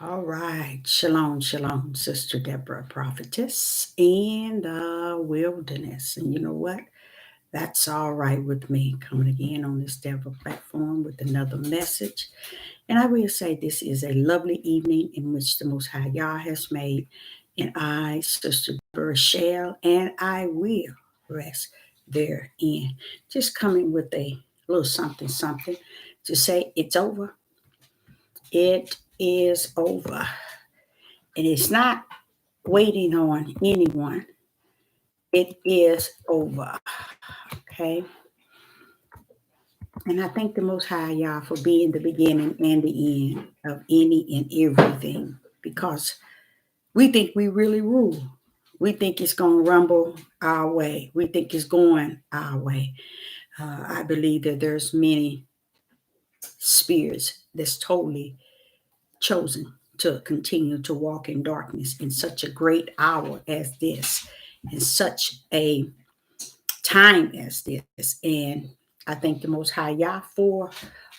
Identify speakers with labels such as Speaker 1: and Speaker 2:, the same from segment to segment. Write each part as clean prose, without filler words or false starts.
Speaker 1: All right. Shalom, shalom, Sister Deborah, prophetess in the wilderness. And you know what? That's all right with me coming again on this Deborah platform with another message. And I will say this is a lovely evening in which the Most High Yah has made. And I, Sister Deborah, shall and I will rest therein. Just coming with a little something, something to say it's over. It is over. And it's not waiting on anyone. It is over. Okay. And I thank the Most High Yah for being the beginning and the end of any and everything because we think we really rule. We think it's going to rumble our way. We think it's going our way. I believe that there's many spirits that's totally chosen to continue to walk in darkness in such a great hour as this, in such a time as this. And I thank the Most High Yah for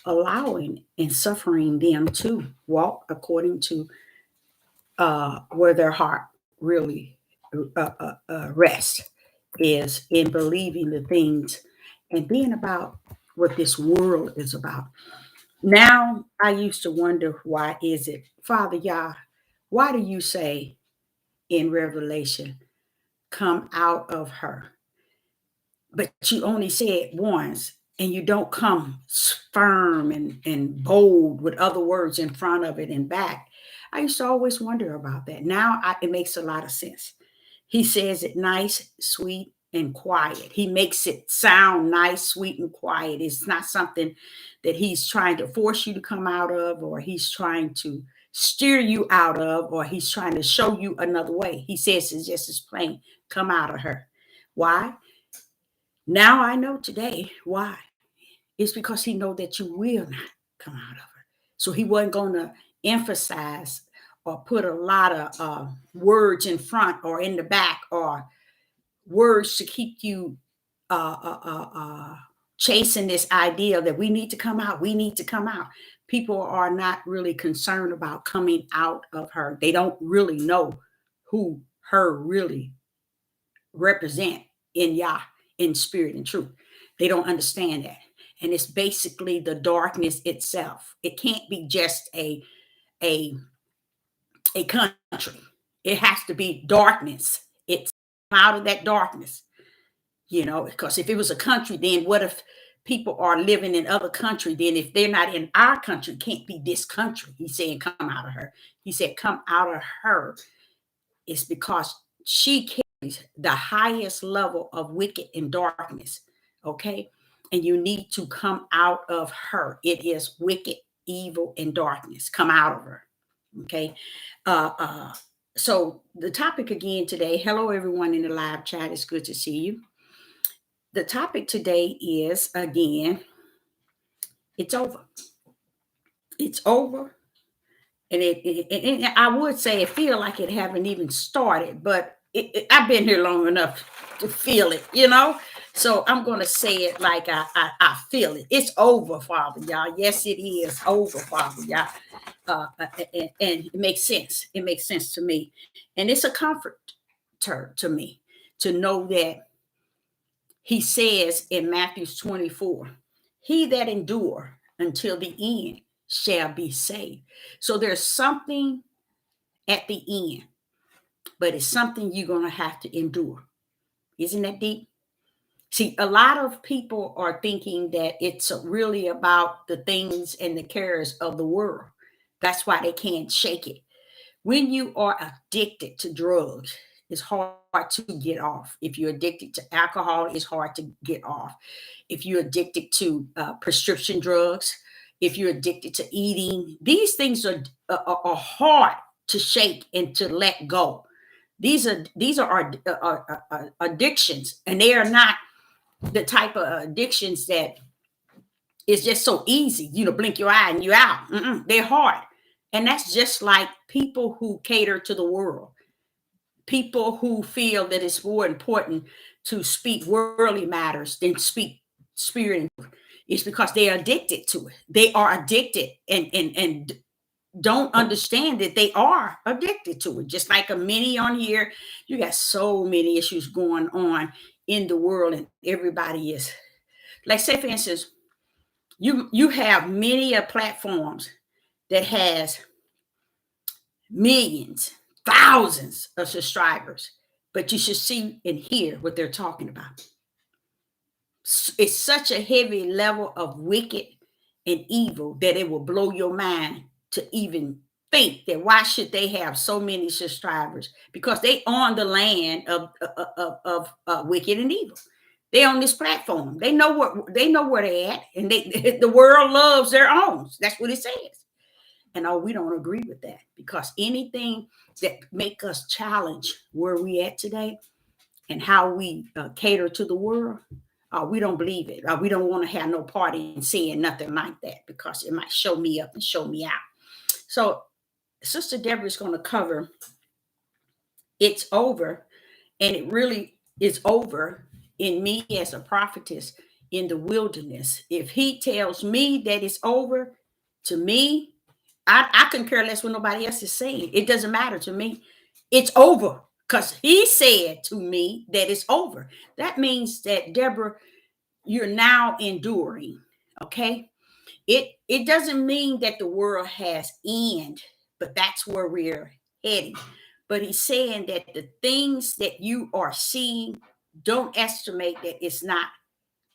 Speaker 1: allowing and suffering them to walk according to where their heart really rests is in believing the things and being about what this world is about. Now I used to wonder why is it, Father Yah, why do you say in Revelation, come out of her? But you only say it once and you don't come firm and bold with other words in front of it and back. I used to always wonder about that. Now it makes a lot of sense. He says it nice, sweet, and quiet. He makes it sound nice, sweet, and quiet. It's not something that he's trying to force you to come out of, or he's trying to steer you out of, or he's trying to show you another way. He says it's just as plain, come out of her. Why? Now I know today why. It's because he know that you will not come out of her. So he wasn't going to emphasize or put a lot of words in front or in the back or words to keep you uh, uh, uh, uh, chasing this idea that we need to come out. We need to come out. People are not really concerned about coming out of her. They don't really know who her really represent in Yah, in spirit and truth. They don't understand that. And it's basically the darkness itself. It can't be just a a country. It has to be darkness. It's out of that darkness, because if it was a country, then what if people are living in other country? Then if they're not in our country, it can't be this country. He's saying, come out of her. He said, come out of her. It's because she the highest level of wicked and darkness. Okay. And you need to come out of her. It is wicked, evil, and darkness. Come out of her. Okay. Uh, uh, so the topic again today, hello everyone in the live chat. It's good to see you. The topic today is again, it's over. It's over. And I would say it feel like it haven't even started, but I've been here long enough to feel it. So I'm going to say it like I feel it. It's over, Father, y'all. Yes, it is over, Father, y'all. And it makes sense. It makes sense to me. And it's a comfort to me to know that he says in Matthew 24, he that endure until the end shall be saved. So there's something at the end, but it's something you're going to have to endure. Isn't that deep? See, a lot of people are thinking that it's really about the things and the cares of the world. That's why they can't shake it. When you are addicted to drugs, it's hard to get off. If you're addicted to alcohol, it's hard to get off. If you're addicted to prescription drugs, if you're addicted to eating, these things are hard to shake and to let go. These are addictions, and they are not the type of addictions that is just so easy. Blink your eye and you're out. They're hard, and that's just like people who cater to the world. People who feel that it's more important to speak worldly matters than speak spirit. It's because they are addicted to it. They are addicted, and don't understand that they are addicted to it. Just like a many on here, you got so many issues going on in the world, and everybody is like, say for instance, you have many platforms that has millions, thousands of subscribers, but you should see and hear what they're talking about. It's such a heavy level of wicked and evil that it will blow your mind to even think that why should they have so many subscribers? Because they on the land of wicked and evil. They on this platform. They know where they're at, and the world loves their own. That's what it says. And we don't agree with that, because anything that make us challenge where we at today and how we cater to the world, we don't believe it. We don't want to have no party in saying nothing like that, because it might show me up and show me out. So Sister Deborah is going to cover It's Over, and it really is over in me as a prophetess in the wilderness. If he tells me that it's over, to me, I couldn't care less what nobody else is saying. It doesn't matter to me. It's over because he said to me that it's over. That means that, Deborah, you're now enduring. Okay. It doesn't mean that the world has end, but that's where we're heading. But he's saying that the things that you are seeing, don't estimate that it's not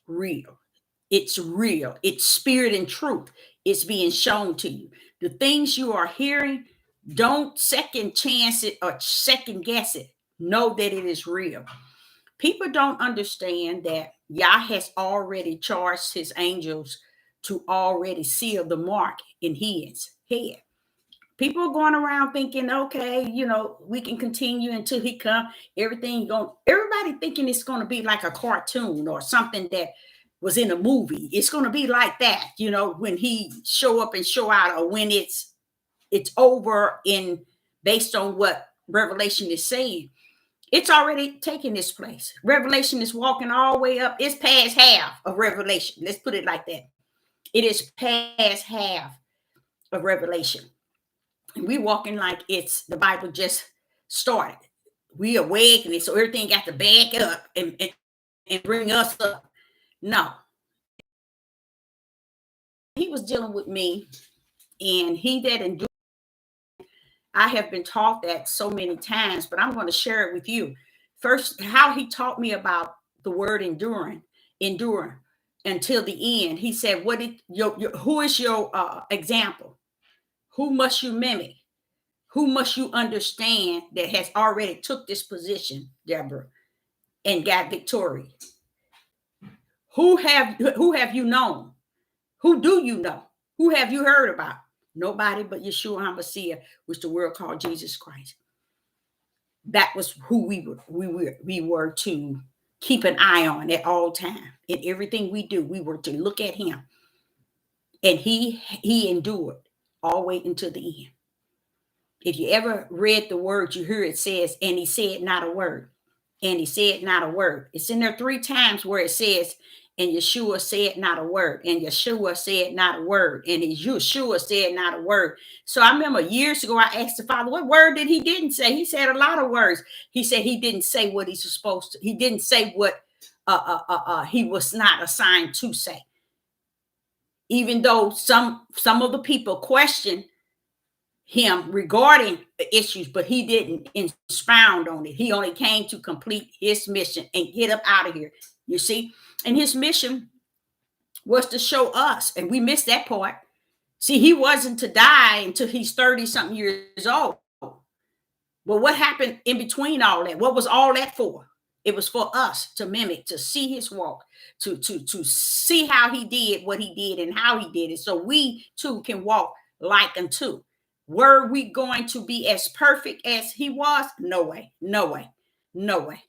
Speaker 1: real. It's real. It's spirit and truth. It's being shown to you. The things you are hearing, don't second chance it or second guess it. Know that it is real. People don't understand that Yah has already charged his angels to already seal the mark in his head. People are going around thinking, okay, we can continue until he come. Everybody thinking it's going to be like a cartoon or something that was in a movie. It's going to be like that, when he show up and show out, or when it's over in based on what Revelation is saying. It's already taken this place. Revelation is walking all the way up. It's past half of Revelation. Let's put it like that. It is past half of Revelation. And we walking like it's the Bible just started. We awakening, so everything got to back up and bring us up. No. He was dealing with me, and he that endured. I have been taught that so many times, but I'm going to share it with you. First, how he taught me about the word endure until the end. He said, who is your example? Who must you mimic? Who must you understand that has already took this position, Deborah, and got victory? Who have you known? Who do you know? Who have you heard about? Nobody but Yeshua HaMashiach, which the world called Jesus Christ. That was who we were to keep an eye on at all time. In everything we do, we were to look at him. And he endured all the way until the end. If you ever read the word, you hear it says, and he said not a word. And he said not a word. It's in there 3 times where it says, and Yeshua said not a word. And Yeshua said not a word. And Yeshua said not a word. So I remember years ago, I asked the Father, what word did he didn't say? He said a lot of words. He said he didn't say what he's supposed to. He didn't say what he was not assigned to say. Even though some of the people questioned him regarding the issues, but he didn't expound on it. He only came to complete his mission and get up out of here. You see? And his mission was to show us, and we missed that part. See, he wasn't to die until he's 30-something years old. But what happened in between all that? What was all that for? It was for us to mimic, to see his walk, to see how he did what he did and how he did it, so we too can walk like unto. Were we going to be as perfect as he was? No way, no way, no way.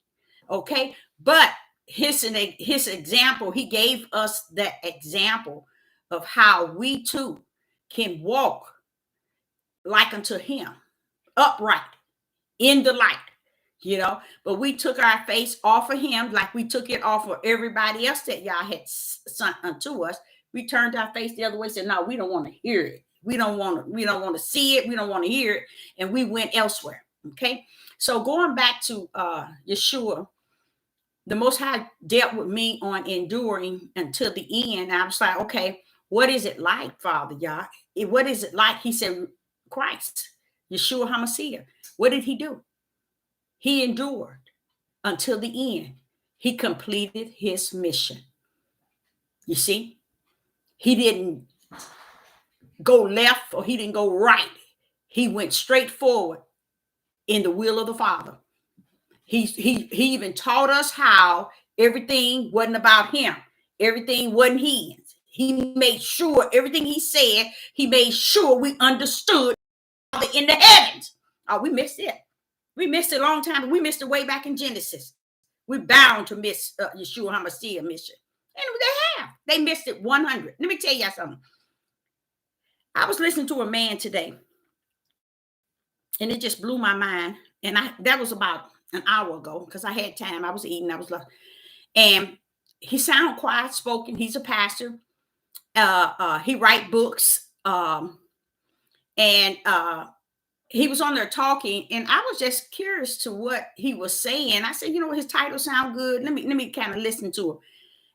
Speaker 1: Okay, but his example, he gave us that example of how we too can walk like unto him, upright in the light. But we took our face off of him like we took it off of everybody else that y'all had sent unto us. We turned our face the other way, said, no, we don't want to hear it. We don't want to see it. We don't want to hear it. And we went elsewhere. Okay. So going back to Yeshua, the Most High dealt with me on enduring until the end. I was like, okay, what is it like, Father Yah? What is it like? He said, Christ, Yeshua HaMashiach. What did he do? He endured until the end. He completed his mission. You see, he didn't go left or he didn't go right. He went straight forward in the will of the Father. He even taught us how everything wasn't about him. Everything wasn't his. He made sure everything he said, he made sure we understood in the heavens. Oh, we missed it. We missed it a long time. We missed it way back in Genesis. We're bound to miss Yeshua HaMashiach mission. And they have. They missed it 100. Let me tell you something. I was listening to a man today, and it just blew my mind. And that was about an hour ago because I had time. I was eating. And he sounded quiet spoken. He's a pastor. He write books. And he was on there talking, and I was just curious to what he was saying. I said, his title sound good. Let me kind of listen to him.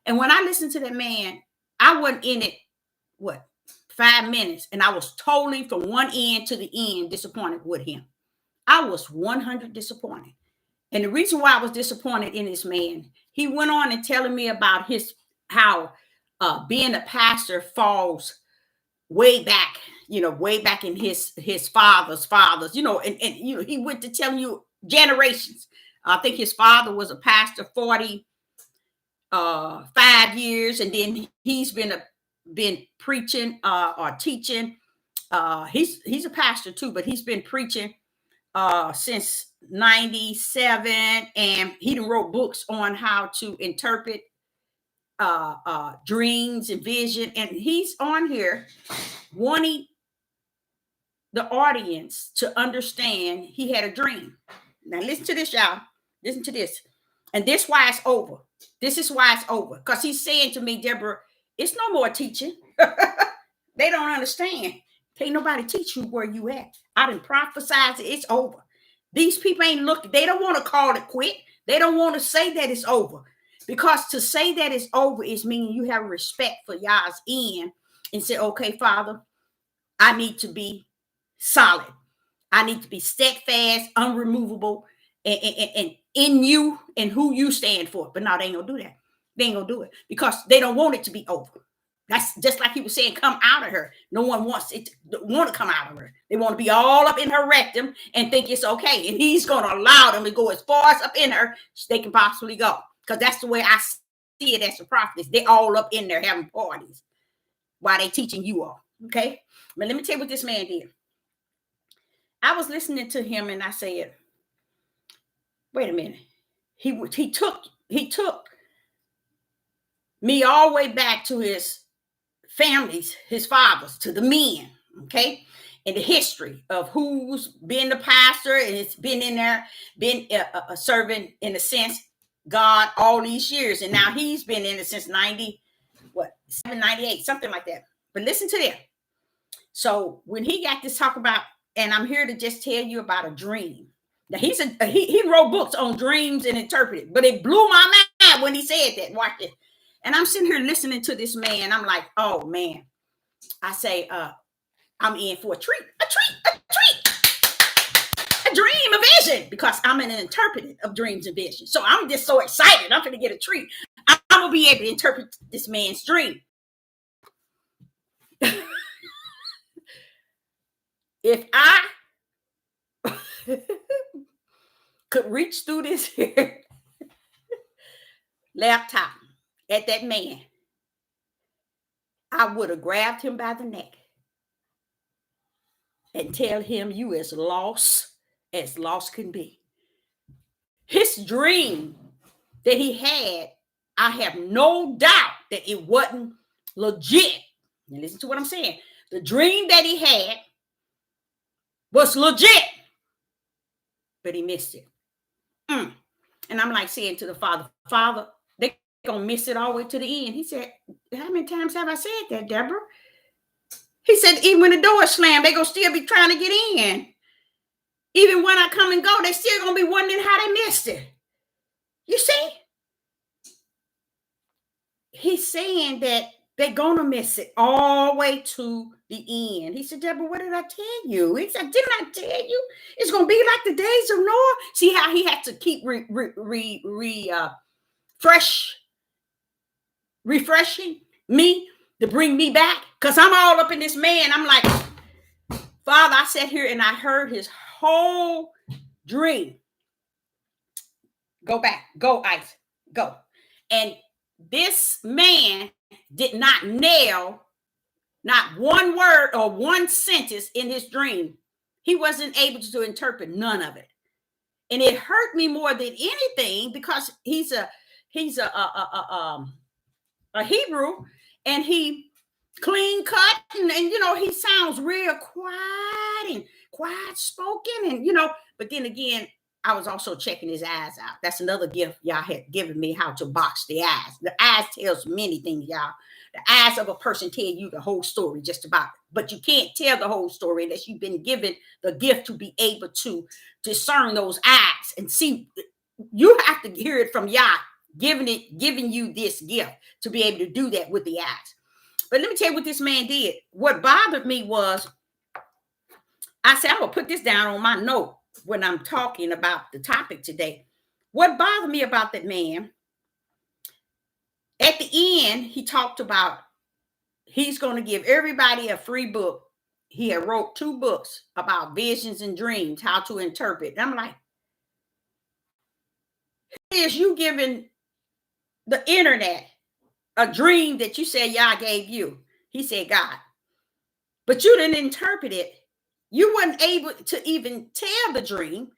Speaker 1: And when I listened to that man, I wasn't in it, 5 minutes, and I was totally from one end to the end disappointed with him. I was 100 disappointed. And the reason why I was disappointed in this man, he went on and telling me about how being a pastor falls way back in his father's, and he went to telling you generations. I think his father was a pastor 45 years, and then he's been preaching or teaching. He's a pastor too, but he's been preaching since 97, and he wrote books on how to interpret dreams and vision. And he's on here wanting the audience to understand he had a dream. Now listen to this, y'all. Listen to this. And this why it's over. This is why it's over. Because he's saying to me, Deborah, it's no more teaching. They don't understand. Can't nobody teach you where you at. I done prophesied it. It's over. These people ain't looking. They don't want to call it quit. They don't want to say that it's over. Because to say that it's over is meaning you have respect for y'all's end and say, okay, Father, I need to be solid. I need to be steadfast, unremovable, and in you and who you stand for. But no, they ain't gonna do that. They ain't gonna do it because they don't want it to be over. That's just like he was saying, come out of her. No one wants it to want to come out of her. They want to be all up in her rectum and think it's okay. And he's going to allow them to go as far as up in her as they can possibly go. Because that's the way I see it as a prophet. They all up in there having parties while they teaching you all. Okay. But let me tell you what this man did. I was listening to him and I said, wait a minute. He took me all the way back to his families, his fathers, to the men, okay, and the history of who's been the pastor and it's been in there, been a servant in a sense, God all these years, and now he's been in it since 98, something like that. But listen to that. So when he got this talk about, and I'm here to just tell you about a dream. Now he wrote books on dreams and interpreted, but it blew my mind when he said that. Watch it. And I'm sitting here listening to this man. I'm like, oh man. I say, I'm in for a treat, a dream, a vision, because I'm an interpreter of dreams and visions. So I'm just so excited. I'm going to get a treat. I'm going to be able to interpret this man's dream. If I could reach through this here laptop at that man, I would have grabbed him by the neck and tell him you as lost can be. His dream that he had, I have no doubt that it wasn't legit. Now listen to what I'm saying. The dream that he had was legit, but he missed it. And I'm like saying to the Father, they're going to miss it all the way to the end. He said, how many times have I said that, Deborah? He said, even when the door is slammed, they gonna still be trying to get in. Even when I come and go, they still gonna be wondering how they missed it. You see? He's saying that they're gonna miss it all the way to the end. He said, Deborah, what did I tell you? He said, didn't I tell you? It's gonna be like the days of Noah. See how he had to keep refreshing me to bring me back, because I'm all up in this man. I'm like, Father, I sat here and I heard his whole dream. Go back, go, Isaac, go. And this man did not nail not one word or one sentence in his dream. He wasn't able to interpret none of it. And it hurt me more than anything, because he's a Hebrew, and he clean cut, and he sounds real quiet spoken, and but then again, I was also checking his eyes out. That's another gift y'all had given me, how to box the eyes. The eyes tells many things, y'all. The eyes of a person tell you the whole story just about it. But you can't tell the whole story unless you've been given the gift to be able to discern those eyes and see. You have to hear it from Yah, giving you this gift to be able to do that with the eyes. But let me tell you what this man did. What bothered me was, I said, I'm going to put this down on my note when I'm talking about the topic today. What bothered me about that man, at the end, he talked about he's going to give everybody a free book. He had wrote 2 books about visions and dreams, how to interpret. And I'm like, is you giving the internet a dream that you said Yah gave you? He said, God. But you didn't interpret it. You weren't able to even tell the dream.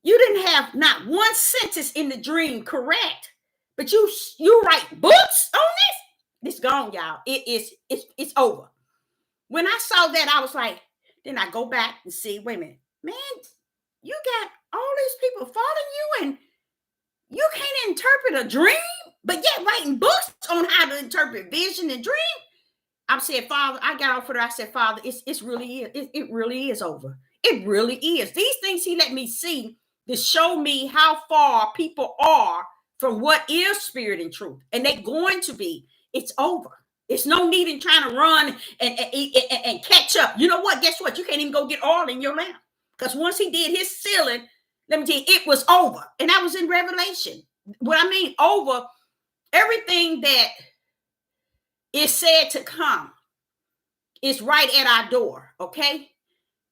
Speaker 1: You didn't have not one sentence in the dream correct. But you write books on this? It's gone, y'all. It's over. When I saw that, I was like, then I go back and see, wait a minute, man, you got all these people following you, and you can't interpret a dream, but yet writing books on how to interpret vision and dream. I said, Father, I got off of there. I said, Father, it really is over. It really is. These things he let me see to show me how far people are from what is spirit and truth. And they're going to be. It's over. It's no need in trying to run and catch up. You know what? Guess what? You can't even go get oil in your lamp. Because once he did his sealing, let me tell you, it was over. And that was in Revelation. What I mean, over, everything that is said to come is right at our door, okay?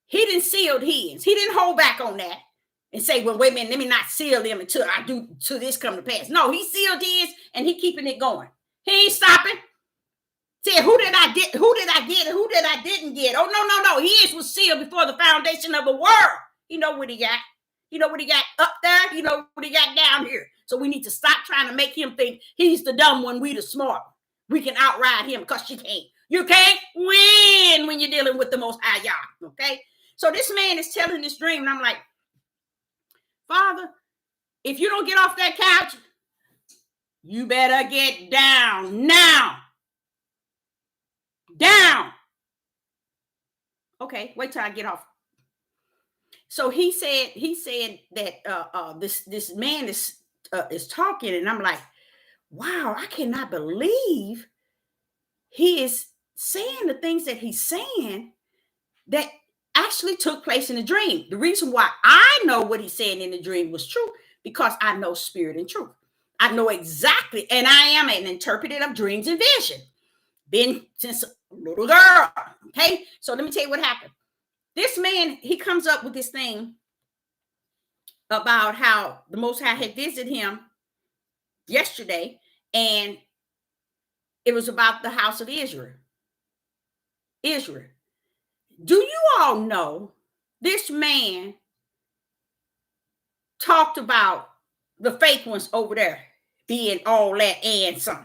Speaker 1: He didn't seal his. He didn't hold back on that and say, well, wait a minute, let me not seal them until I do, till this come to pass. No, he sealed his, and he keeping it going. He ain't stopping. Said, who did I get? Who did I get? Who did I didn't get? Oh, no. His was sealed before the foundation of the world. You know what he got? You know what he got up there? You know what he got down here? So we need to stop trying to make him think he's the dumb one, we the smart. We can outride him, because you can't. You can't win when you're dealing with the Most High Yah, okay? So this man is telling this dream, and I'm like, Father, if you don't get off that couch, you better get down now. Down. Okay, wait till I get off. So he said that this man is talking, and I'm like, wow, I cannot believe he is saying the things that he's saying that actually took place in the dream. The reason why I know what he's saying in the dream was true, because I know spirit and truth. I know exactly, and I am an interpreter of dreams and vision. Been since a little girl. Okay, so let me tell you what happened. This man, he comes up with this thing about how the Most High had visited him yesterday, and it was about the house of Israel. Israel. Do you all know this man talked about the fake ones over there being all that and some?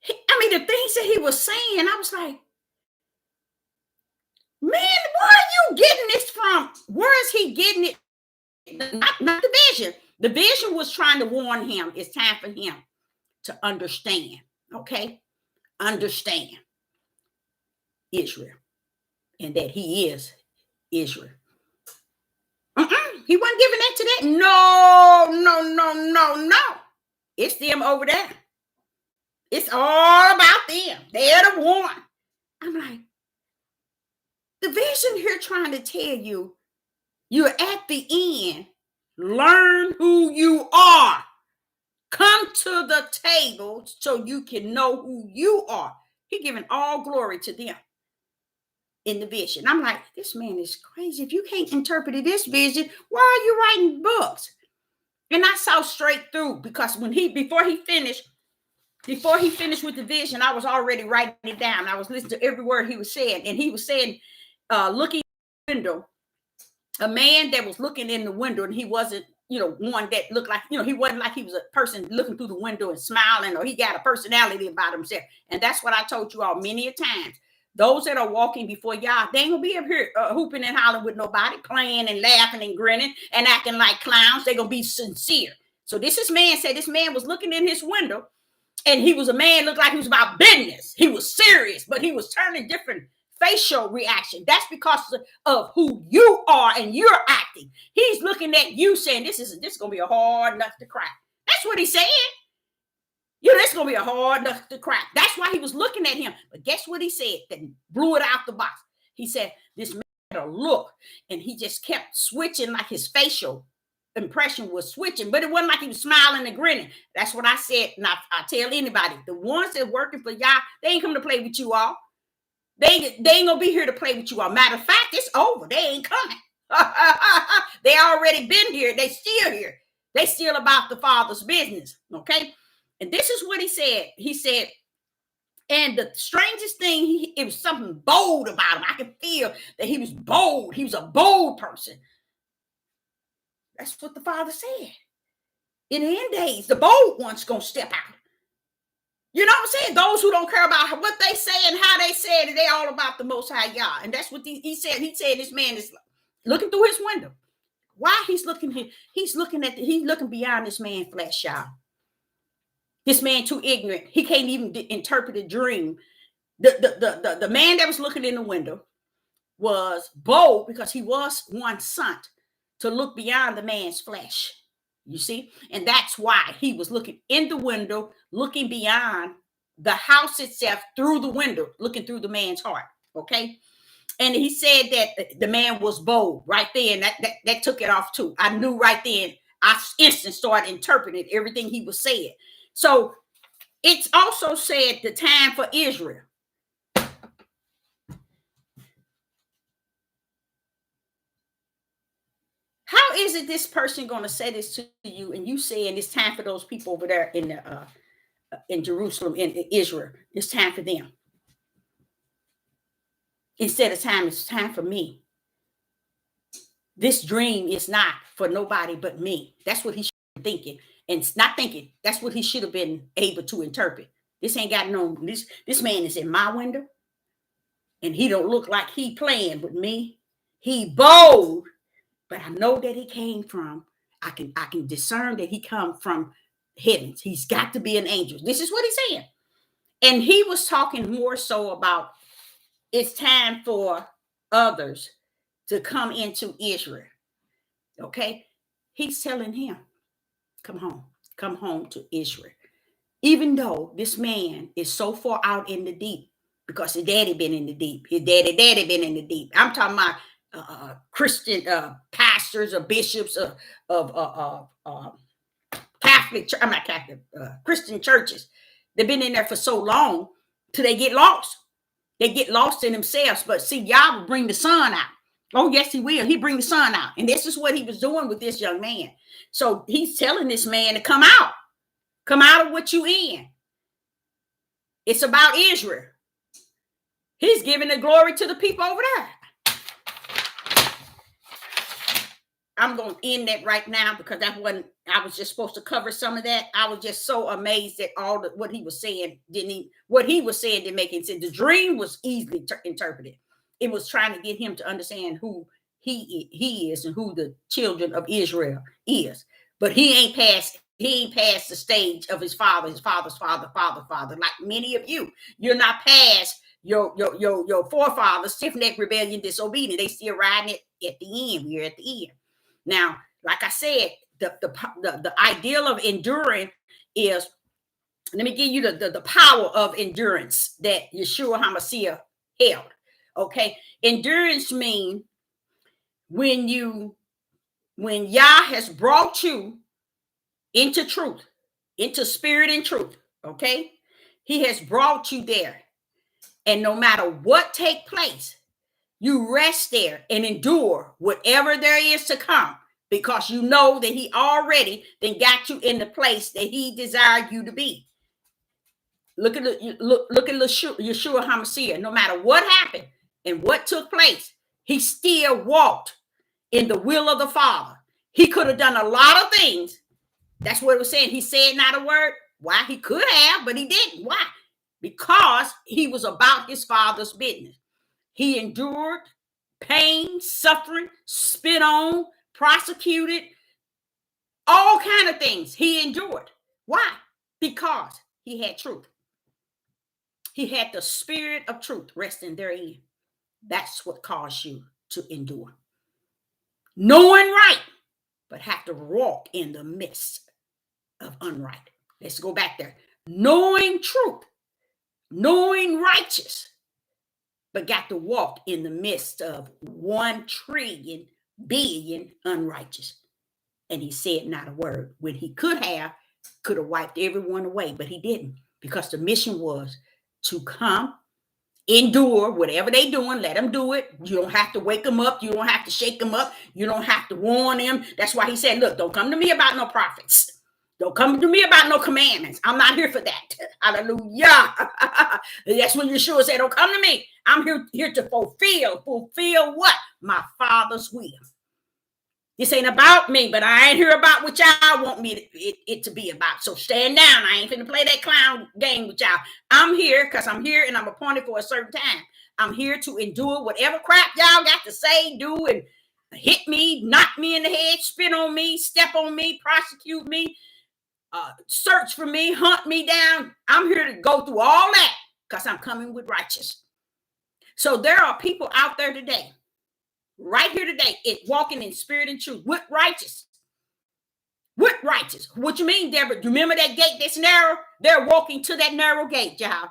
Speaker 1: I mean, the things that he was saying, I was like, man, where are you getting this from? Where is he getting it? Not the vision. The vision was trying to warn him. It's time for him to understand. Okay? Understand. Israel and that he is Israel. He wasn't giving that to that. No. It's them over there. It's all about them. They're the one. I'm like, the vision here trying to tell you, you're at the end. Learn who you are. Come to the table so you can know who you are. He giving all glory to them in the vision. I'm like, this man is crazy. If you can't interpret this vision, why are you writing books? And I saw straight through, because before he finished with the vision, I was already writing it down. I was listening to every word he was saying. And he was saying, looking in the window, a man that was looking in the window, and he wasn't, one that looked like, he wasn't like he was a person looking through the window and smiling, or he got a personality about himself. And that's what I told you all many a times. Those that are walking before y'all, they ain't gonna be up here hooping and hollering with nobody, playing and laughing and grinning and acting like clowns. They're gonna be sincere. So this man was looking in his window, and he was a man, looked like he was about business. He was serious, but he was turning different facial reaction. That's because of who you are and you're acting. He's looking at you saying, this is gonna be a hard nut to crack. That's what he said. This is going to be a hard nut to crack. That's why he was looking at him. But guess what he said that blew it out the box? He said, this man had a look, and he just kept switching, like his facial impression was switching, but it wasn't like he was smiling and grinning. That's what I said. And I tell anybody, the ones that are working for y'all, they ain't come to play with you all. They ain't going to be here to play with you all. Matter of fact, it's over. They ain't coming. They already been here. They still here. They still about the Father's business. Okay. And this is what he said. He said, and the strangest thing, it was something bold about him. I could feel that he was bold. He was a bold person. That's what the Father said. In the end days, the bold one's going to step out. You know what I'm saying? Those who don't care about what they say and how they say it, they all about the Most High Yah. And that's what he said. He said this man is looking through his window. Why he's looking here? He's looking beyond this man's flesh, y'all. This man too ignorant. He can't even interpret a dream. The man that was looking in the window was bold because he was one sent to look beyond the man's flesh. You see? And that's why he was looking in the window, looking beyond the house itself through the window, looking through the man's heart. Okay? And he said that the man was bold right there. And that took it off too. I knew right then. I instantly started interpreting everything he was saying. So it's also said the time for Israel. How is it this person going to say this to you, and you saying it's time for those people over there in Jerusalem, in Israel? It's time for them. Instead of time, it's time for me. This dream is not for nobody but me. That's what he should be thinking. And it's not thinking. That's what he should have been able to interpret. This ain't got no, this man is in my window, and he don't look like he playing with me. He bold, but I know that he came from, I can discern that he come from heavens. He's got to be an angel. This is what he's saying. And he was talking more so about it's time for others to come into Israel. Okay? He's telling him, come home to Israel. Even though this man is so far out in the deep, because his daddy been in the deep. His daddy been in the deep. I'm talking about Christian pastors or bishops of Catholic. I'm not Catholic. Christian churches. They've been in there for so long till they get lost. They get lost in themselves. But see, Yah will bring the sun out. Oh yes, he will. He bring the sun out, and this is what he was doing with this young man. So he's telling this man to come out. Come out of what you in. It's about Israel. He's giving the glory to the people over there. I'm going to end that right now because I was just supposed to cover some of that. I was just so amazed at what he was saying. What he was saying didn't make any sense. The dream was easily interpreted. It was trying to get him to understand who he is and who the children of Israel is. But he ain't past the stage of his father's father. Like many of you, you're not past your forefathers, stiff-necked, rebellion, disobedient. They still riding it at the end. We're at the end. Now, like I said, the ideal of enduring is, let me give you the power of endurance that Yeshua HaMashiach held. Okay. Endurance means when Yah has brought you into truth, into spirit and truth. Okay. He has brought you there. And no matter what take place, you rest there and endure whatever there is to come, because you know that he already then got you in the place that he desired you to be. Look at Yeshua HaMashiach. No matter what happened and what took place, he still walked in the will of the Father. He could have done a lot of things. That's what it was saying. He said not a word. Why? He could have, but he didn't. Why? Because he was about his Father's business. He endured pain, suffering, spit on, prosecuted, all kind of things he endured. Why? Because he had truth. He had the spirit of truth resting therein. That's what caused you to endure. Knowing right, but have to walk in the midst of unright. Let's go back there. Knowing truth, knowing righteous, but got to walk in the midst of 1 trillion billion unrighteous. And he said not a word when he could have wiped everyone away, but he didn't, because the mission was to come, endure whatever they doing, let them do it. You don't have to wake them up. You don't have to shake them up. You don't have to warn them. That's why he said, look, don't come to me about no prophets. Don't come to me about no commandments. I'm not here for that. Hallelujah. That's when Yeshua said, don't come to me. I'm here to fulfill what? My Father's will. This ain't about me, but I ain't here about what y'all want me it to be about. So stand down. I ain't finna play that clown game with y'all. I'm here because I'm here and I'm appointed for a certain time. I'm here to endure whatever crap y'all got to say, do, and hit me, knock me in the head, spit on me, step on me, prosecute me, search for me, hunt me down. I'm here to go through all that because I'm coming with righteous. So there are people out there today, right here today, walking in spirit and truth with righteous. With righteous. What you mean, Deborah? You remember that gate that's narrow? They're walking to that narrow gate, y'all.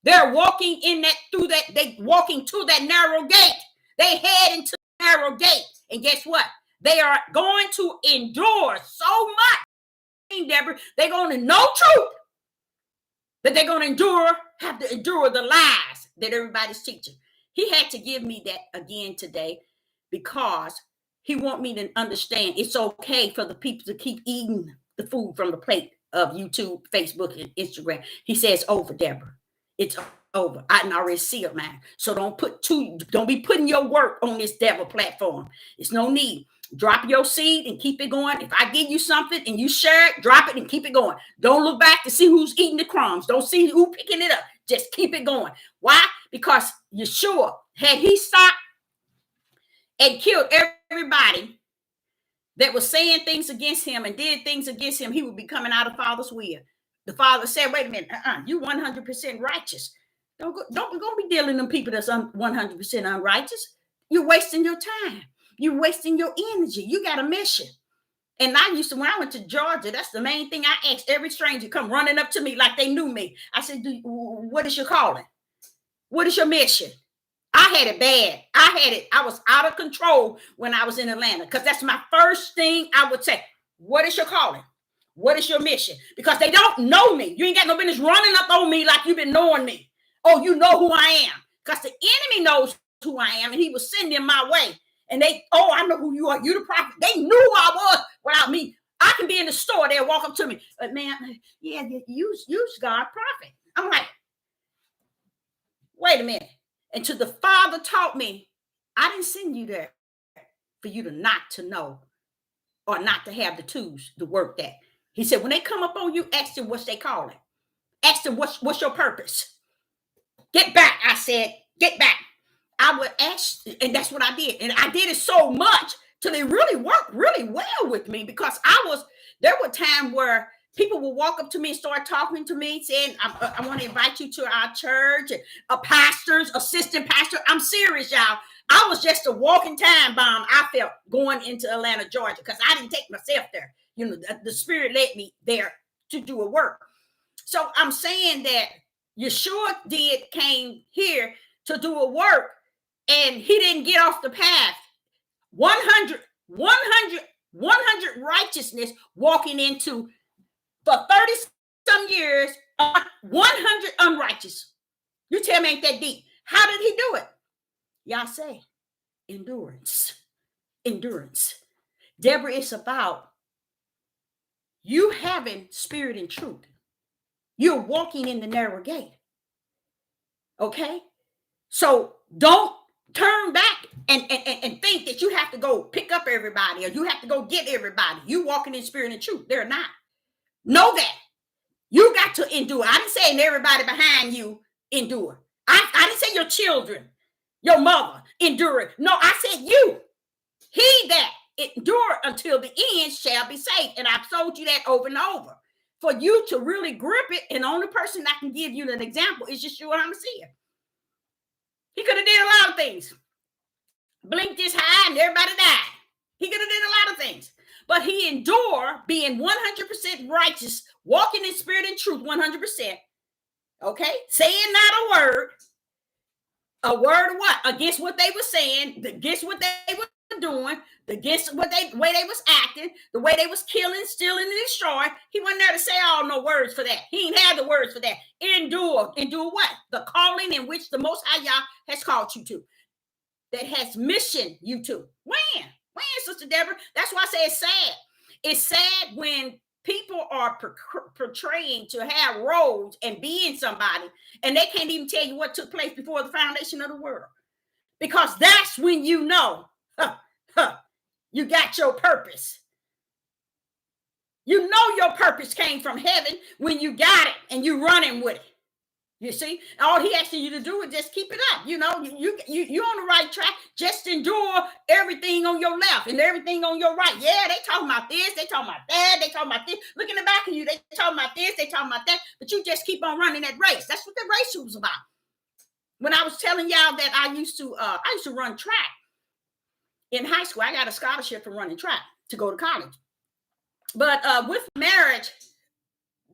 Speaker 1: They're walking they walking to that narrow gate. They head into the narrow gate. And guess what? They are going to endure so much, Deborah. They're going to know truth. That they're going to have to endure the lies that everybody's teaching. He had to give me that again today, because he want me to understand it's okay for the people to keep eating the food from the plate of YouTube, Facebook, and Instagram. He says, over, Deborah. It's over. I can already see it, man. So don't be putting your work on this devil platform. It's no need. Drop your seed and keep it going. If I give you something and you share it, drop it and keep it going. Don't look back to see who's eating the crumbs. Don't see who picking it up. Just keep it going. Why? Because Yeshua, had he stopped and killed everybody that was saying things against him and did things against him, he would be coming out of Father's will. The Father said, wait a minute, you 100% righteous. Don't go be dealing with them people that's 100% unrighteous. You're wasting your time. You're wasting your energy. You got a mission. And when I went to Georgia, that's the main thing I asked every stranger come running up to me like they knew me. I said, what is your calling? What is your mission? I had it bad. I was out of control when I was in Atlanta, because that's my first thing I would say. What is your calling? What is your mission? Because they don't know me. You ain't got no business running up on me like you've been knowing me. Oh, you know who I am. Because the enemy knows who I am, and he was sending my way. And I know who you are. You the prophet. They knew who I was without me. I can be in the store. They'll walk up to me. But man, yeah, use God prophet. I'm like, wait a minute. Until the Father taught me, I didn't send you there for you to not to know or not to have the tools to work that. He said, when they come up on you, ask them what's they calling. Ask them what's your purpose. Get back, I said. Get back. I would ask, and that's what I did. And I did it so much till it really worked really well with me, because there were times where People will walk up to me and start talking to me, saying, I want to invite you to our church, a pastor's assistant pastor. I'm serious, y'all. I was just a walking time bomb. I felt going into Atlanta, Georgia, because I didn't take myself there. The Spirit led me there to do a work. So I'm saying that Yeshua came here to do a work, and he didn't get off the path. 100 righteousness walking into, for 30 some years, 100 unrighteous. You tell me, ain't that deep? How did he do it? Y'all say endurance. Deborah, it's about you having spirit and truth. You're walking in the narrow gate. Okay? So don't turn back and think that you have to go pick up everybody or you have to go get everybody. You walking in spirit and truth. They're not. Know that. You got to endure. I didn't say everybody behind you endure. I didn't say your children, your mother endure. No, I said you. He that endure until the end shall be saved. And I've told you that over and over. For you to really grip it, and the only person that can give you an example is Yeshua HaMashiach. He could have did a lot of things. Blinked his eye and everybody died. He could have did a lot of things. But he endured being 100% righteous, walking in spirit and truth 100%. Okay? Saying not a word. A word of what? Against what they were saying, against what they were doing, against what the way they was acting, the way they was killing, stealing, and destroying. He wasn't there to say all no words for that. He ain't had the words for that. Endure what? The calling in which the Most High Yah has called you to. That has missioned you to. When, Sister Deborah? That's why I say it's sad. It's sad when people are portraying to have roles and being somebody, and they can't even tell you what took place before the foundation of the world. Because that's when you know you got your purpose. You know your purpose came from heaven when you got it and you running with it. You see, all he asking you to do is just keep it up. You know, you're on the right track. Just endure everything on your left and everything on your right. Yeah, they talking about this, they talking about that, they talking about this. Look in the back of you, they talking about this, they talking about that. But you just keep on running that race. That's what the race was about. When I was telling y'all that I used to run track in high school. I got a scholarship for running track to go to college. But with marriage,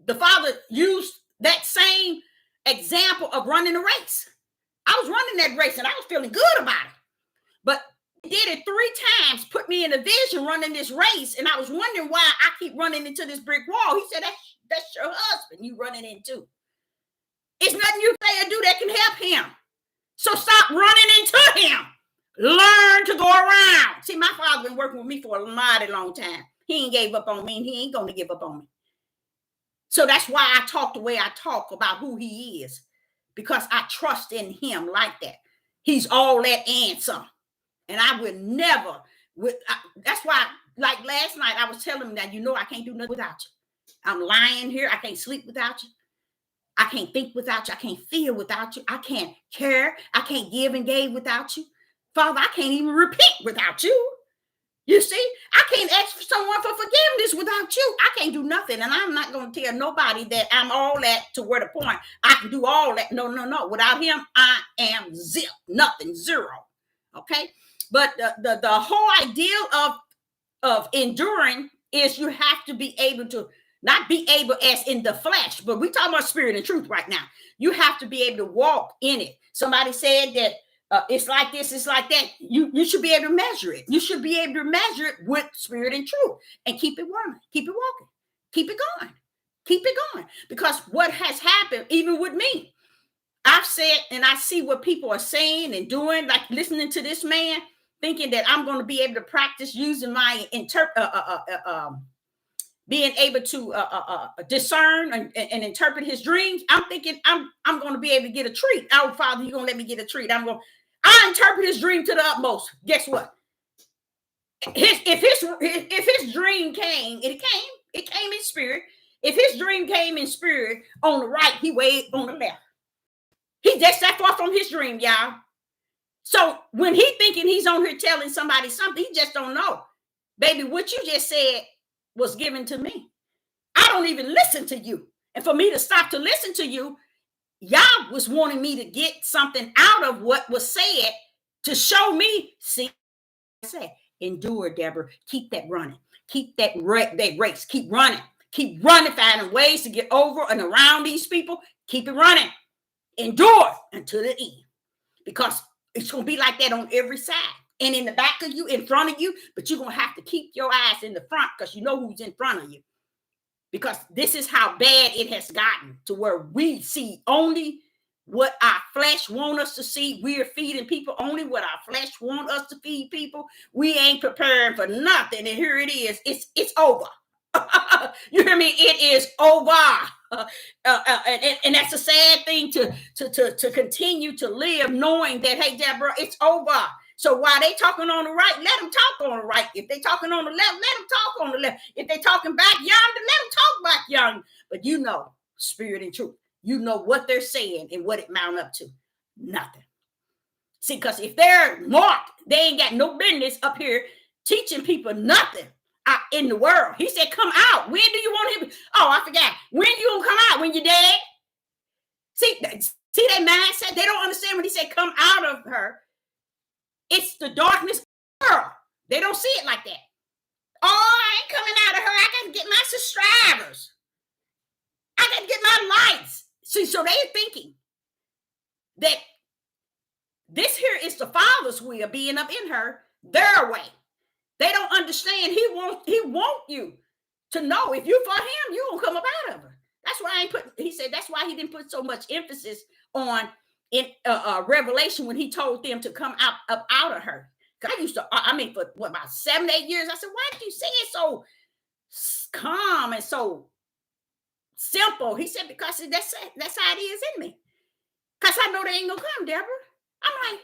Speaker 1: the father used that same example of running a race. I was running that race and I was feeling good about it. But he did it 3 times, put me in a vision running this race. And I was wondering why I keep running into this brick wall. He said, that's your husband you running into. It's nothing you say or do that can help him. So stop running into him. Learn to go around. See, my father been working with me for a mighty long time. He ain't gave up on me and he ain't going to give up on me. So that's why I talk the way I talk about who he is, because I trust in him like that. He's all that and some. And I would never, that's why, like last night, I was telling him that, I can't do nothing without you. I'm lying here. I can't sleep without you. I can't think without you. I can't feel without you. I can't care. I can't give and gave without you. Father, I can't even repent without you. You see, I can't ask for someone for forgiveness without you. I can't do nothing. And I'm not going to tell nobody that I'm all that to where the point I can do all that. No. Without him, I am zip, nothing, zero. Okay. But the whole ideal of enduring is you have to be able to not be able as in the flesh, but we're talking about spirit and truth right now. You have to be able to walk in it. Somebody said that it's like this, it's like that. You should be able to measure it. You should be able to measure it with spirit and truth and keep it running, keep it walking, keep it going. Because what has happened, even with me, I've said, and I see what people are saying and doing, like listening to this man, thinking that I'm going to be able to practice using my being able to discern and interpret his dreams. I'm thinking I'm going to be able to get a treat. Oh, Father, you're going to let me get a treat. I interpret his dream to the utmost. Guess what? If his dream came, it came in spirit. If his dream came in spirit on the right, he waved on the left. He just that far from his dream, y'all. So when he thinking he's on here telling somebody something, he just don't know. Baby, what you just said was given to me. I don't even listen to you. And for me to stop to listen to you, y'all was wanting me to get something out of what was said to show me. See, I said, endure, Deborah. Keep that running. Keep that race. Keep running. Keep running, finding ways to get over and around these people. Keep it running. Endure until the end. Because it's going to be like that on every side. And in the back of you, in front of you, but you're going to have to keep your eyes in the front because you know who's in front of you. Because this is how bad it has gotten to where we see only what our flesh want us to see. We're feeding people only what our flesh want us to feed people. We ain't preparing for nothing. And here it is. It's over. You hear me? It is over. And that's a sad thing to continue to live knowing that, hey, Deborah, it's over. So while they talking on the right, let them talk on the right. If they talking on the left, let them talk on the left. If they talking back yonder, let them talk back yonder. But you know, spirit and truth. You know what they're saying and what it mount up to. Nothing. See, because if they're marked, they ain't got no business up here teaching people nothing out in the world. He said, come out. When do you want him? Oh, I forgot. When you gonna come out? When you're dead? See that mindset? They don't understand when he said, come out of her. It's the darkness girl. They don't see it like that. Oh, I ain't coming out of her. I got to get my subscribers. I got to get my likes. See, so they're thinking that this here is the Father's will being up in her their way. They don't understand. He want you to know if you for him, you gonna come up out of her. That's why he said that's why he didn't put so much emphasis on in Revelation when he told them to come up out of her. I used to, for what, about 7, 8 years, I said, why did you say it so calm and so simple? He said, because that's how it is in me. Because I know they ain't gonna come, Deborah. I'm like,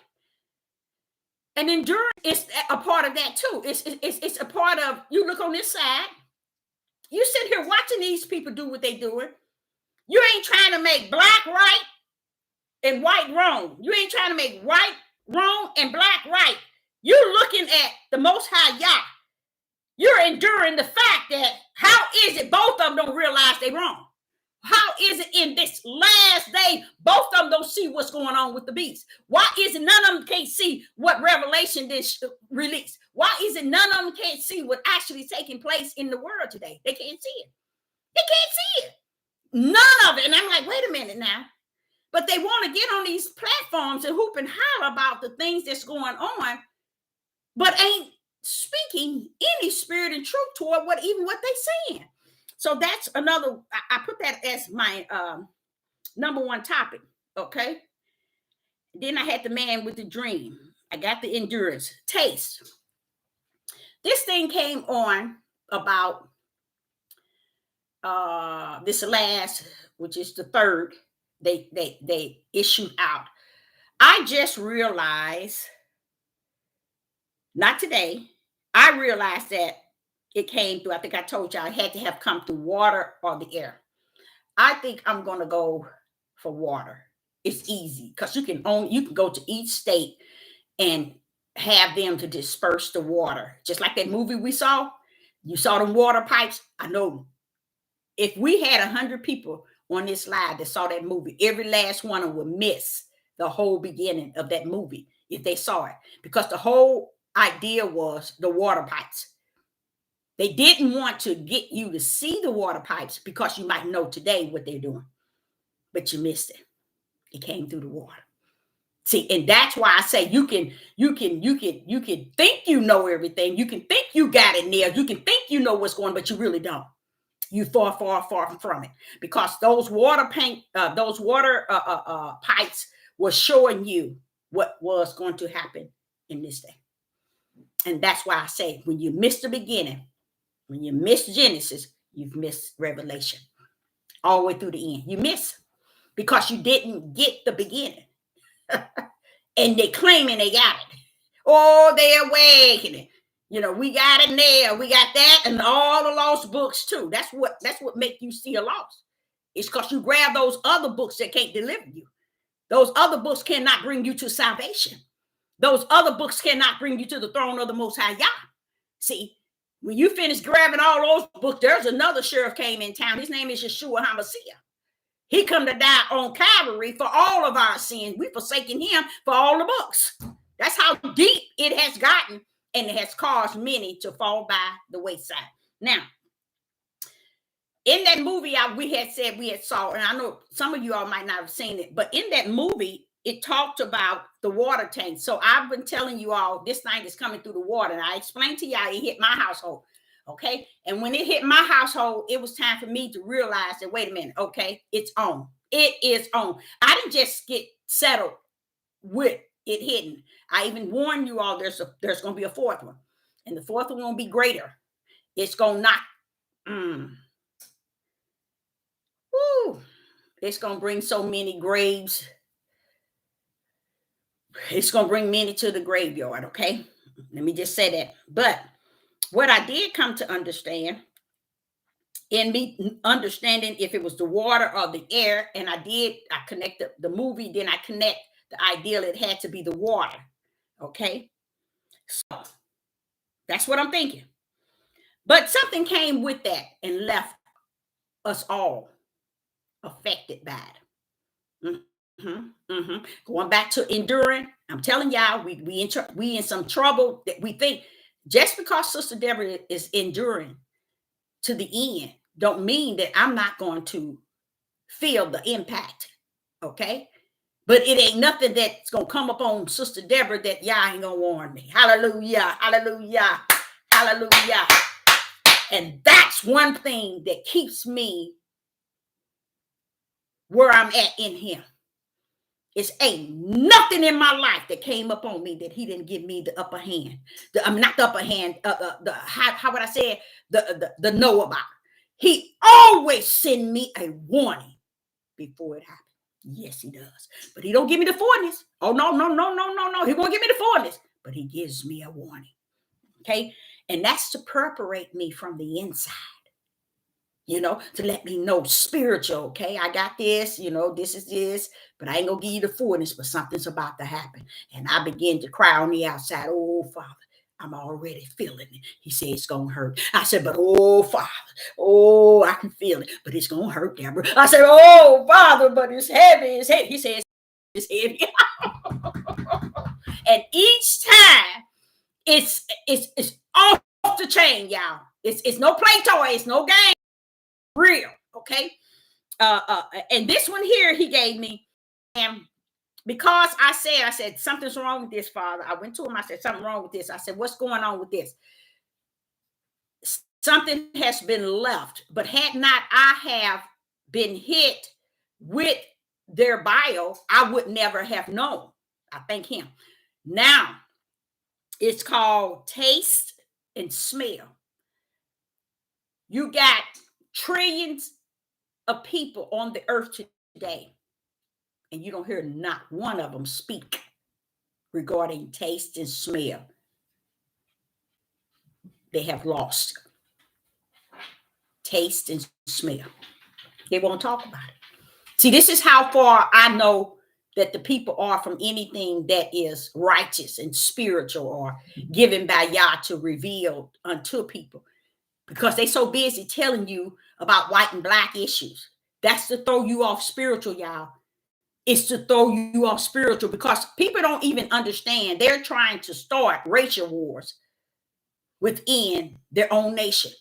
Speaker 1: and endurance is a part of that too. It's a part of, you look on this side, you sit here watching these people do what they doing. You ain't trying to make black right and white wrong. You ain't trying to make white wrong and black right. You're looking at the Most High Yah. You're enduring the fact that how is it both of them don't realize they wrong? How is it in this last day both of them don't see what's going on with the beast? Why is it none of them can't see what Revelation did release? Why is it none of them can't see what actually is taking place in the world today? They can't see it. They can't see it. None of it. And I'm like, wait a minute now. But they want to get on these platforms and hoop and holler about the things that's going on, but ain't speaking any spirit and truth toward what they saying. So that's another, I put that as my number one topic, okay? Then I had the man with the dream. I got the endurance. Taste. This thing came on about this last, which is the third, they issued out. I just realized, not today, I realized that it came through, I think I told you I had to have come through water or the air. I think I'm going to go for water. It's easy because you can go to each state and have them to disperse the water. Just like that movie we saw. You saw them water pipes. I know if we had 100 people on this live that saw that movie, every last one of them would miss the whole beginning of that movie if they saw it. Because the whole idea was the water pipes. They didn't want to get you to see the water pipes because you might know today what they're doing, but you missed it. It came through the water. See, and that's why I say you can think you know everything. You can think you got it nailed. You can think you know what's going on, but you really don't. You far from it because those water pipes were showing you what was going to happen in this day. And that's why I say when you miss the beginning, when you miss Genesis, you've missed Revelation. All the way through the end. You miss because you didn't get the beginning. And they claiming they got it. Oh, they're awakening. You know, we got it there. We got that and all the lost books too. That's what make you still lost. It's because you grab those other books that can't deliver you. Those other books cannot bring you to salvation. Those other books cannot bring you to the throne of the Most High Yah. See, When you finish grabbing all those books, there's another sheriff came in town. His name is Yeshua HaMashiach. He come to die on Calvary for all of our sins. We forsaken him for all the books. That's how deep it has gotten, and it has caused many to fall by the wayside. Now, in that movie, we had saw, and I know some of you all might not have seen it, but in that movie, it talked about the water tank. So I've been telling you all, this thing is coming through the water. And I explained to y'all, it hit my household. Okay. And when it hit my household, it was time for me to realize that, wait a minute. Okay. It's on. It is on. I didn't just get settled with it hitting. I even warned you all there's going to be a fourth one. And the fourth one will be greater. It's going to knock. Woo. It's going to bring so many graves. It's going to bring many to the graveyard, okay? Let me just say that. But what I did come to understand, in me understanding if it was the water or the air, and I connect the movie, then I connect the idea it had to be the water, okay? So that's what I'm thinking. But something came with that and left us all affected by it. Going back to enduring, I'm telling y'all, we in some trouble that we think just because Sister Deborah is enduring to the end, don't mean that I'm not going to feel the impact. Okay. But it ain't nothing that's gonna come up on Sister Deborah that y'all ain't gonna warn me. Hallelujah, hallelujah, hallelujah. And that's one thing that keeps me where I'm at in him. It's ain't nothing in my life that came up on me that he didn't give me the upper hand. Not the upper hand. How would I say it? The know about. He always send me a warning before it happens. Yes, he does. But he don't give me the fullness. Oh no. He won't give me the fullness, but he gives me a warning. Okay, and that's to preparate me from the inside. To let me know spiritual, okay? I got this, this is this, but I ain't gonna give you the fullness, but something's about to happen. And I begin to cry on the outside. Oh, Father, I'm already feeling it. He said it's gonna hurt. I said, but oh, Father, oh, I can feel it, but it's gonna hurt, Deborah. I said, oh, Father, but it's heavy, it's heavy. He says it's heavy. And each time it's off the chain, y'all. It's no play toy, it's no game. Real, okay? And this one here he gave me, and because I said something's wrong with this, Father. I went to him. I said something wrong with this. I said, what's going on with this? Something has been left, but had not I have been hit with their bio, I would never have known. I thank him. Now it's called taste and smell. You got trillions of people on the earth today, and you don't hear not one of them speak regarding taste and smell. They have lost taste and smell. They won't talk about it. See, this is how far I know that the people are from anything that is righteous and spiritual or given by Yah to reveal unto people, because they so busy telling you about white and black issues. That's to throw you off spiritual, y'all. It's to throw you off spiritual, because people don't even understand. They're trying to start racial wars within their own nation.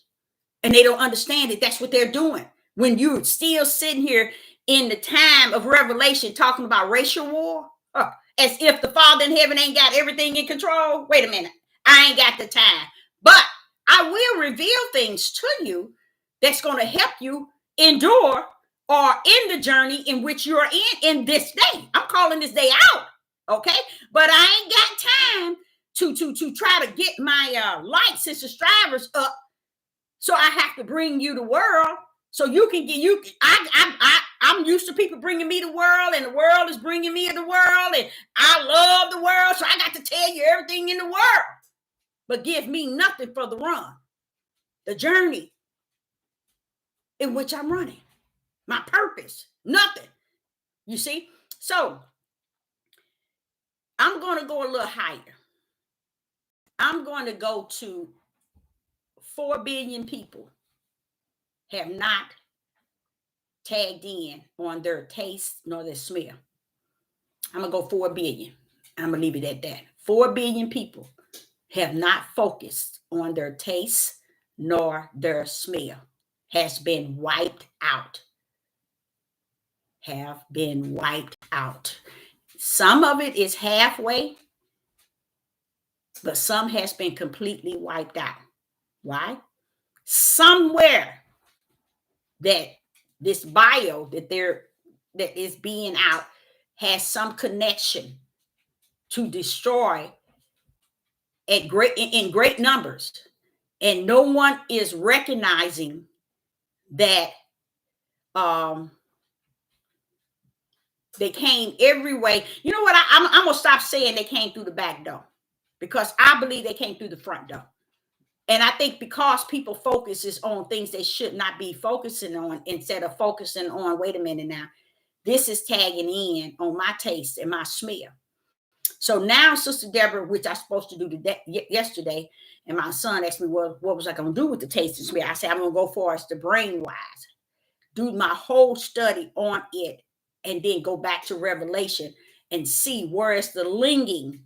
Speaker 1: And they don't understand it. That's what they're doing. When you're still sitting here in the time of Revelation talking about racial war, as if the Father in heaven ain't got everything in control. Wait a minute. I ain't got the time. But I will reveal things to you that's going to help you endure or in the journey in which you're in this day. I'm calling this day out, okay? But I ain't got time to try to get my lights and subscribers up. So I have to bring you the world so you can get you. I'm used to people bringing me the world, and the world is bringing me the world, and I love the world, so I got to tell you everything in the world. But give me nothing for the run, the journey in which I'm running, my purpose, nothing. You see? So I'm going to go a little higher. I'm going to go to 4 billion people have not tagged in on their taste nor their smell. I'm going to go 4 billion. I'm going to leave it at that. 4 billion people have not focused on their taste nor their smell. Has been wiped out. Have been wiped out. Some of it is halfway, but some has been completely wiped out. Why? Somewhere that this bio that is being out has some connection to destroy in great numbers, and no one is recognizing that they came every way. You know what? I'm gonna stop saying they came through the back door, because I believe they came through the front door. And I think because people focuses on things they should not be focusing on, instead of focusing on, wait a minute now, this is tagging in on my taste and my smell. So now, Sister Deborah, which I was supposed to do yesterday, and my son asked me, well, what was I going to do with the taste and smell? I said, I'm going to go far as the brain wise, do my whole study on it, and then go back to Revelation and see where is the linking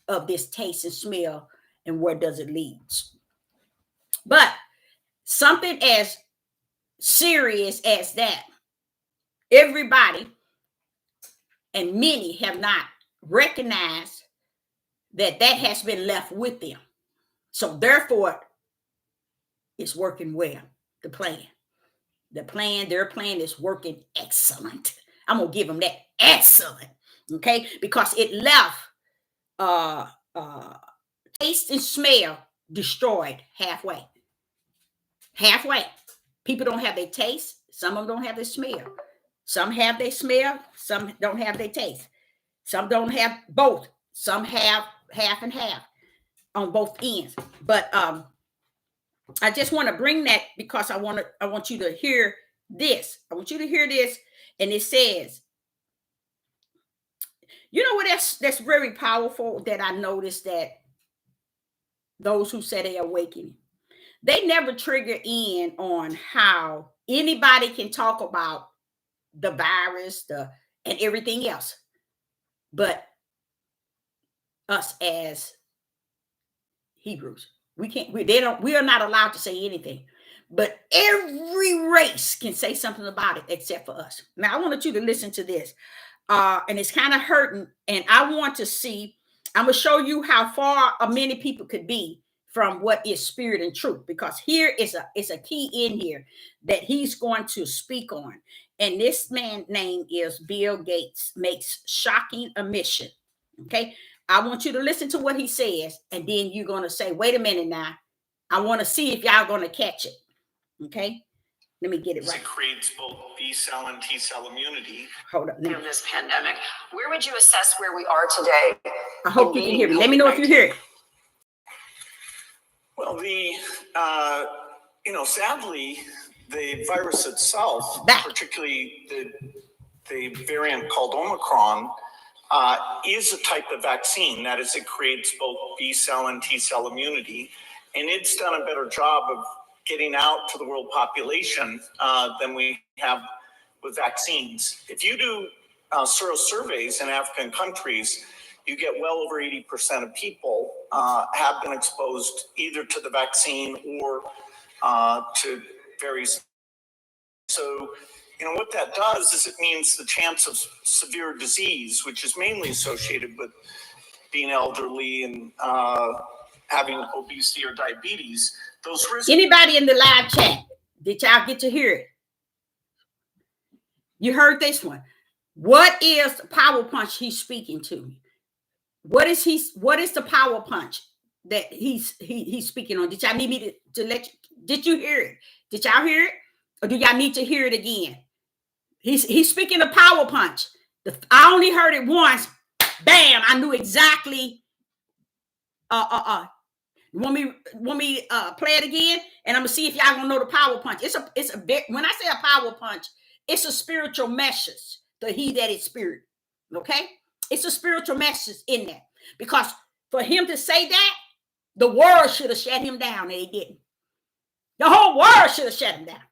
Speaker 1: of this taste and smell and where does it lead. But something as serious as that, everybody and many have not recognized that has been left with them. So therefore, it's working well. Their plan is working excellent. I'm gonna give them that, excellent. Okay, because it left taste and smell destroyed halfway. People don't have their taste. Some of them don't have their smell. Some have their smell. Some don't have their taste. Some don't have both. Some have half and half on both ends. But I just want to bring that because I want you to hear this. I want you to hear this. And it says, you know what, that's very powerful, that I noticed that those who say they are awakening, they never trigger in on how anybody can talk about the virus, and everything else, but us as Hebrews, we are not allowed to say anything. But every race can say something about it except for us. Now, I wanted you to listen to this, and it's kind of hurting. And I want to see. I'm gonna show you how far many people could be from what is spirit and truth, because here is a key in here that he's going to speak on. And this man's name is Bill Gates, makes shocking admission. Okay, I want you to listen to what he says, and then you're going to say, wait a minute now, I want to see if y'all going to catch it. Okay, let me get it right.
Speaker 2: It creates both B cell and T cell immunity.
Speaker 1: Hold up.
Speaker 3: Through this pandemic, where would you assess where we are today?
Speaker 1: I hope you can hear me. Let me know if you hear it.
Speaker 2: Well, sadly, the virus itself, particularly the variant called Omicron, is a type of vaccine. That is, it creates both B cell and T cell immunity. And it's done a better job of getting out to the world population than we have with vaccines. If you do sero surveys in African countries, you get well over 80% of people have been exposed either to the vaccine or to various. So, what that does is it means the chance of severe disease, which is mainly associated with being elderly and having obesity or diabetes, those risks.
Speaker 1: Anybody in the live chat, did y'all get to hear it? You heard this one. What is the power punch he's speaking to? What is the power punch that he's speaking on? Did y'all need me to let you? Did you hear it? Did y'all hear it? Or do y'all need to hear it again? He's speaking a power punch. I only heard it once. Bam! I knew exactly. Want me play it again? And I'm gonna see if y'all gonna know the power punch. It's a bit. When I say a power punch, it's a spiritual message. The he that is spirit. Okay, it's a spiritual message in there, because for him to say that, the world should have shut him down, and they didn't. The whole world should have shut him down.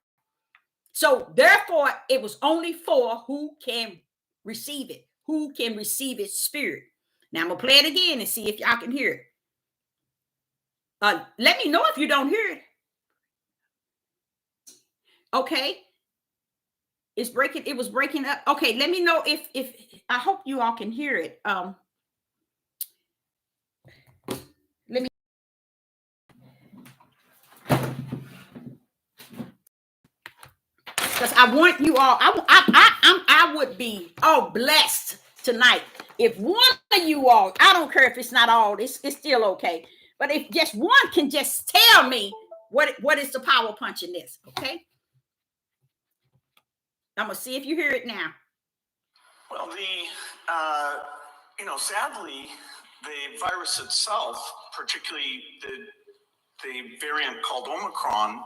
Speaker 1: So therefore, it was only for who can receive it, who can receive its spirit. Now I'm gonna play it again and see if y'all can hear it. Let me know if you don't hear it. Okay. It's breaking, it was breaking up. Okay, let me know if I hope you all can hear it. Let me, because I want you all, I would be blessed tonight if one of you all, I don't care if it's not all, it's still okay, but if just one can just tell me what is the power punch in this. Okay, I'm gonna see if you hear it now.
Speaker 2: Well, sadly, the virus itself, particularly the variant called Omicron,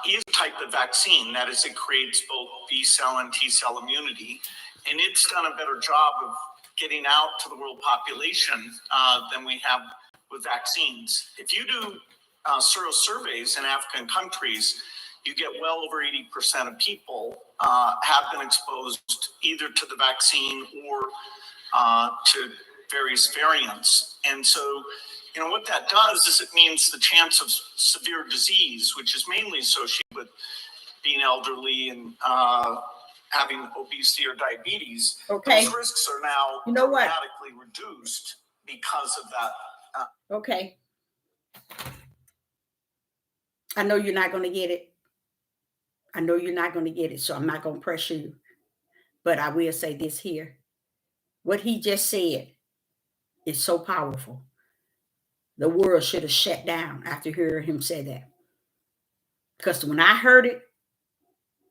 Speaker 2: is a type of vaccine. That is, it creates both B cell and T cell immunity, and it's done a better job of getting out to the world population than we have with vaccines. If you do sero surveys in African countries, you get well over 80% of people have been exposed either to the vaccine or to various variants. And so, what that does is it means the chance of severe disease, which is mainly associated with being elderly and having obesity or diabetes,
Speaker 1: okay,
Speaker 2: those risks are now dramatically reduced because of that.
Speaker 1: Okay. I know you're not going to get it. I know you're not going to get it, so I'm not going to pressure you. But I will say this here. What he just said is so powerful. The world should have shut down after hearing him say that. Because when I heard it,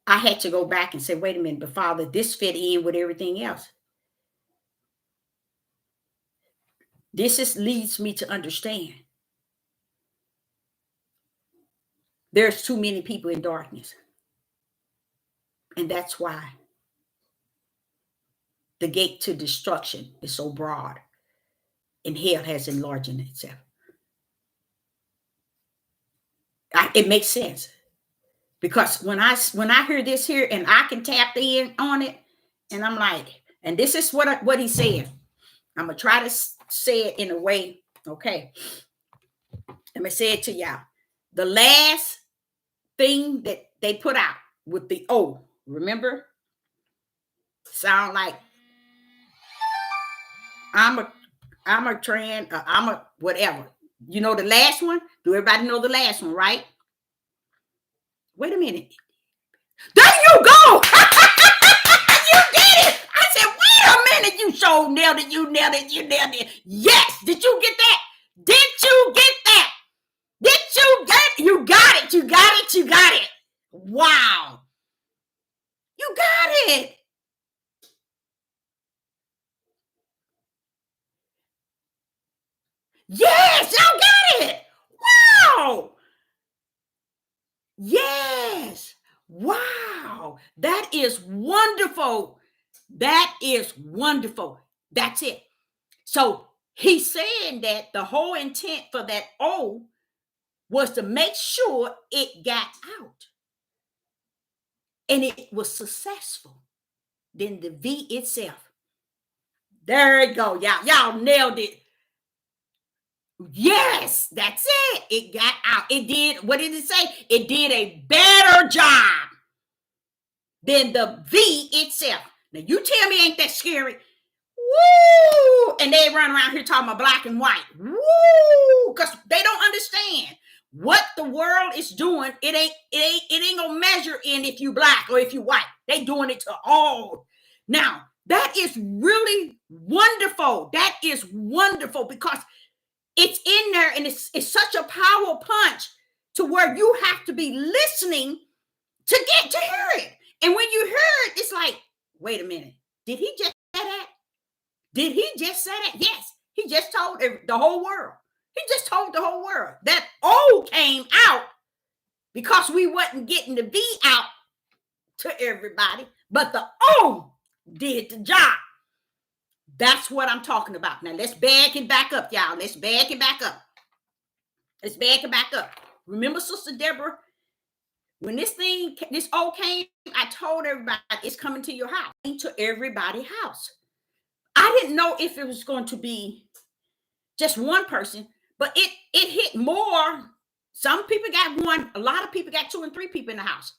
Speaker 1: I had to go back and say, wait a minute, but Father, this fit in with everything else. This leads me to understand there's too many people in darkness. And that's why the gate to destruction is so broad and hell has enlarged in itself. It makes sense. Because when I hear this here and I can tap in on it, and I'm like, and this is what he said. I'm going to try to say it in a way, okay. Let me say it to y'all. The last thing that they put out with the O, remember? Sound like I'm a whatever. You know the last one? Do everybody know the last one, right? Wait a minute. There you go. You did it. I said, wait a minute. You so nailed it. You nailed it. You nailed it. Yes. Did you get that? Did you get that? Did you get it? You got it. You got it. You got it. Wow. You got it. Yes, y'all got it. Wow. Yes. Wow. That is wonderful. That is wonderful. That's it. So he's saying that the whole intent for that O was to make sure it got out. And it was successful. Then the V itself. There you go. Y'all nailed it. Yes, that's it. It got out. It did, what did it say? It did a better job than the V itself. Now you tell me, ain't that scary? Woo! And they run around here talking about black and white. Woo! Because they don't understand what the world is doing. It ain't gonna measure in if you black or if you white. They doing it to all. Now, that is really wonderful. That is wonderful because it's in there and it's such a power punch to where you have to be listening to get to hear it. And when you hear it, it's like, wait a minute. Did he just say that? Did he just say that? Yes. He just told the whole world. He just told the whole world. That O came out because we wasn't getting the V out to everybody, but the O did the job. That's what I'm talking about. Now, let's back it back up, y'all. Let's back it back up. Let's back it back up. Remember, Sister Deborah, when this all came, I told everybody it's coming to your house, to everybody's house. I didn't know if it was going to be just one person, but it hit more. Some people got one, a lot of people got 2 and 3 people in the house.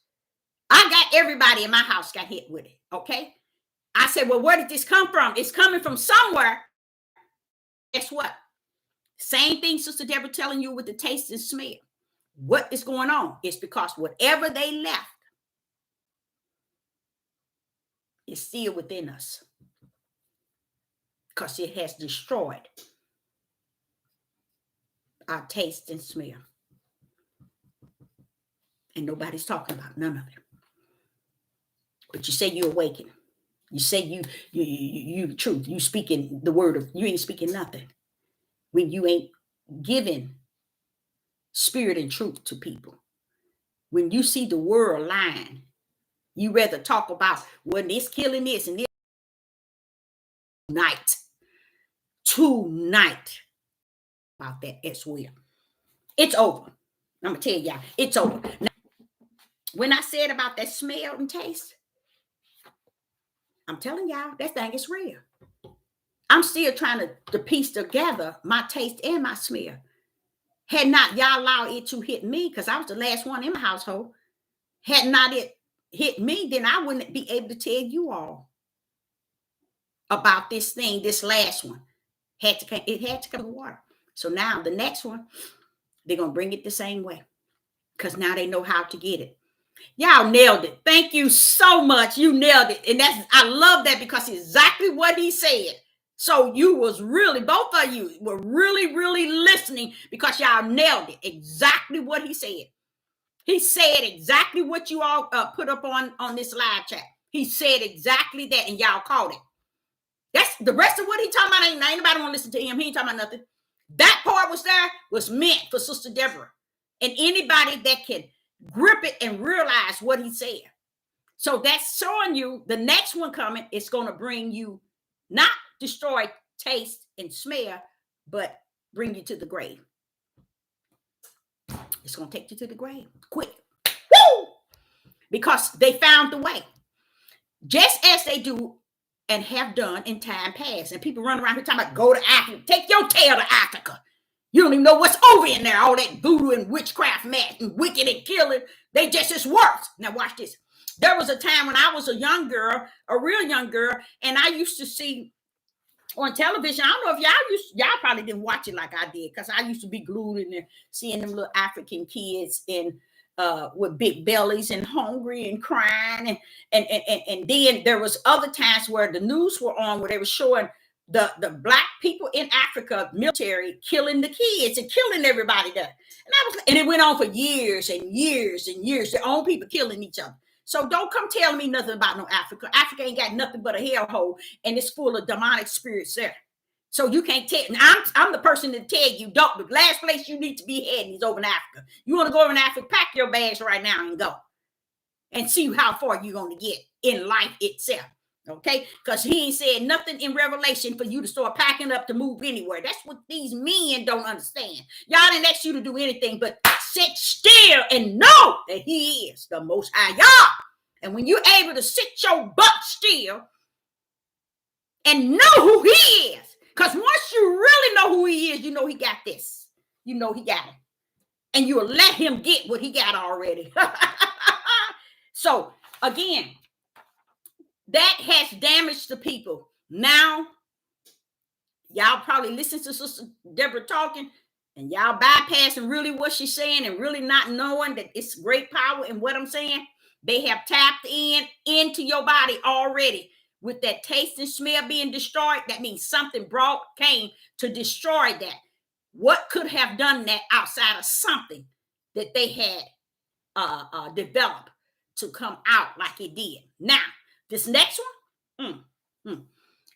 Speaker 1: I got everybody in my house got hit with it. Okay. I said, well, where did this come from? It's coming from somewhere. Guess what? Same thing Sister Deborah telling you with the taste and smell. What is going on? It's because whatever they left is still within us, because it has destroyed our taste and smell. And nobody's talking about none of it. But you say you awaken. You say you truth. You speaking the word of, you ain't speaking nothing when you ain't giving spirit and truth to people. When you see the world lying, you rather talk about, well, this killing this and this. Tonight about that as well. It's over. I'm gonna tell y'all, it's over. Now, when I said about that smell and taste, I'm telling y'all, that thing is real. I'm still trying to piece together my taste and my smell. Had not y'all allowed it to hit me, because I was the last one in my household, had not it hit me, then I wouldn't be able to tell you all about this thing, this last one. It had to come to water. So now the next one, they're going to bring it the same way, because now they know how to get it. Y'all nailed it. Thank you so much. You nailed it. And I love that, because it's exactly what he said. So you was really, both of you were really, really listening, because y'all nailed it. Exactly what he said. He said exactly what you all put up on this live chat. He said exactly that, and y'all caught it. That's the rest of what he talking about. Ain't nobody want to listen to him. He ain't talking about nothing. That part was meant for Sister Deborah and anybody that can grip it and realize what he said. So that's showing you the next one coming is going to bring you, not destroy taste and smell, but bring you to the grave. It's going to take you to the grave quick. Woo! Because they found the way. Just as they do and have done in time past. And people run around here talking about go to Africa. Take your tail to Africa. You don't even know what's over in there. All that voodoo and witchcraft mess and wicked and killing. They just as worse. Now watch this. There was a time when I was a young girl, a real young girl, and I used to see on television. I don't know if y'all probably didn't watch it like I did, because I used to be glued in there seeing them little African kids with big bellies and hungry and crying, and then there was other times where the news were on where they were showing the black people in Africa, military, killing the kids and killing everybody there, and it went on for years and years and years. Their own people killing each other. So don't come telling me nothing about no Africa. Africa ain't got nothing but a hellhole, and it's full of demonic spirits there. So you can't tell. I'm the person to tell you, don't. The last place you need to be heading is over in Africa. You want to go over in Africa, pack your bags right now and go. And see how far you're going to get in life itself. Okay? Because he ain't said nothing in Revelation for you to start packing up to move anywhere. That's what these men don't understand. Y'all didn't ask you to do anything but sit still and know that he is the Most High God. And when you're able to sit your butt still and know who he is, because once you really know who he is, you know he got this. You know he got it. And you'll let him get what he got already. So, again, that has damaged the people. Now, y'all probably listen to Sister Deborah talking, and y'all bypassing really what she's saying and really not knowing that it's great power in what I'm saying. They have tapped into your body already. With that taste and smell being destroyed, that means something came to destroy that. What could have done that outside of something that they had developed to come out like it did? Now, this next one, I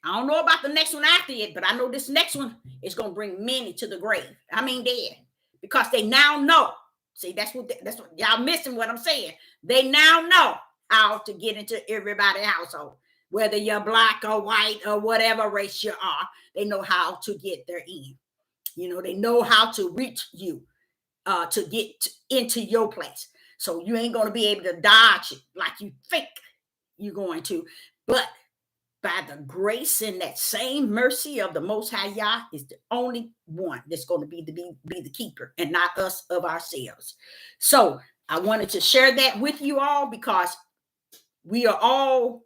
Speaker 1: don't know about the next one after it, but I know this next one is going to bring many to the grave. I mean, dead, because they now know. See, that's what y'all missing what I'm saying. They now know how to get into everybody's household. Whether you're black or white or whatever race you are, they know how to get there in. You know, they know how to reach you. to get into your place. So you ain't going to be able to dodge it like you think you're going to. But by the grace and that same mercy of the Most High Yah is the only one that's going to be the keeper, and not us of ourselves. So I wanted to share that with you all, because we are all,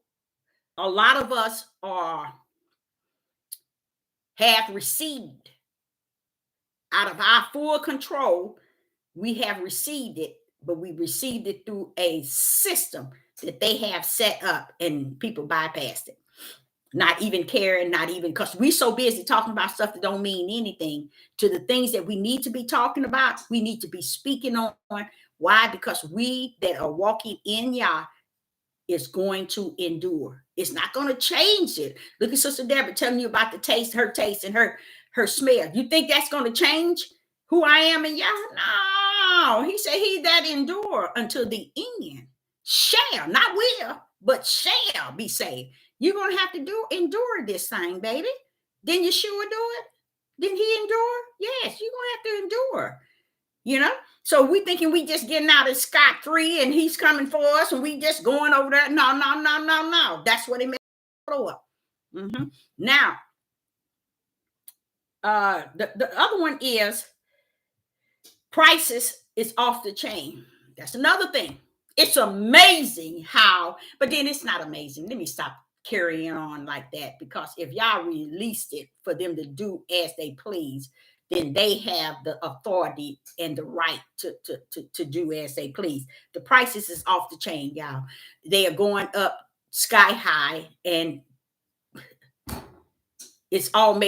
Speaker 1: a lot of us have received out of our full control. We have received it, but we received it through a system that they have set up, and people bypassed it. Not even caring, not even, because we're so busy talking about stuff that don't mean anything to the things that we need to be talking about. We need to be speaking on. Why? Because we that are walking in Yah is going to endure. It's not going to change it. Look at Sister Deborah telling you about the taste, and her smell. You think that's going to change who I am in Yah? No. He said, he that endure until the end shall, not will, but shall be saved. You're going to have to endure this thing, baby. Didn't Yeshua do it? Didn't he endure? Yes, you're going to have to endure. You know? So we thinking we just getting out of scot-free and he's coming for us and we just going over there. No. That's what he meant to blow up. Now, the other one is prices is off the chain. That's another thing. It's amazing how, but then it's not amazing. Let me stop carrying on like that, because if y'all released it for them to do as they please, then they have the authority and the right to do as they please. The prices is off the chain, y'all. They are going up sky high, and it's all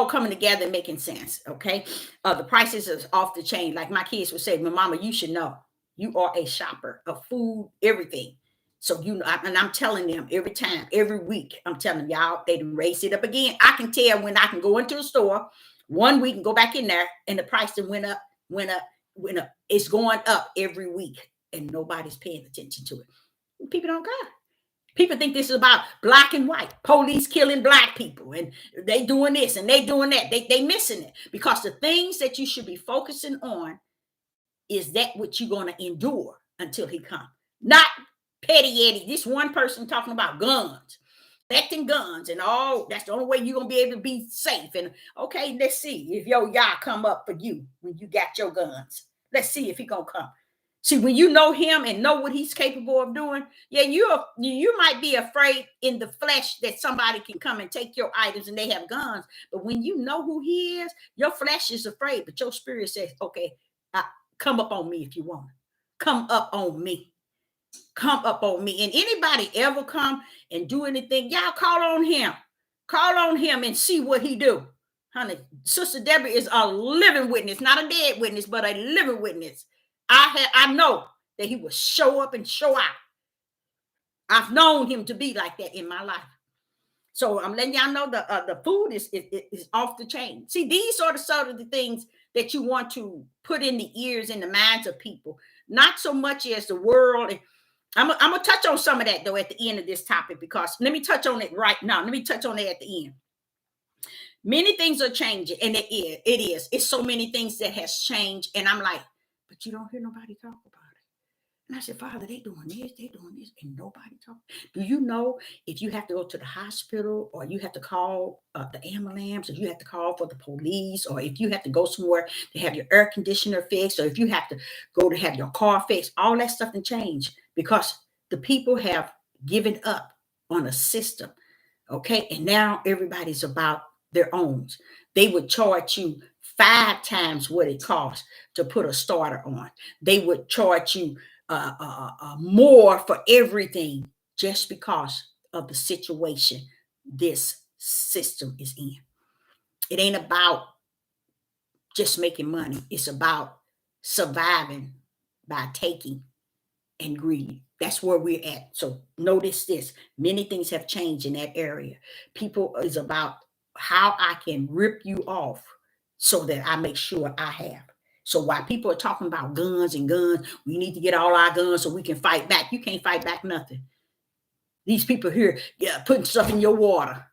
Speaker 1: coming together and making sense. Okay. The prices is off the chain. Like my kids would say, "My mama, you should know. You are a shopper of food, everything." So, you know, and I'm telling them every time, every week, I'm telling y'all, they raise it up again. I can tell when I can go into a store 1 week and go back in there, and the price went up. It's going up every week, and nobody's paying attention to it. People don't care. People think this is about black and white, police killing black people, and they doing this and they doing that. They missing it, because the things that you should be focusing on is that what you're going to endure until he comes. Not petty Eddie, this one person talking about guns, collecting guns and all. That's the only way you're going to be able to be safe. And okay, let's see if your Yah come up for you when you got your guns. Let's see if he going to come. See, when you know him and know what he's capable of doing, yeah, you might be afraid in the flesh that somebody can come and take your items and they have guns. But when you know who he is, your flesh is afraid, but your spirit says, okay, come up on me if you want. Come up on me. Come up on me. And anybody ever come and do anything, y'all call on him. Call on him and see what he do. Honey, Sister Deborah is a living witness, not a dead witness, but a living witness. I know that he will show up and show out. I've known him to be like that in my life. So I'm letting y'all know the food is off the chain. See, these are the sort of the things that you want to put in the ears and the minds of people, not so much as the world. I'm gonna touch on some of that though at the end of this topic, because let me touch on it right now. Let me touch on it at the end. Many things are changing, and it is. It's so many things that has changed, and I'm like, but you don't hear nobody talk about it. And I said, Father, they doing this, and nobody talk. Do you know if you have to go to the hospital, or you have to call the ambulance, or you have to call for the police, or if you have to go somewhere to have your air conditioner fixed, or if you have to go to have your car fixed, all that stuff can change because the people have given up on a system. Okay. And now everybody's about their own. They would charge you 5 times what it costs to put a starter on. They would charge you more for everything just because of the situation this system is in. It ain't about just making money. It's about surviving by taking and greed. That's where we're at. So notice this. Many things have changed in that area. People is about how I can rip you off so that I make sure I have. So while people are talking about guns, we need to get all our guns so we can fight back. You can't fight back nothing. These people here, putting stuff in your water.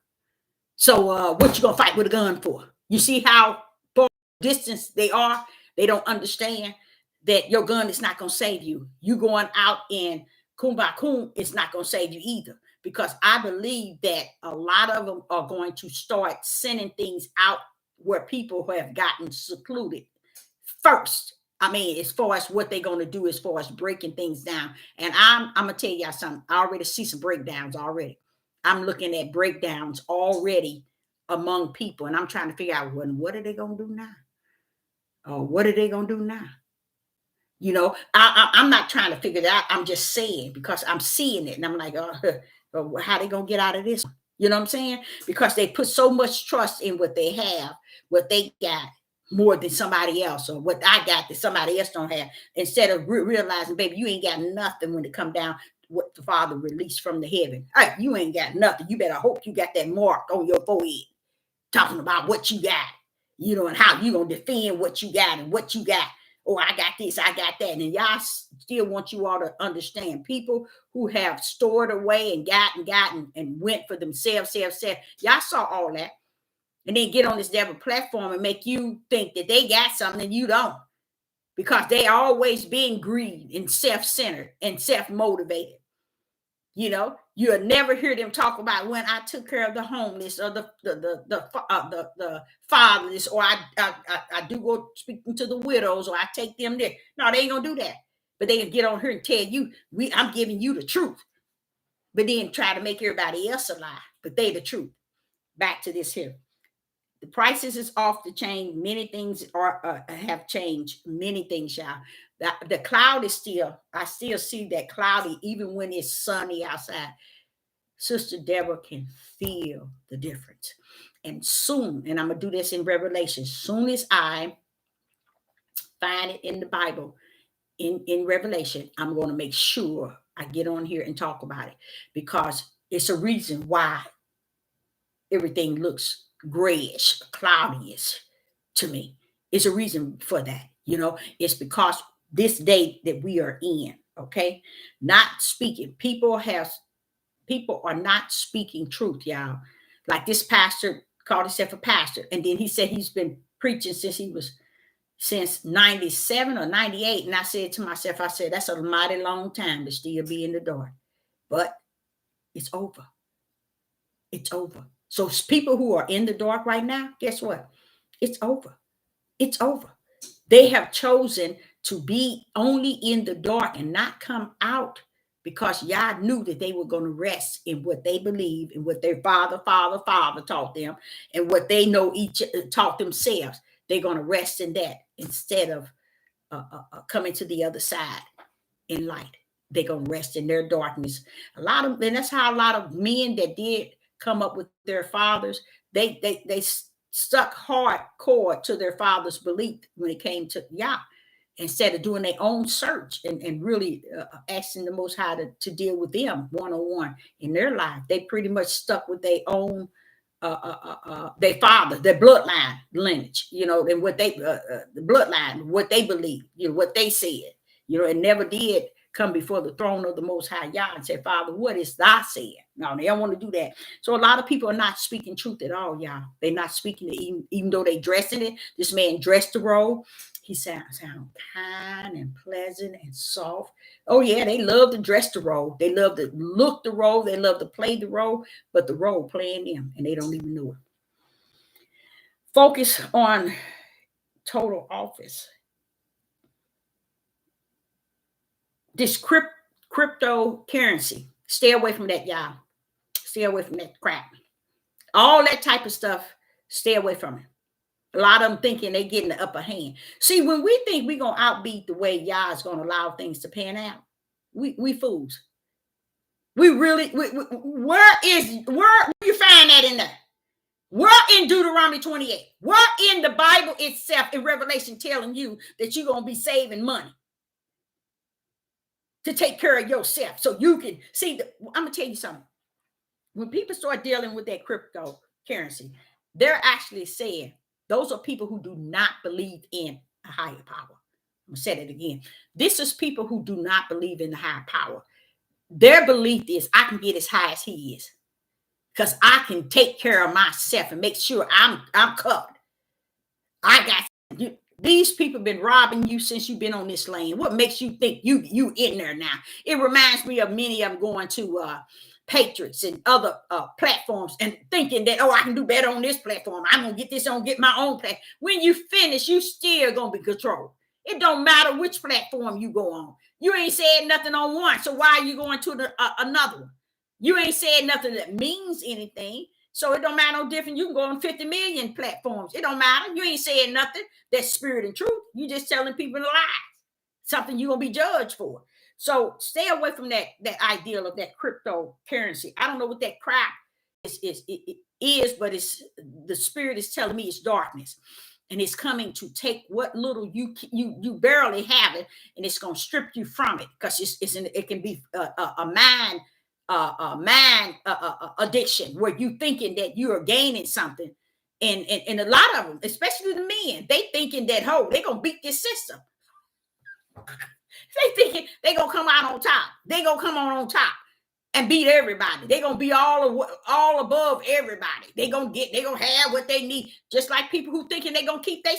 Speaker 1: So what you gonna fight with a gun for? You see how far distance they are? They don't understand that your gun is not going to save you. You going out in kumbaya is not going to save you either. Because I believe that a lot of them are going to start sending things out where people have gotten secluded first. I mean, as far as what they're going to do as far as breaking things down. And I'm going to tell y'all something. I already see some breakdowns already. I'm looking at breakdowns already among people. And I'm trying to figure out, well, what are they going to do now? Or what are they going to do now? You know, I'm not trying to figure it out. I'm just saying, because I'm seeing it. And I'm like, oh, how they going to get out of this? You know what I'm saying? Because they put so much trust in what they have, what they got, more than somebody else, or what I got that somebody else don't have, instead of realizing, baby, you ain't got nothing when it come down what the Father released from the heaven. All right, you ain't got nothing. You better hope you got that mark on your forehead talking about what you got, you know, and how you gonna defend what you got and what you got. Oh, I got this, I got that. And y'all still want you all to understand, people who have stored away and gotten and went for themselves, y'all saw all that. And then get on this devil platform and make you think that they got something and you don't. Because they always being greed and self-centered and self-motivated. You know, you'll never hear them talk about when I took care of the homeless or the fatherless, or I do go speaking to the widows, or I take them there. No, they ain't gonna do that. But they can get on here and tell you, I'm giving you the truth. But then try to make everybody else a lie. But they the truth. Back to this here. The prices is off the chain. Many things have changed. Many things, y'all. The cloud is still, I still see that cloudy, even when it's sunny outside. Sister Deborah can feel the difference. And soon, and I'm going to do this in Revelation, soon as I find it in the Bible, in Revelation, I'm going to make sure I get on here and talk about it, because it's a reason why everything looks grayish, cloudyish to me. It's a reason for that. You know, it's because this day that we are in, okay, not speaking. People are not speaking truth, y'all. Like this pastor called himself a pastor, and then he said he's been preaching since 97 or 98. And I said to myself, I said, that's a mighty long time to still be in the dark. But it's over. It's over. So people who are in the dark right now, guess what? It's over. It's over. They have chosen to be only in the dark and not come out, because y'all knew that they were going to rest in what they believe and what their father taught them, and what they know each taught themselves. They're going to rest in that instead of coming to the other side in light. They're going to rest in their darkness. And that's how a lot of men that did come up with their fathers, they stuck hardcore to their father's belief when it came to Yah, instead of doing their own search and really asking the Most High to deal with them one-on-one in their life. They pretty much stuck with their own their father, their bloodline lineage, you know, and what they the bloodline, what they believe, you know, what they said, you know, and never did come before the throne of the Most High Yah and say, Father, what is thy saying? No, they don't want to do that. So a lot of people are not speaking truth at all, y'all. They're not speaking it, even though they dress in it. This man dressed the robe. He sounds kind and pleasant and soft. Oh, yeah, they love to dress the robe. They love to look the robe. They love to play the robe, but the robe playing them, and they don't even know it. Focus on total office. This cryptocurrency, stay away from that, y'all. Stay away from that crap. All that type of stuff, stay away from it. A lot of them thinking they're getting the upper hand. See, when we think we're going to outbeat the way Yah is going to allow things to pan out, we fools. We really, where you find that in there? Where in Deuteronomy 28? Where in the Bible itself, in Revelation, telling you that you're going to be saving money to take care of yourself so you can see? I'm going to tell you something. When people start dealing with that cryptocurrency, they're actually saying those are people who do not believe in a higher power. I'm going to say it again. This is people who do not believe in the higher power. Their belief is, I can get as high as he is because I can take care of myself and make sure I'm covered. I got you. These people been robbing you since you've been on this lane. What makes you think you in there now? It reminds me of many of them going to Patriots and other platforms and thinking that, oh, I can do better on this platform. I'm gonna get this on, get my own platform. When you finish, you still gonna be controlled. It don't matter which platform you go on. You ain't said nothing on one, so why are you going to another one? You ain't said nothing that means anything. So it don't matter no different. You can go on 50 million platforms. It don't matter. You ain't saying nothing that's spirit and truth. You just telling people lies. Something you're gonna be judged for. So stay away from that ideal of that cryptocurrency. I don't know what that crap is, but it's the spirit is telling me it's darkness. And it's coming to take what little you barely have it, and it's gonna strip you from it because it can be a mind addiction where you thinking that you are gaining something, and a lot of them, especially the men, they thinking that they gonna beat this system. They thinking they gonna come out on top. They gonna come on top and beat everybody. They gonna be all above everybody. They gonna have what they need. Just like people who thinking they gonna keep their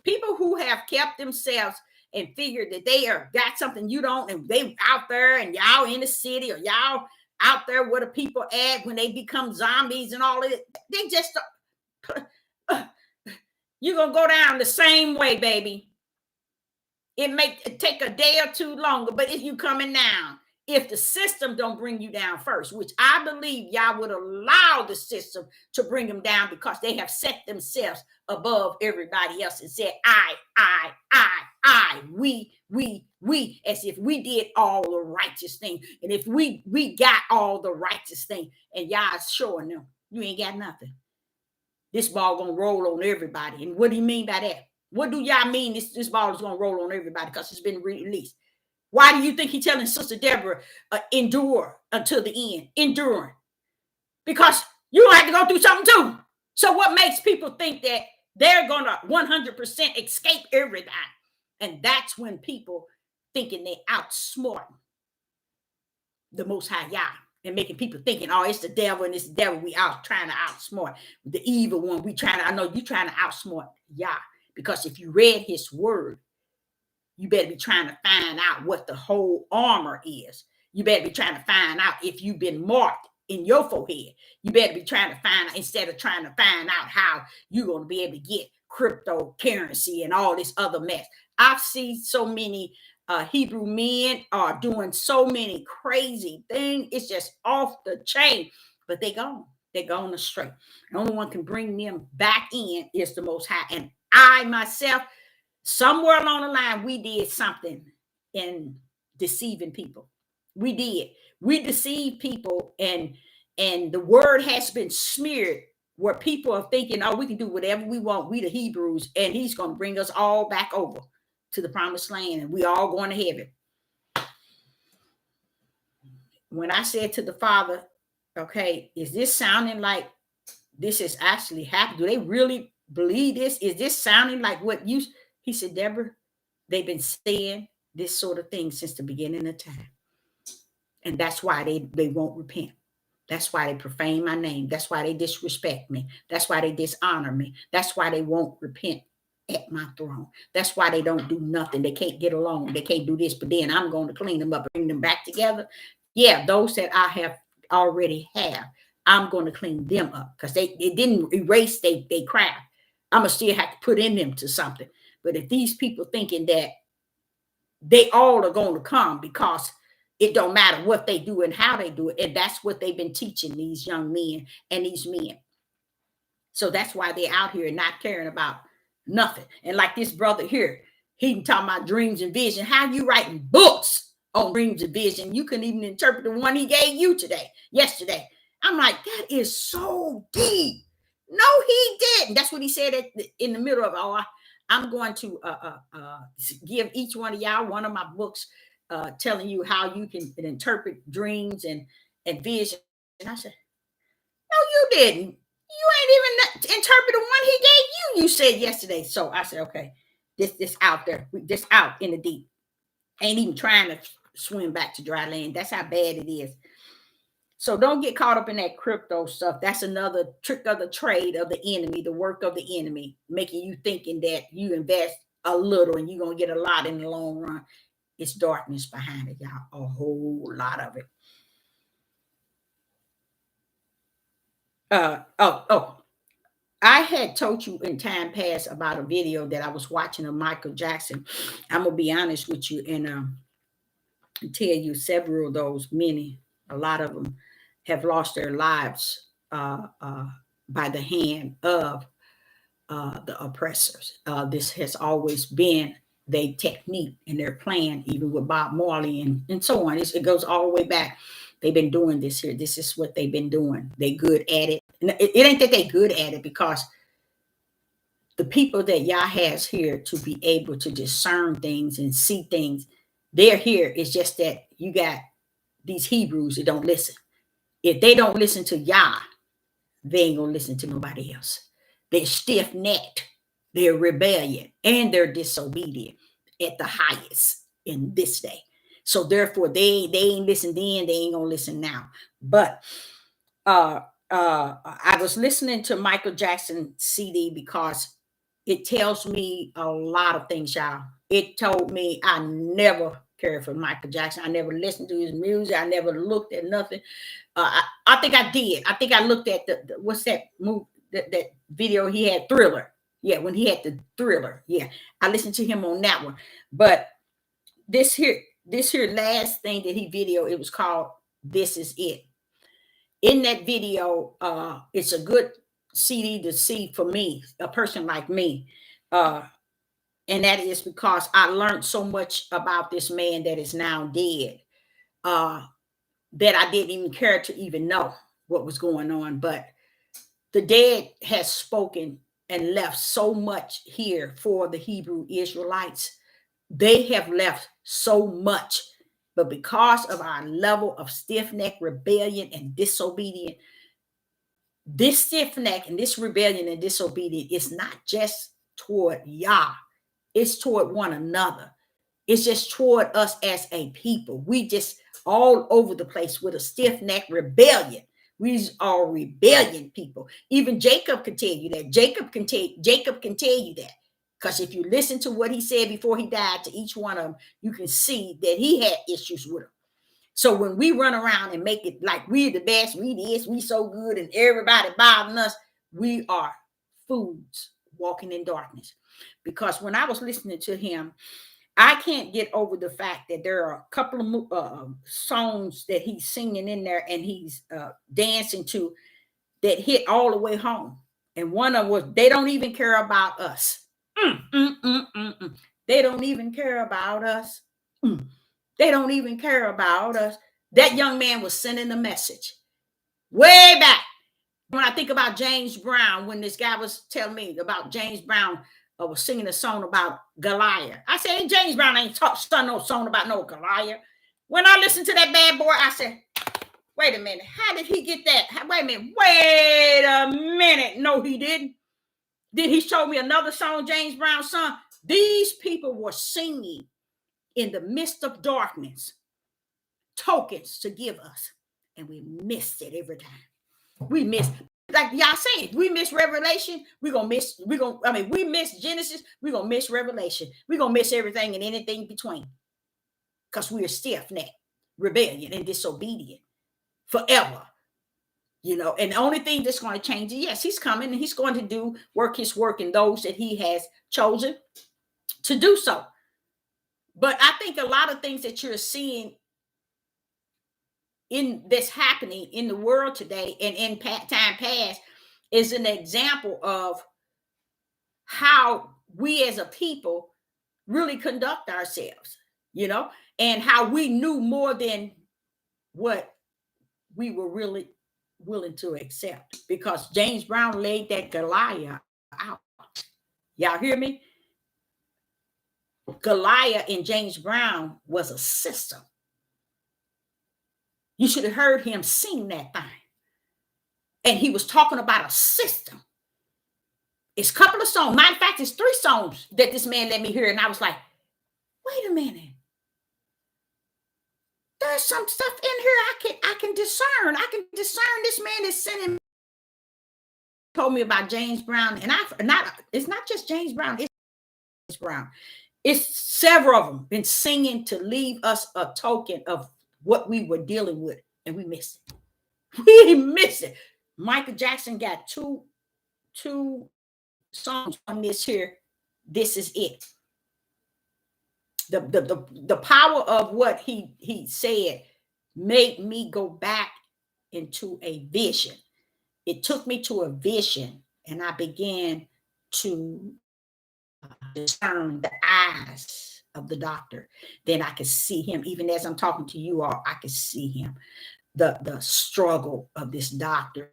Speaker 1: people who have kept themselves and figured that they got something you don't, and they out there and y'all in the city or y'all out there where the people at when they become zombies and all of it. They just you're gonna go down the same way, baby. It may take a day or two longer, but if you coming down, if the system don't bring you down first, which I believe y'all would allow the system to bring them down because they have set themselves above everybody else and said, we, as if we did all the righteous thing. And if we got all the righteous thing, and y'all showing them, you ain't got nothing. This ball gonna roll on everybody. And what do you mean by that? What do y'all mean this ball is gonna roll on everybody because it's been released? Why do you think he's telling Sister Deborah, endure until the end? Enduring. Because you have to go through something too. So what makes people think that they're going to 100% escape everything? And that's when people thinking they outsmart the Most High Yah, and making people thinking, oh, it's the devil and it's the devil. We out trying to outsmart the evil one. I know you trying to outsmart Yah, because if you read his word, you better be trying to find out what the whole armor is. You better be trying to find out if you've been marked in your forehead. You better be trying to find out, instead of trying to find out how you're going to be able to get cryptocurrency and all this other mess. I've seen so many Hebrew men are doing so many crazy things. It's just off the chain, but they're gone astray. The only one can bring them back in is the Most High. And I myself, somewhere along the line, we did something in deceiving people. We deceived people, and the word has been smeared where people are thinking, oh, we can do whatever we want. We the Hebrews, and he's going to bring us all back over to the promised land, and we all going to heaven. When I said to the Father, okay, is this sounding like this is actually happening? Do they really believe this? Is this sounding like what you... He said, Deborah, they've been saying this sort of thing since the beginning of time. And that's why they won't repent. That's why they profane my name. That's why they disrespect me. That's why they dishonor me. That's why they won't repent at my throne. That's why they don't do nothing. They can't get along. They can't do this, but then I'm going to clean them up and bring them back together. Yeah, those that I have already have, I'm going to clean them up because they didn't erase they crap. I'm going to still have to put in them to something. But if these people thinking that they all are going to come because it don't matter what they do and how they do it, and that's what they've been teaching these young men and these men. So that's why they're out here not caring about nothing. And like this brother here, he talking about dreams and vision. How you writing books on dreams and vision? You couldn't even interpret the one he gave you yesterday. I'm like, that is so deep. No, he didn't. That's what he said in the middle of it. I'm going to give each one of y'all one of my books telling you how you can interpret dreams and vision. And I said, no, you didn't. You ain't even interpret the one he gave you. You said yesterday. So I said, okay, this out there. This out in the deep. Ain't even trying to swim back to dry land. That's how bad it is. So don't get caught up in that crypto stuff. That's another trick of the trade of the enemy, the work of the enemy, making you thinking that you invest a little and you're going to get a lot in the long run. It's darkness behind it, y'all. A whole lot of it. I had told you in time past about a video that I was watching of Michael Jackson. I'm going to be honest with you and tell you several of those, a lot of them have lost their lives by the hand of the oppressors. This has always been their technique and their plan, even with Bob Marley and so on. It goes all the way back. They've been doing this here. This is what they've been doing. They good at it. And it ain't that they good at it, because the people that Yah has here to be able to discern things and see things, they're here. It's just that you got these Hebrews that don't listen. If they don't listen to Yah, they ain't gonna listen to nobody else. They're stiff-necked, they're rebellion, and they're disobedient at the highest in this day. So therefore, they ain't listen then, they ain't gonna listen now. But I was listening to Michael Jackson CD because it tells me a lot of things, y'all. It told me I never cared for Michael Jackson. I never listened to his music. I never looked at nothing. I think I did. I think I looked at the what's that movie, that video he had, Thriller. Yeah, when he had the Thriller. Yeah, I listened to him on that one. But this here last thing that he videoed, it was called This Is It. In that video, it's a good CD to see for me, a person like me. And that is because I learned so much about this man that is now dead, that I didn't even care to even know what was going on. But the dead has spoken and left so much here for the Hebrew Israelites. They have left so much. But because of our level of stiff-necked rebellion and disobedience, this stiff-neck and this rebellion and disobedience is not just toward Yah. It's toward one another. It's just toward us as a people. We just all over the place with a stiff-necked rebellion. We are rebellion people. Even Jacob can tell you that. Jacob can tell you that. Because if you listen to what he said before he died to each one of them, you can see that he had issues with them. So when we run around and make it like we're the best, we so good, and everybody bothering us, we are fools walking in darkness. Because when I was listening to him, I can't get over the fact that there are a couple of songs that he's singing in there and he's dancing to that hit all the way home. And one of them was, they don't even care about us. They don't even care about us. They don't even care about us. That young man was sending a message way back. When I think about James Brown, when this guy was telling me about James Brown, was singing a song about Goliath. I said, hey, James Brown ain't sung no song about no Goliath. When I listened to that bad boy, I said, wait a minute, how did he get that? Wait a minute. No, he didn't. Did he show me another song James Brown sung? These people were singing in the midst of darkness, tokens to give us, and we missed it every time. We missed, like y'all saying, we miss Revelation, we miss Genesis, we're gonna miss Revelation. We're gonna miss everything and anything between. Because we are stiff-necked, rebellion, and disobedient forever. You know, and the only thing that's going to change it, yes, he's coming and he's going to work his work in those that he has chosen to do so. But I think a lot of things that you're seeing in this happening in the world today and in time past is an example of how we as a people really conduct ourselves, you know, and how we knew more than what we were really willing to accept, because James Brown laid that Goliath out. Y'all hear me? Goliath in James Brown was a system. You should have heard him sing that thing. And he was talking about a system. It's a couple of songs. Matter of fact, it's 3 songs that this man let me hear. And I was like, wait a minute. There's some stuff in here I can discern. I can discern this man is sending. Told me about James Brown. And it's not just James Brown. It's Brown. It's several of them been singing to leave us a token of what we were dealing with, and we missed it. We missed it. Michael Jackson got two songs on this here. This is it. The power of what he said made me go back into a vision. It took me to a vision, and I began to discern the eyes of the doctor. Then I could see him. Even as I'm talking to you all, I could see him. The struggle of this doctor.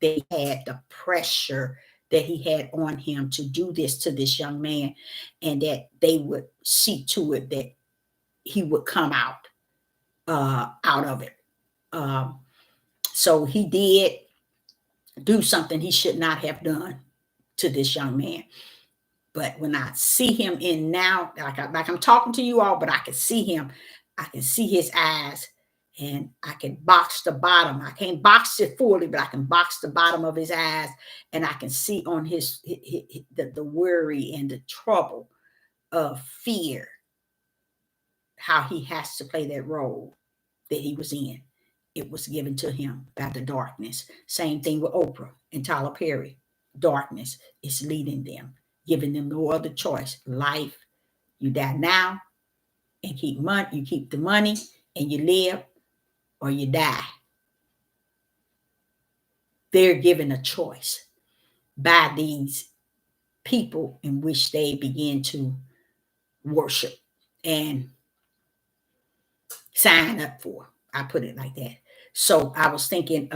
Speaker 1: They had the pressure that he had on him to do this to this young man, and that they would see to it that he would come out of it. So he did do something he should not have done to this young man. But when I see him in now, like I'm talking to you all, but I can see him. I can see his eyes, and I can box the bottom. I can't box it fully, but I can box the bottom of his eyes, and I can see on the worry and the trouble of fear, how he has to play that role that he was in. It was given to him by the darkness. Same thing with Oprah and Tyler Perry. Darkness is leading them, giving them no other choice. Life, you die now and keep money. You keep the money and you live, or you die. They're given a choice by these people in which they begin to worship and sign up for. I put it like that. So I was thinking,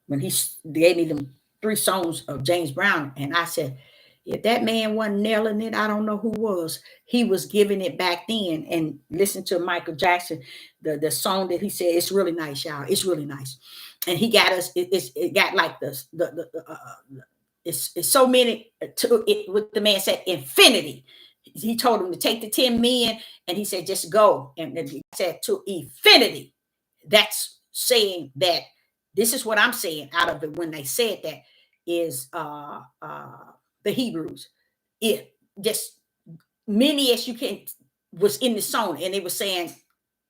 Speaker 1: when he gave me them 3 songs of James Brown, and I said, if that man wasn't nailing it, I don't know who was. He was giving it back then. And listen to Michael Jackson, the song that he said, it's really nice, y'all. It's really nice. And he got us, it got like this, it's so many, what the man said, infinity. He told him to take the 10 men, and he said, just go. And he said to infinity. That's saying that this is what I'm saying out of it when they said that is the Hebrews. It just many as you can was in the song, and they were saying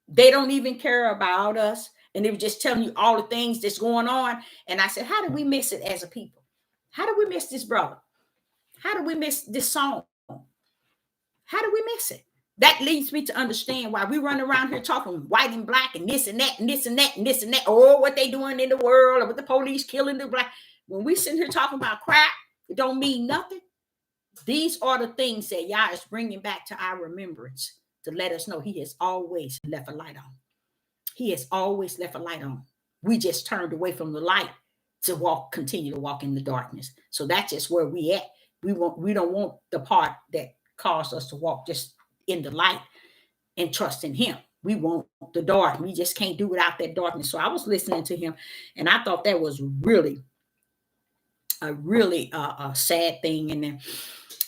Speaker 1: they don't even care about us, and they were just telling you all the things that's going on. And I said, how did we miss it as a people? How did we miss this brother? How did we miss this song? How did we miss it? That leads me to understand why we run around here talking white and black and this and that and this and that and this and that. Oh, what they doing in the world, or what the police killing the black. When we sit here talking about crap, it don't mean nothing. These are the things that Yah is bringing back to our remembrance to let us know he has always left a light on. He has always left a light on. We just turned away from the light to continue to walk in the darkness. So that's just where we at. We don't want the part that caused us to walk just in the light and trust in him. We want the dark. We just can't do without that darkness. So I was listening to him, and I thought that was really a sad thing. And then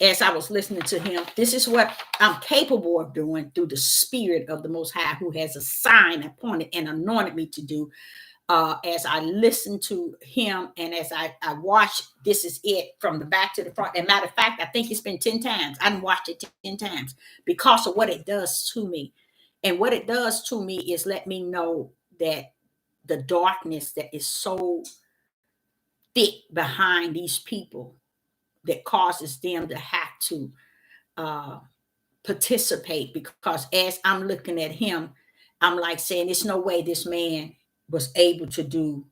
Speaker 1: as I was listening to him, this is what I'm capable of doing through the Spirit of the Most High, who has assigned, appointed, and anointed me to do. As I listen to him, and as I watch This Is It from the back to the front. And matter of fact, I think it's been 10 times. I done watched it 10 times because of what it does to me. And what it does to me is let me know that the darkness that is so thick behind these people that causes them to have to participate. Because as I'm looking at him, I'm like saying, there's no way this man was able to do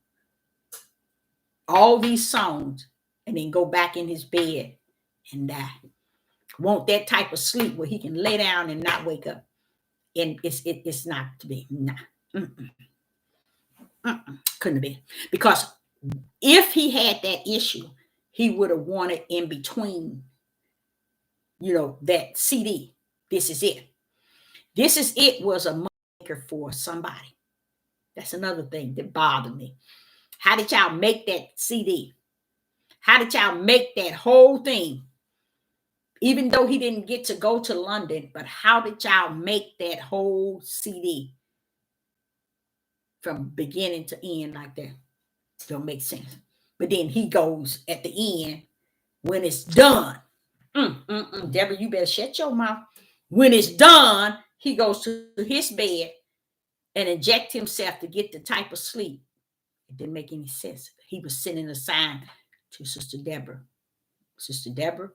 Speaker 1: all these songs and then go back in his bed and die. Want that type of sleep where he can lay down and not wake up. And it's not to be. Nah. Couldn't have been. Because if he had that issue, he would have wanted in between, that CD. This Is It. This Is It was a maker for somebody. That's another thing that bothered me. How did y'all make that CD? How did y'all make that whole thing? Even though he didn't get to go to London, but how did y'all make that whole CD from beginning to end like that? Don't make sense. But then he goes at the end when it's done. Deborah, you better shut your mouth. When it's done, he goes to his bed and inject himself to get the type of sleep. It didn't make any sense. He was sending a sign to Sister Deborah. Sister Deborah,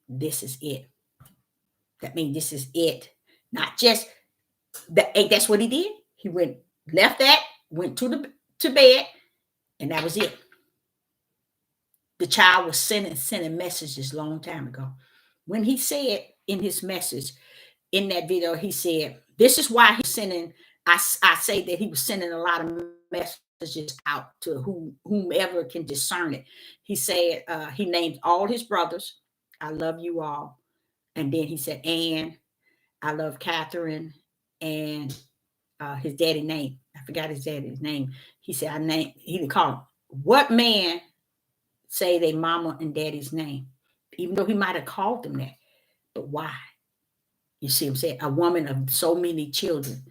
Speaker 1: this is it. That means this is it. Not just that. That's what he did. He left that, went to bed, and that was it. The child was sending messages long time ago. When he said in his message, in that video, he said, this is why he's sending, I say that he was sending a lot of messages out to whomever can discern it. He said, he named all his brothers. I love you all. And then he said, and I love Catherine, and his daddy name. I forgot his daddy's name. He said, he didn't call him. What man say they mama and daddy's name? Even though he might have called them that. But why? You see what I'm saying? A woman of so many children,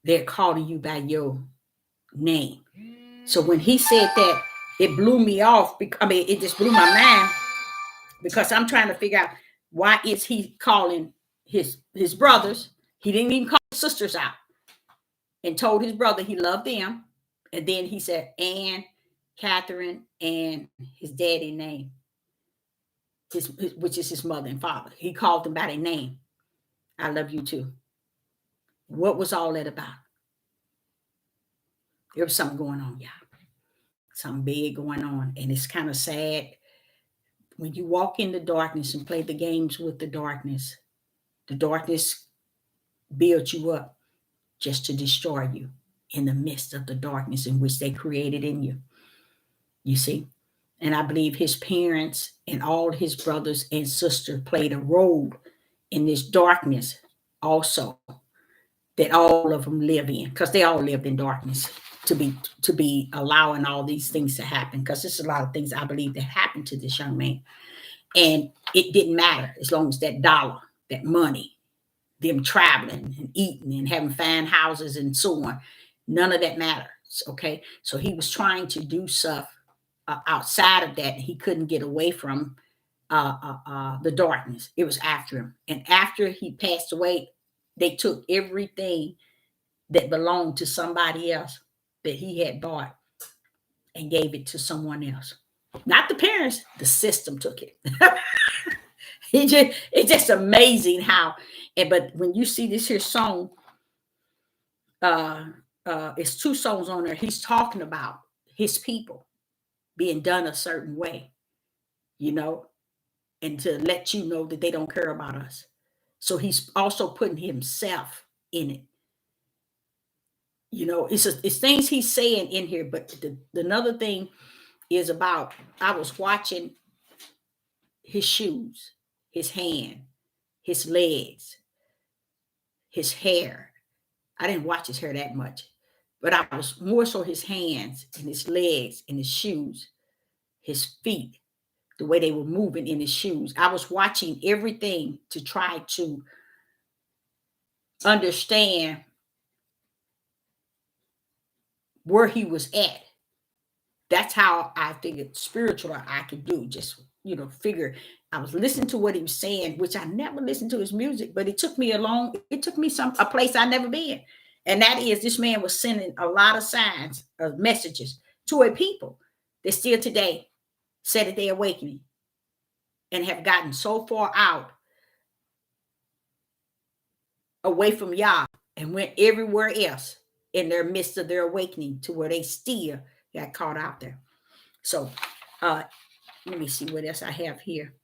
Speaker 1: they're calling you by your name. So when he said that, it blew me off. It just blew my mind, because I'm trying to figure out, why is he calling his brothers? He didn't even call his sisters out, and told his brother he loved them. And then he said, and Catherine and his daddy name, which is his mother and father. He called them by their name. I love you too. What was all that about? There was something going on, y'all. Something big going on. And it's kind of sad. When you walk in the darkness and play the games with the darkness builds you up just to destroy you in the midst of the darkness in which they created in you. You see? And I believe his parents and all his brothers and sisters played a role in this darkness also, that all of them live in, because they all lived in darkness to be allowing all these things to happen, because there's a lot of things I believe that happened to this young man. And it didn't matter as long as that dollar, that money, them traveling and eating and having fine houses and so on, none of that matters. Okay. So he was trying to do stuff outside of that. He couldn't get away from the darkness. It was after him. And after he passed away, they took everything that belonged to somebody else that he had bought and gave it to someone else. Not the parents, the system took it. It's just amazing how. But when you see this here song, it's 2 songs on there. He's talking about his people being done a certain way, and to let you know that they don't care about us. So he's also putting himself in it. It's things he's saying in here. But another thing is about, I was watching his shoes, his hand, his legs, his hair. I didn't watch his hair that much, but I was more so his hands and his legs and his shoes, his feet, the way they were moving in his shoes. I was watching everything to try to understand where he was at. That's how I figured spiritual I could do. Just, figure. I was listening to what he was saying, which I never listened to his music, but it took me a place I never been. And that is, this man was sending a lot of signs, of messages to a people that still today say that they're awakening and have gotten so far out away from Yah and went everywhere else in their midst of their awakening, to where they still got caught out there. So let me see what else I have here.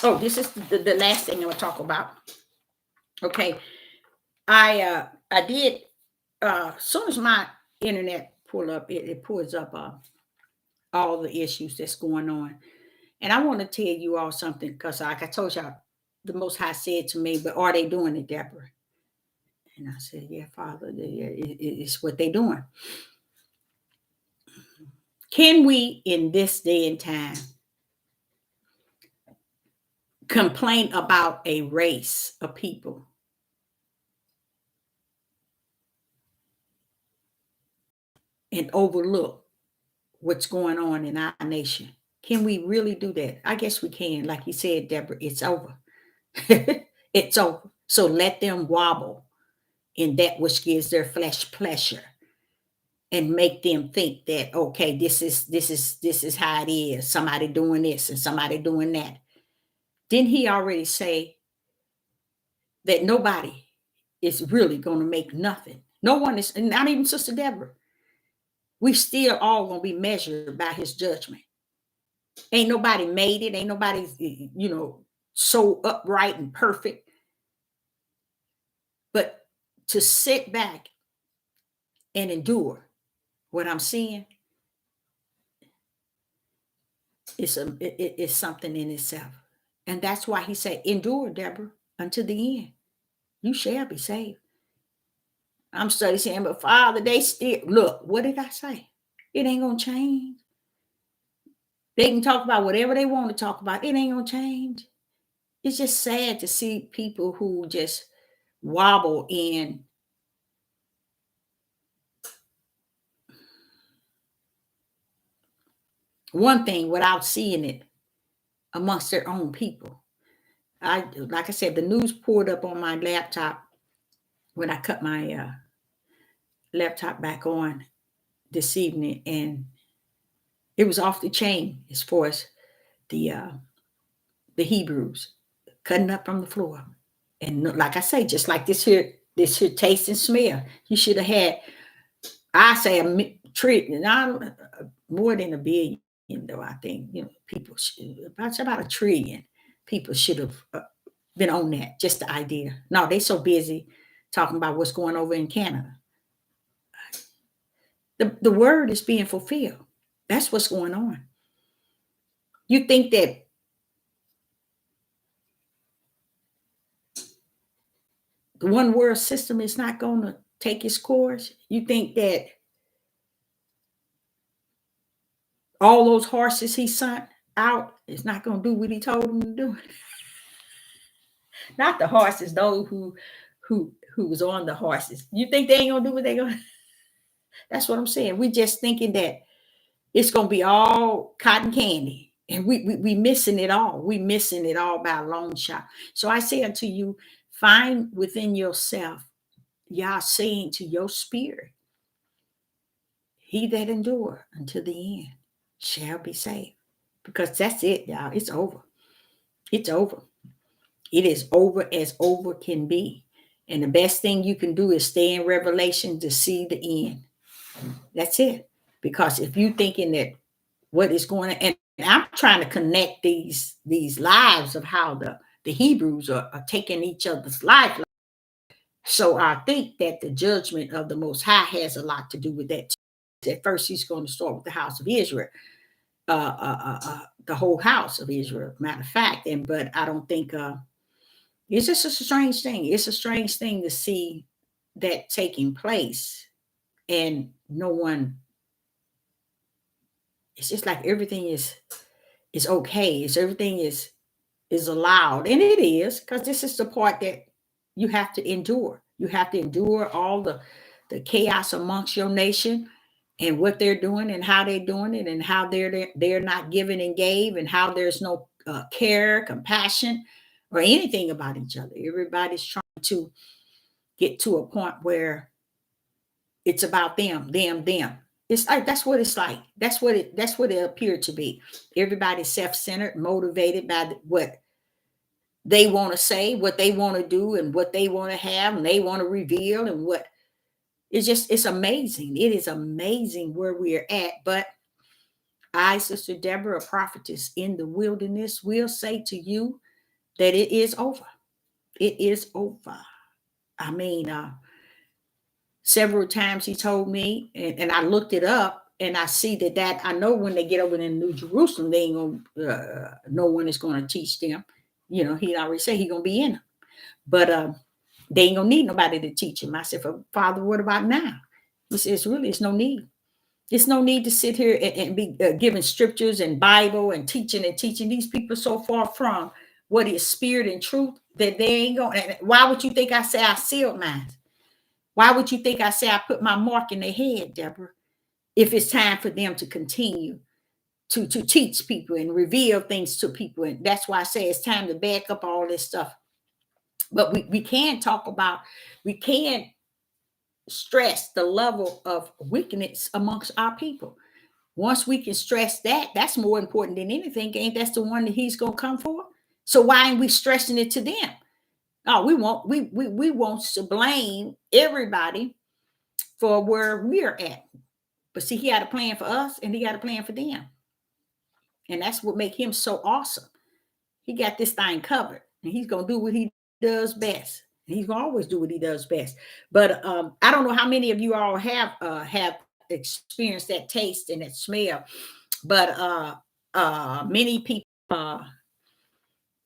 Speaker 1: Oh, this is the last thing I'm going to talk about. Okay. I did, as soon as my internet pull up, it pulls up all the issues that's going on. And I want to tell you all something, because like I told y'all, the Most High said to me, but are they doing it, Deborah? And I said, yeah, Father, it's what they're doing. Can we, in this day and time, complain about a race of people and overlook what's going on in our nation? Can we really do that? I guess we can. Like you said, Deborah, it's over. It's over. So let them wobble in that which gives their flesh pleasure, and make them think that, okay, this is how it is. Somebody doing this and somebody doing that. Didn't he already say that nobody is really going to make nothing? No one is, not even Sister Deborah. We still all going to be measured by his judgment. Ain't nobody made it. Ain't nobody, so upright and perfect. But to sit back and endure what I'm seeing is something in itself. And that's why he said, endure, Deborah, unto the end. You shall be saved. I'm studying, but Father, they still, look, what did I say? It ain't going to change. They can talk about whatever they want to talk about. It ain't going to change. It's just sad to see people who just wobble in one thing without seeing it amongst their own people. Like I said, the news poured up on my laptop when I cut my laptop back on this evening, and it was off the chain as far as the Hebrews cutting up from the floor. And like I say, just like this here taste and smell, you should have had, I say, a trillion, more than a billion, though. I think people should, about a trillion people should have been on that. Just the idea. No, they so busy talking about what's going over in Canada. The word is being fulfilled. That's what's going on. You think that the one world system is not going to take its course? You think that all those horses he sent out is not going to do what he told them to do? Not the horses, those who was on the horses. You think they ain't going to do what they're going to? That's what I'm saying. We just thinking that it's going to be all cotton candy. And we missing it all. We missing it all by a long shot. So I say unto you, find within yourself, Yah saying to your spirit, he that endure until the end shall be saved. Because that's it, y'all. It's over. It's over. It is over as over can be. And the best thing you can do is stay in Revelation to see the end. That's it. Because if you thinking that what is going on, and I'm trying to connect these lives of how the Hebrews are taking each other's life. So I think that the judgment of the Most High has a lot to do with that. At first, he's going to start with the house of Israel, the whole house of Israel, matter of fact. But I don't think it's just a strange thing. It's a strange thing to see that taking place, and no one. It's just like everything is okay. Everything is allowed, and it is, because this is the part that you have to endure. You have to endure all the chaos amongst your nation, and what they're doing, and how they're doing it, and how they're not giving and gave, and how there's no care, compassion, or anything about each other. Everybody's trying to get to a point where it's about them. It's like that's what it's like. That's what it appeared to be. Everybody's self-centered, motivated by what they want to say, what they want to do, and what they want to have, and they want to reveal, and what it's amazing. It is amazing where we're at. But I, Sister Deborah, a prophetess in the wilderness, will say to you that it is over. It is over. I mean, several times he told me, and I looked it up, and I see that I know when they get over in New Jerusalem, they ain't gonna, no one is going to teach them. He already said he's going to be in them. But they ain't gonna need nobody to teach him. I said, Father, what about now? He says, it's no need. It's no need to sit here and be giving scriptures and Bible and teaching. These people so far from what is spirit and truth that they ain't going. Why would you think I say I sealed mine? Why would you think I say I put my mark in their head, Deborah, if it's time for them to continue to teach people and reveal things to people. And that's why I say it's time to back up all this stuff. But we can talk about, we can stress the level of wickedness amongst our people. Once we can stress that, that's more important than anything. Ain't that's the one that he's gonna come for? So why ain't we stressing it to them? Oh, we want to blame everybody for where we're at. But see, he had a plan for us and he got a plan for them. And that's what make him so awesome. He got this thing covered and he's going to do what he does best. And he's going to always do what he does best. But I don't know how many of you all have experienced that taste and that smell. But many people,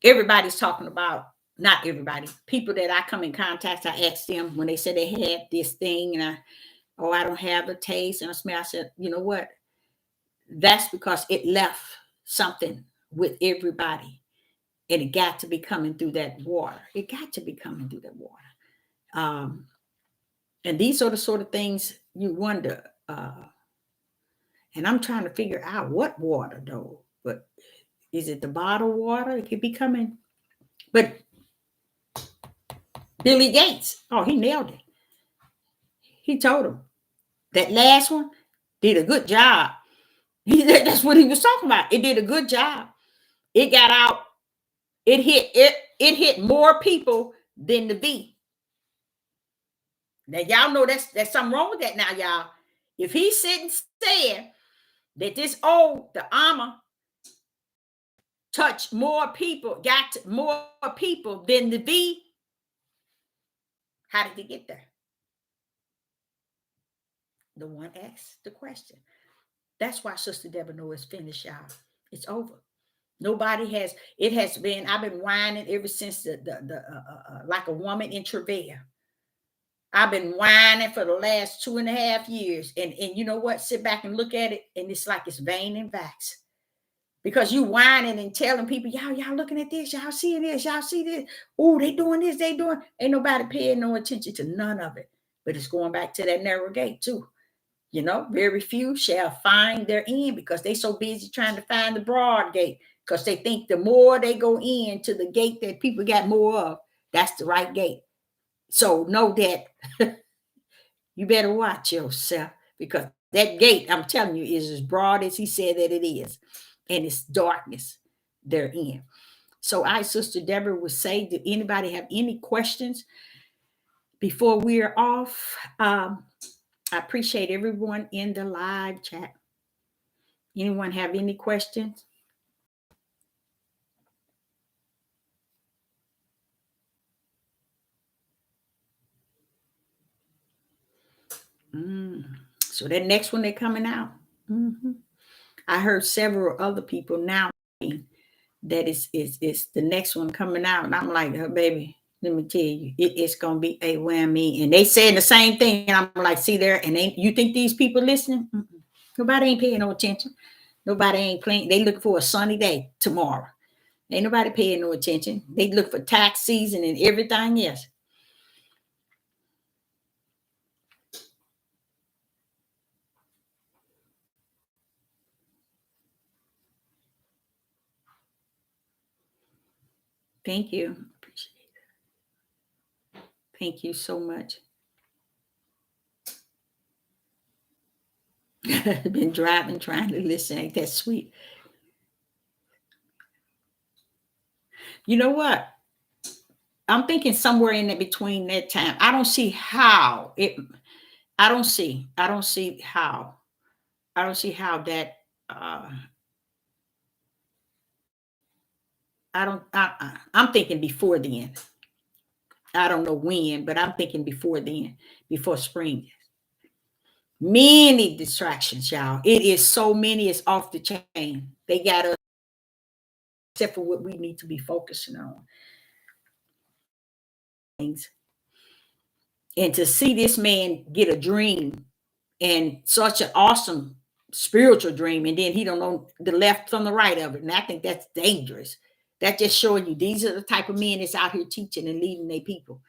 Speaker 1: everybody's talking about, not everybody, people that I come in contact, I ask them when they said they had this thing and I don't have a taste and a smell. I said, you know what? That's because it left something with everybody. And it got to be coming through that water. It got to be coming through that water. And these are the sort of things you wonder. And I'm trying to figure out what water though. But is it the bottled water? It could be coming. But Billy Gates, oh, he nailed it. He told him that last one did a good job. That's what he was talking about. It did a good job. It got out. It hit more people than the V. Now y'all know that's something wrong with that now, y'all. If he's sitting saying that the armor touched more people, got more people than the V, how did he get there? The one asked the question. That's why Sister Deborah knows it's finished, y'all. It's over. Nobody has. It has been. I've been whining ever since like a woman in travail. I've been whining for the last 2.5 years, and you know what? Sit back and look at it, and it's like it's vain and vax, because you whining and telling people, y'all looking at this, y'all seeing this, y'all see this. Oh, they doing this, they doing. Ain't nobody paying no attention to none of it. But it's going back to that narrow gate too. You know, very few shall find their end because they so busy trying to find the broad gate, because they think the more they go in to the gate that people got more of, that's the right gate. So know that you better watch yourself, because that gate, I'm telling you, is as broad as he said that it is, and it's darkness therein. So Sister Deborah would say, did anybody have any questions before we're off? I appreciate everyone in the live chat. Anyone have any questions? So that next one they're coming out. I heard several other people now that is the next one coming out, and I'm like, oh, baby, let me tell you, it's gonna be a whammy. And they saying the same thing, and I'm like, see there, and you think these people listening? Nobody ain't paying no attention. Nobody ain't playing. They look for a sunny day tomorrow. Ain't nobody paying no attention. They look for tax season and everything else. Thank you. Appreciate it. Thank you so much. Been driving, trying to listen. Ain't that sweet? You know what? I'm thinking somewhere in between that time. I don't see how that I'm thinking before then. I don't know when, but I'm thinking before then, before spring. Many distractions, y'all. It is so many, it's off the chain. They got us, except for what we need to be focusing on. Things. And to see this man get a dream, and such an awesome spiritual dream, and then he don't know the left from the right of it. And I think that's dangerous. That just showing you these are the type of men that's out here teaching and leading their people.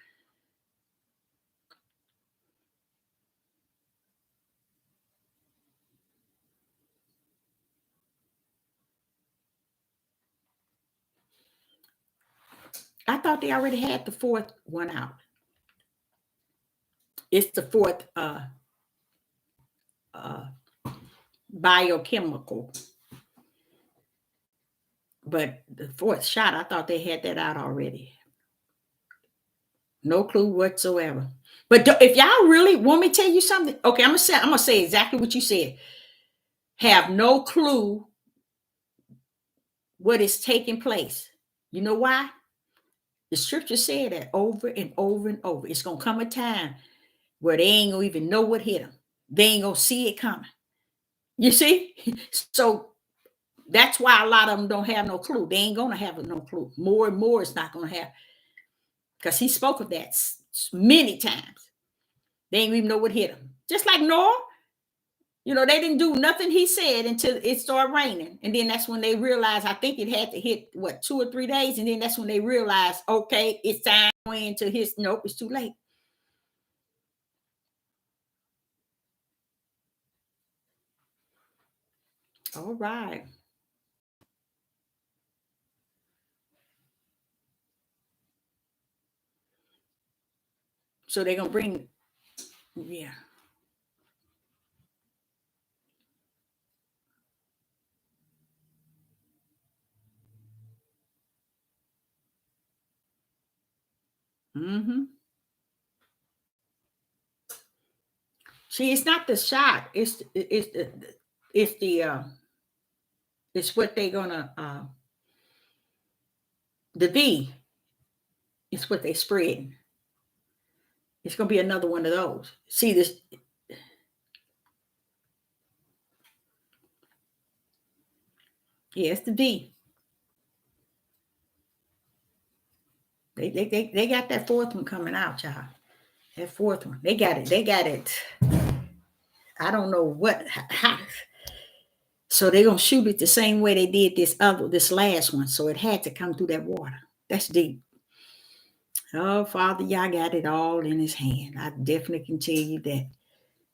Speaker 1: I thought they already had the fourth one out. It's the fourth biochemical. But the fourth shot, I thought they had that out already. No clue whatsoever. But if y'all really want me to tell you something, okay, I'm gonna say exactly what you said. Have no clue what is taking place. You know why? The scripture said that over and over and over. It's gonna come a time where they ain't gonna even know what hit them. They ain't gonna see it coming. You see? So that's why a lot of them don't have no clue. They ain't gonna have no clue. More and more, it's not gonna have, because he spoke of that many times. They ain't even know what hit them. Just like Noah, they didn't do nothing he said until it started raining, and then that's when they realized. I think it had to hit 2 or 3 days, and then that's when they realized, okay, it's time into his. Nope, it's too late. All right. So they're gonna bring, yeah. Mm-hmm. See, it's not the shot. It's what they're gonna the V. It's what they spread. It's gonna be another one of those. See this. Yeah, it's the D. They got that fourth one coming out, y'all. That fourth one. They got it. I don't know what. How. So they're gonna shoot it the same way they did this last one. So it had to come through that water. That's deep. Oh, Father, y'all got it all in his hand. I definitely can tell you that.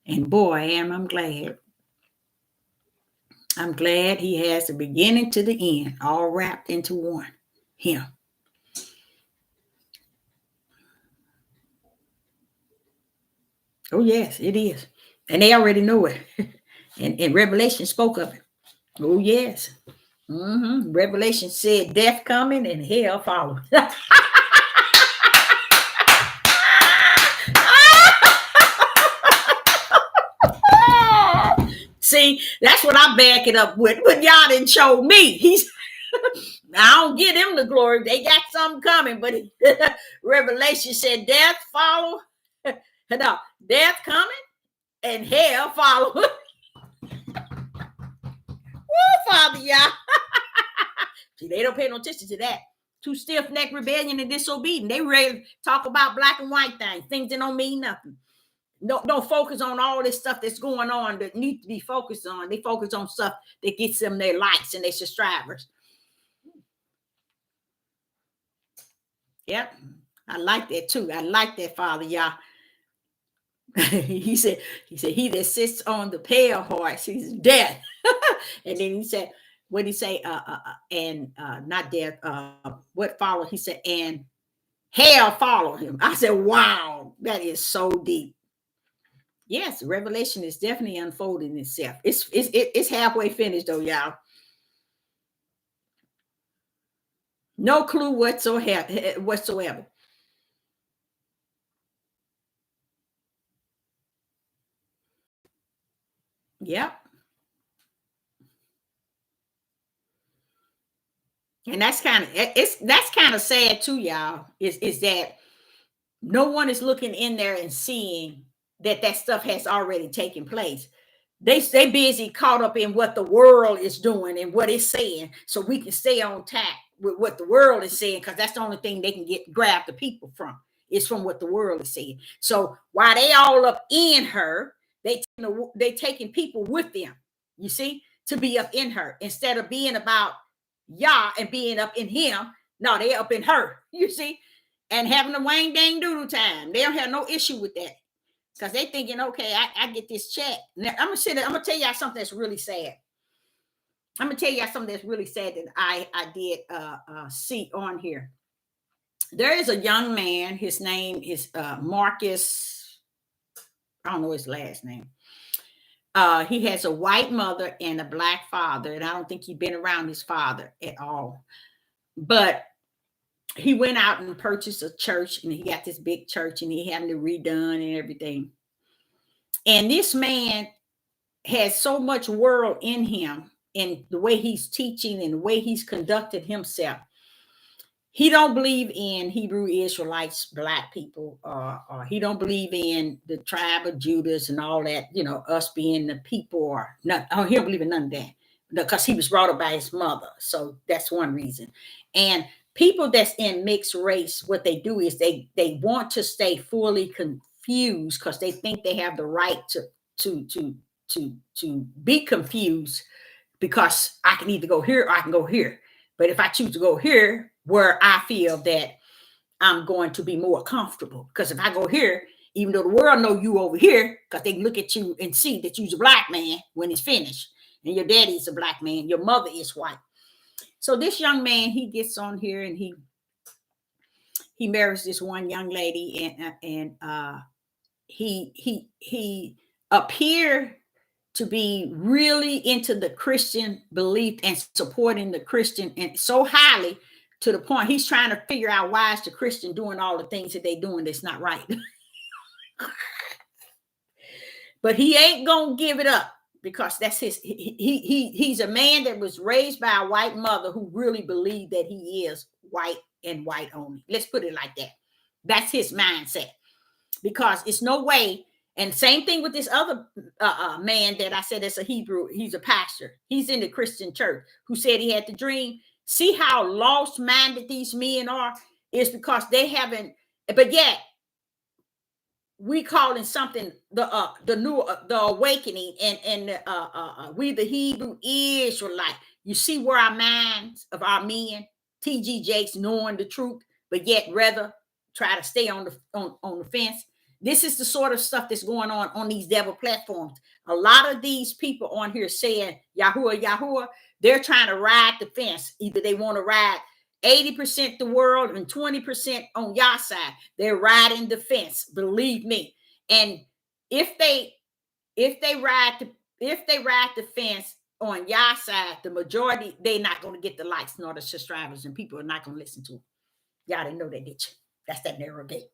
Speaker 1: And boy, I'm glad. I'm glad he has the beginning to the end, all wrapped into one. Him. Oh, yes, it is. And they already know it. And Revelation spoke of it. Oh, yes. Mm-hmm. Revelation said death coming and hell following. See, that's what I back it up with. But y'all didn't show me. I don't give him the glory. They got something coming, but Revelation said death follow. No, death coming and hell follow. Woo, Father, y'all. See, they don't pay no attention to that. Too stiff-necked, rebellion, and disobedient. They ready to talk about black and white things that don't mean nothing. Don't focus on all this stuff that's going on that need to be focused on. They focus on stuff that gets them their likes and their subscribers. Yep. I like that too. I like that, Father, y'all. he said, he that sits on the pale horse, he's dead. And then he said, what did he say? And not death. What followed? He said, and hell followed him. I said, wow, that is so deep. Yes, Revelation is definitely unfolding itself. It's halfway finished though, y'all. No clue whatsoever. Yep. And that's kind of sad too, y'all. Is that no one is looking in there and seeing that stuff has already taken place. They busy caught up in what the world is doing and what it's saying, so we can stay on tack with what the world is saying, because that's the only thing they can grab the people from, is from what the world is saying. So while they all up in her, they taking people with them, you see, to be up in her instead of being about Yah and being up in him. No, they up in her, you see, and having a wang dang doodle time. They don't have no issue with that. Because they thinking, okay, I get this check. Now, I'm gonna tell y'all something that's really sad. I'm gonna tell y'all something that's really sad that I did see on here. there is a young man. His name is Marcus. I don't know his last name. He has a white mother and a black father, and I don't think he'd been around his father at all. But he went out and purchased a church, and he got this big church, and he having it redone and everything. And this man has so much world in him, and the way he's teaching and the way he's conducted himself. He don't believe in Hebrew Israelites, black people, or he don't believe in the tribe of Judas and all that, us being the people, or not. Oh, he don't believe in none of that, because he was brought up by his mother. So that's one reason. And people that's in mixed race, what they do is they want to stay fully confused, because they think they have the right to be confused, because I can either go here or I can go here. But if I choose to go here, where I feel that I'm going to be more comfortable, because if I go here, even though the world know you over here, because they can look at you and see that you're a black man when it's finished, and your daddy is a black man, your mother is white. So this young man, he gets on here and he marries this one young lady, and he appeared to be really into the Christian belief and supporting the Christian, and so highly to the point he's trying to figure out why is the Christian doing all the things that they doing that's not right. But he ain't gonna give it up, because that's his. He's a man that was raised by a white mother who really believed that he is white and white only. Let's put it like that. That's his mindset, because it's no way. And same thing with this other man that I said that's a Hebrew. He's a pastor. He's in the Christian church, who said he had the dream. See how lost-minded these men are? Is because they haven't. But yet, we calling something the awakening, and we the Hebrew Israelite. You see where our minds of our men, T.G. Jakes, knowing the truth, but yet rather try to stay on the fence. This is the sort of stuff that's going on these devil platforms. A lot of these people on here saying Yahuwah, Yahuwah, they're trying to ride the fence. Either they want to ride 80% the world and 20% on your side. They're riding the fence, believe me. And if they ride the fence on your side, the majority, they're not going to get the likes nor the subscribers, and people are not going to listen to them. Y'all didn't know that, did you? That's that narrow gate.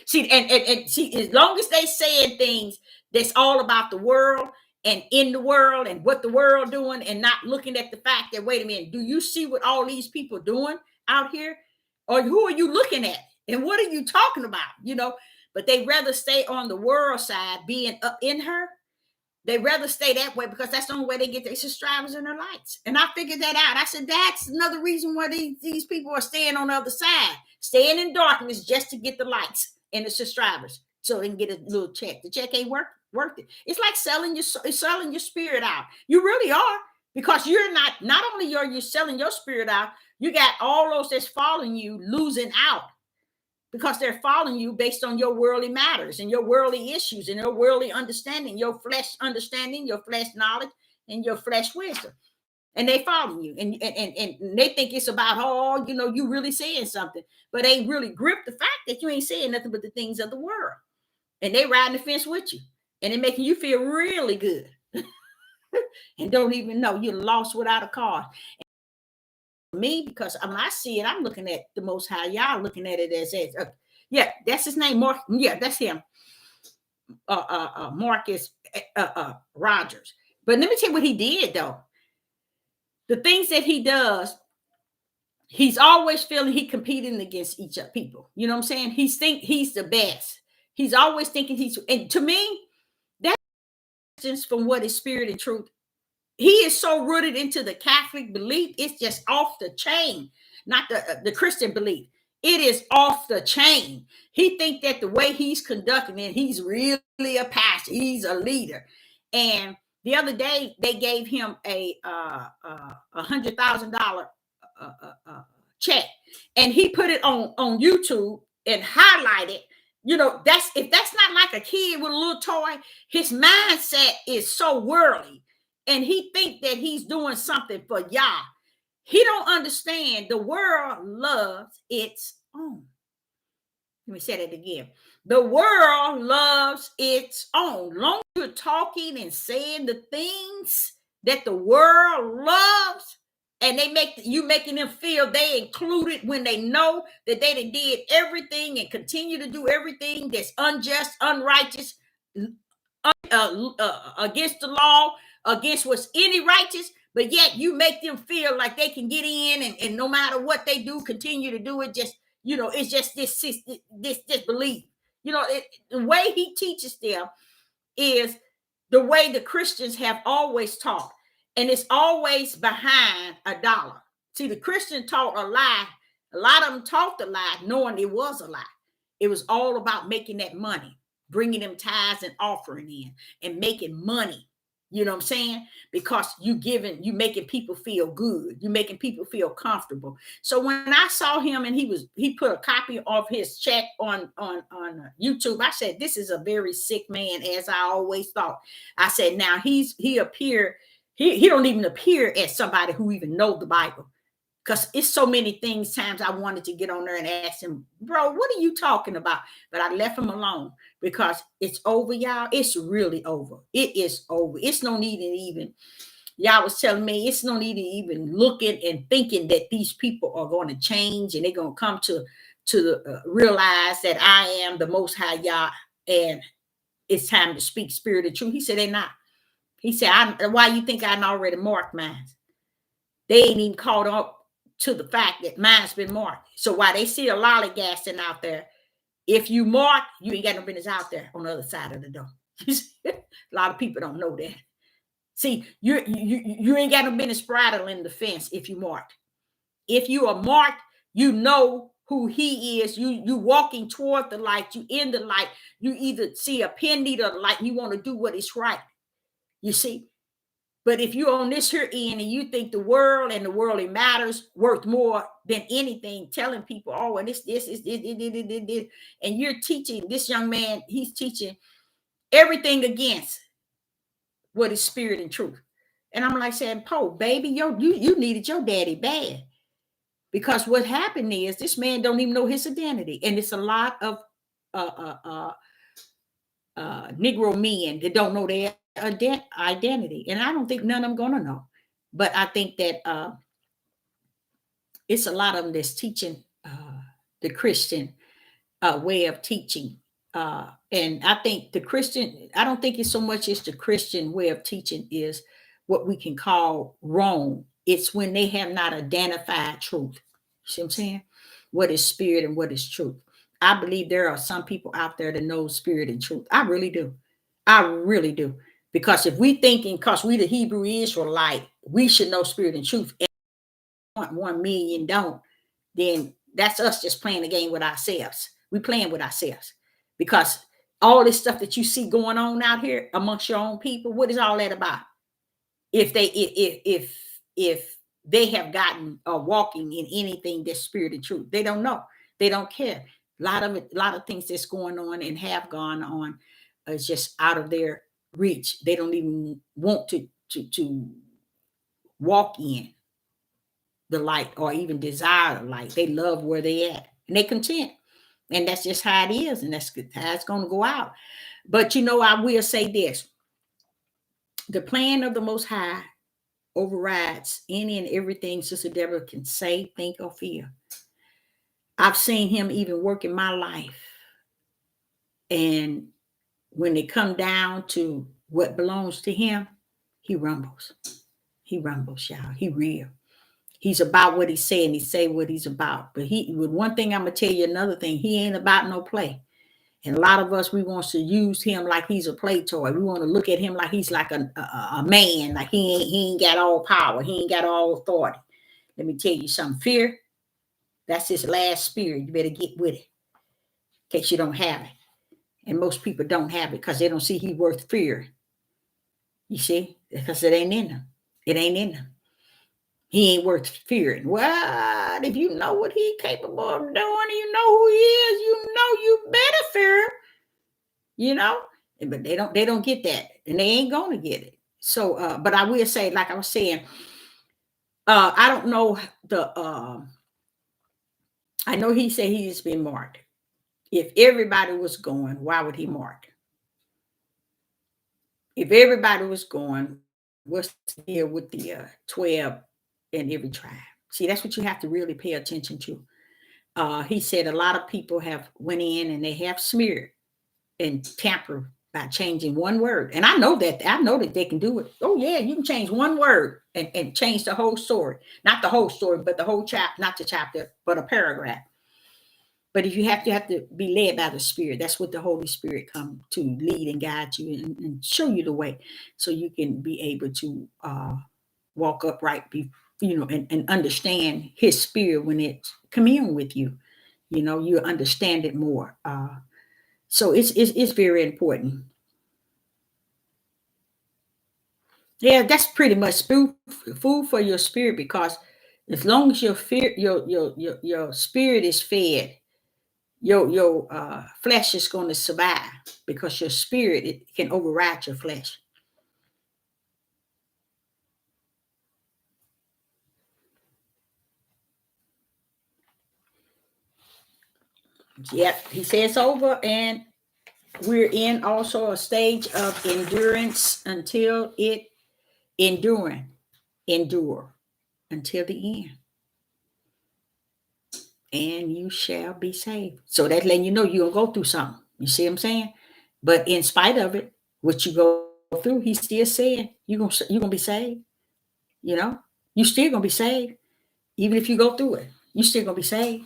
Speaker 1: See, and see, as long as they saying things that's all about the world and in the world and what the world doing, and not looking at the fact that, wait a minute, do you see what all these people doing out here? Or who are you looking at? And what are you talking about? But they rather stay on the world side, being up in her. They rather stay that way, because that's the only way they get their subscribers and their likes. And I figured that out. I said, that's another reason why these people are staying on the other side, staying in darkness just to get the likes and the subscribers, so they can get a little check. The check ain't worth it. It's like selling your spirit out. You really are, because you're not only are you selling your spirit out, you got all those that's following you losing out, because they're following you based on your worldly matters and your worldly issues and your worldly understanding, your flesh understanding, your flesh knowledge, and your flesh wisdom. And they follow you, and they think it's about, you really saying something, but they really grip the fact that you ain't saying nothing but the things of the world. And they riding the fence with you, and they're making you feel really good and don't even know you're lost without a cause. Me, because when I see it, I'm looking at the Most High. Y'all looking at it as yeah, that's his name. Mark, yeah, that's him. Marcus Rogers. But let me tell you what he did, though. The things that he does, he's always feeling he competing against each other people. You know what I'm saying? He's the best. He's always thinking and to me, that's just from what is spirit and truth. He is so rooted into the Catholic belief, it's just off the chain. Not the Christian belief. It is off the chain. He think that the way he's conducting it, he's really a pastor. He's a leader. And the other day, they gave him a $100,000 check, and he put it on YouTube and highlighted. If that's not like a kid with a little toy, his mindset is so worldly, and he think that he's doing something for Yah. He don't understand the world loves its own. Let me say that again. The world loves its own. Long as you're talking and saying the things that the world loves, and they make you making them feel they included when they know that they did everything and continue to do everything that's unjust, unrighteous, against the law, against what's any righteous, but yet you make them feel like they can get in, and no matter what they do, continue to do it. Just, it's just this belief. The way he teaches them is the way the Christians have always taught, and it's always behind a dollar. See, the Christian taught a lie. A lot of them taught the lie knowing it was a lie. It was all about making that money, bringing them tithes and offering in, and making money. You know what I'm saying? Because you making people feel good. You making people feel comfortable. So when I saw him and he put a copy of his check on YouTube, I said, this is a very sick man, as I always thought. I said, now he don't even appear as somebody who even know the Bible. Because it's so many times I wanted to get on there and ask him, bro, what are you talking about? But I left him alone because it's over, y'all. It's really over. It is over. It's no need in even, y'all was telling me, it's no need in even looking and thinking that these people are going to change and they're going to come to realize that I am the Most High Yah and it's time to speak spirit of truth. He said, they're not. He said, why you think I already marked mine? They ain't even caught up to the fact that mine's been marked. So while they see a lollygassing out there, if you mark, you ain't got no business out there on the other side of the door. A lot of people don't know that. See, you ain't got no business straddling the fence if you marked. If you are marked, you know who he is. You walking toward the light. You in the light. You either see a pin needle of the light and you want to do what is right. You see. But if you're on this here end and you think the world and the worldly matters worth more than anything, telling people, oh, and this, and you're teaching this young man, he's teaching everything against what is spirit and truth. And I'm like saying, Poe, baby, you needed your daddy bad. Because what happened is this man don't even know his identity. And it's a lot of Negro men that don't know their identity, and I don't think none of them gonna know, but I think that it's a lot of them that's teaching the Christian way of teaching, and I think I don't think it's so much as the Christian way of teaching is what we can call wrong. It's when they have not identified truth. See what I'm saying? What is spirit and what is truth? I believe there are some people out there that know spirit and truth. I really do. I really do. Because if we thinking, because we the Hebrew Israelite, we should know spirit and truth, and 1 million don't, then that's us just playing the game with ourselves. We playing with ourselves. Because all this stuff that you see going on out here amongst your own people, what is all that about? If they have gotten walking in anything that's spirit and truth, they don't know. They don't care. A lot of things that's going on and have gone on is just out of their reach. They don't even want to walk in the light or even desire the light. They love where they at and they content. And that's just how it is. And that's how it's going to go out. But I will say this. The plan of the Most High overrides any and everything Sister Deborah can say, think, or feel. I've seen him even work in my life. And when it come down to what belongs to him, he rumbles. He rumbles, y'all. He real. He's about what he's saying. He say what he's about. But with one thing, I'm going to tell you another thing. He ain't about no play. And a lot of us, we want to use him like he's a play toy. We want to look at him like he's like a man, like he ain't got all power. He ain't got all authority. Let me tell you something. Fear, that's his last spirit. You better get with it in case you don't have it. And most people don't have it because they don't see he worth fear. You see? Because it ain't in them. It ain't in them. He ain't worth fearing. Well, if you know what he's capable of doing, you know who he is, you better fear him. But they don't get that. And they ain't gonna get it. So but I will say, like I was saying, I don't know I know he said he's been marked. If everybody was going, why would he mark? If everybody was going, what's the deal with the 12 in every tribe? See, that's what you have to really pay attention to. He said a lot of people have went in and they have smeared and tampered by changing one word. And I know that they can do it. Oh yeah, you can change one word and change the whole story. Not the whole story, but the whole chapter, not the chapter, but a paragraph. But if you have to be led by the Spirit, that's what the Holy Spirit come to lead and guide you and show you the way, so you can be able to walk upright, and understand His Spirit when it commune with you. You understand it more. So it's very important. Yeah, that's pretty much food for your spirit, because as long as your spirit is fed, your flesh is going to survive, because your spirit, it can override your flesh. Yep, he says over, and we're in also a stage of endurance until it endure until the end, and you shall be saved. So that's letting you know you're gonna go through something. You see what I'm saying? But in spite of it, what you go through, he's still saying you're gonna be saved. You still gonna be saved. Even if you go through it, you still gonna be saved.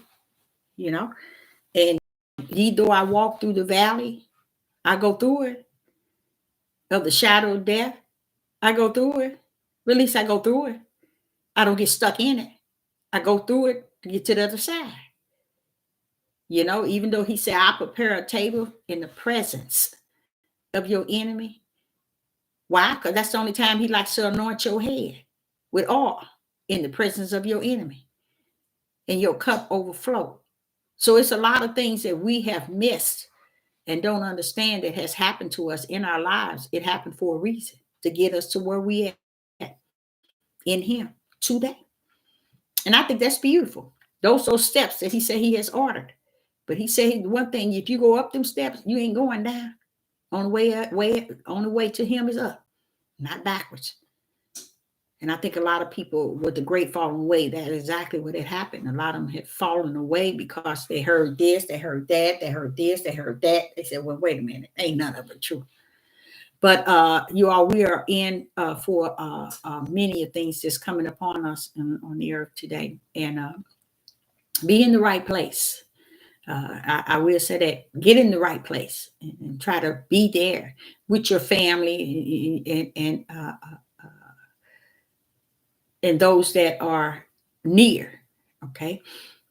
Speaker 1: And though I walk through the valley, I go through it, of the shadow of death, I go through it. At least I go through it. I don't get stuck in it. I go through it to get to the other side. Even though he said, I prepare a table in the presence of your enemy. Why? Because that's the only time he likes to anoint your head with oil, in the presence of your enemy, and your cup overflow. So it's a lot of things that we have missed and don't understand that has happened to us in our lives. It happened for a reason, to get us to where we at in him today. And I think that's beautiful. Those steps that he said he has ordered. But he said one thing: if you go up them steps, you ain't going down. On the way to him is up, not backwards. And I think a lot of people with the great falling away, that is exactly what had happened. A lot of them had fallen away because they heard this, they heard that, they heard this, they heard that. They said, well, wait a minute, ain't none of it true. But we are in for many of things that's coming upon us on the earth today. And be in the right place. I will say that, get in the right place and try to be there with your family and those that are near. Okay.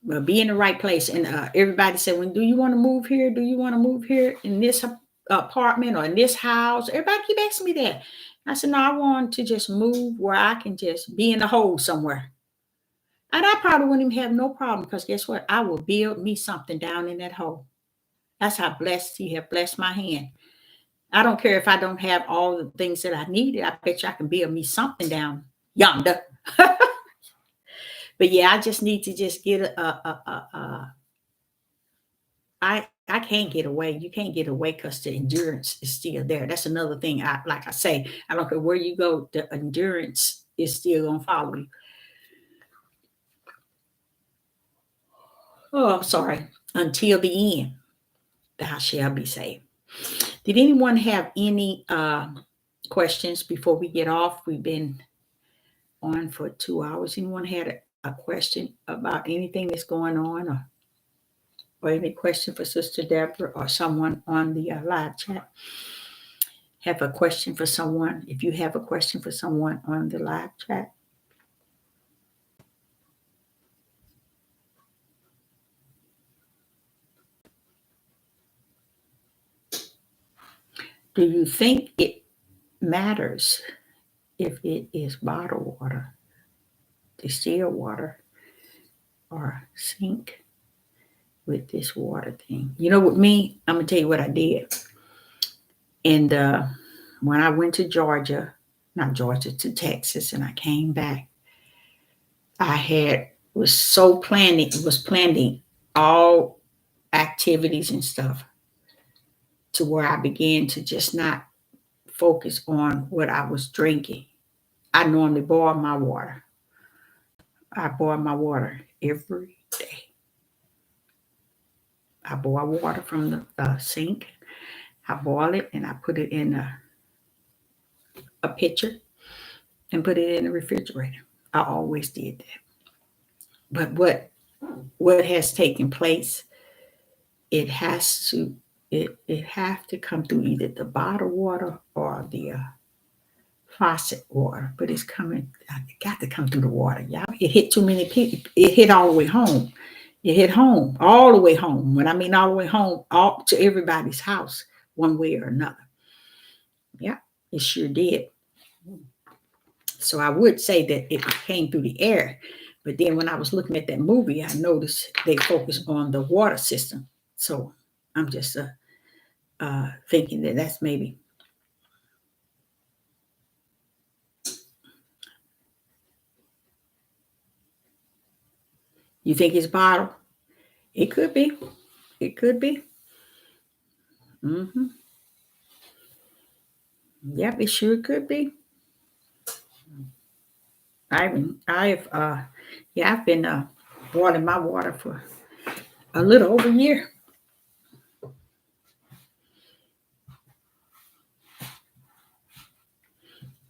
Speaker 1: Well, be in the right place. And everybody said, do you want to move here? Do you want to move here in this apartment or in this house? Everybody keep asking me that. I said, no, I want to just move where I can just be in a hole somewhere. And I probably wouldn't even have no problem, because guess what? I will build me something down in that hole. That's how blessed he have blessed my hand. I don't care if I don't have all the things that I needed. I bet you I can build me something down yonder. But yeah, I just need to just get I can't get away. You can't get away because the endurance is still there. That's another thing. Like I say, I don't care where you go, the endurance is still gonna follow you. Oh, I'm sorry. Until the end, thou shalt be saved. Did anyone have any questions before we get off? We've been on for 2 hours. Anyone had a question about anything that's going on, or any question for Sister Deborah or someone on the live chat? Have a question for someone? If you have a question for someone on the live chat. Do you think it matters if it is bottled water, distilled water, or sink with this water thing? With me, I'm going to tell you what I did. And when I went to to Texas, and I came back, I was planning all activities and stuff, to where I began to just not focus on what I was drinking. I normally boil my water. I boil my water every day. I boil water from the sink. I boil it and I put it in a pitcher and put it in the refrigerator. I always did that. But what has taken place, it has to it have to come through either the bottled water or the faucet water. But it's coming. It got to come through the water, y'all. It hit too many people. It hit all the way home. It hit home, all the way home. When I mean all the way home, all to everybody's house, one way or another. Yeah, it sure did. So I would say that it came through the air. But then when I was looking at that movie, I noticed they focused on the water system. So I'm just thinking that that's maybe. You think it's bottled? It could be. It could be. Mm-hmm. Yep, it sure could be. I've been boiling my water for a little over a year.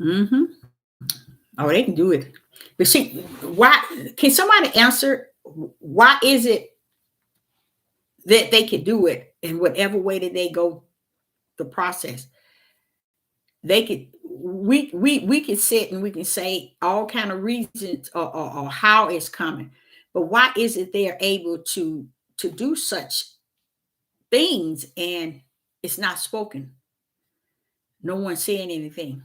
Speaker 1: Mm-hmm. Oh, they can do it. But see, why can somebody answer why is it that they can do it in whatever way that they go the process? They could we can sit and we can say all kind of reasons or how it's coming, but why is it they're able to do such things and it's not spoken? No one's saying anything.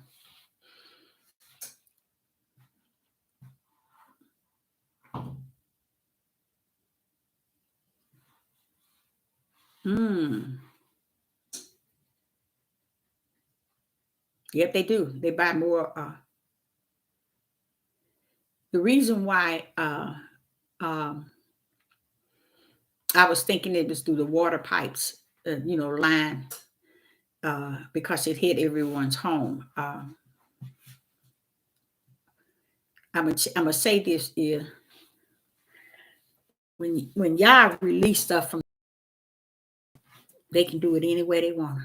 Speaker 1: Hmm. Yep, they do. They buy more. The reason why um, I was thinking it was through the water pipes, line, because it hit everyone's home. I'm gonna say this is when y'all release stuff from, they can do it any way they want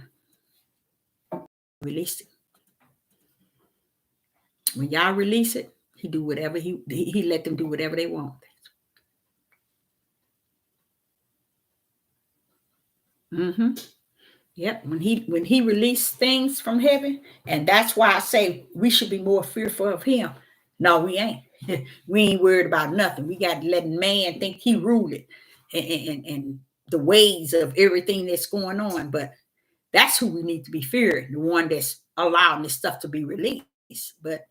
Speaker 1: to release it. When y'all release it, he do whatever he let them do whatever they want. Mm-hmm. Yep. When he released things from heaven, and that's why I say we should be more fearful of him. No, we ain't. We ain't worried about nothing. We got to let man think he ruled it, and the ways of everything that's going on. But that's who we need to be fearing, the one that's allowing this stuff to be released. But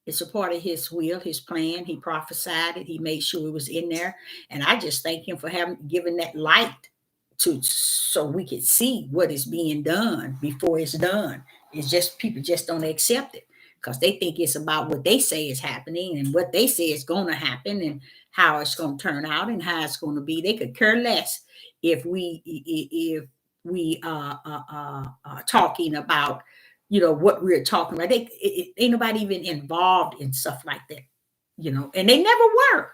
Speaker 1: it's a part of his will, his plan. He prophesied it. He made sure it was in there. And I just thank him for having given that light to so we could see what is being done before it's done. It's just people just don't accept it because they think it's about what they say is happening and what they say is going to happen and how it's going to turn out and how it's going to be. They could care less if we talking about what we're talking about. Ain't nobody even involved in stuff like that, and they never were.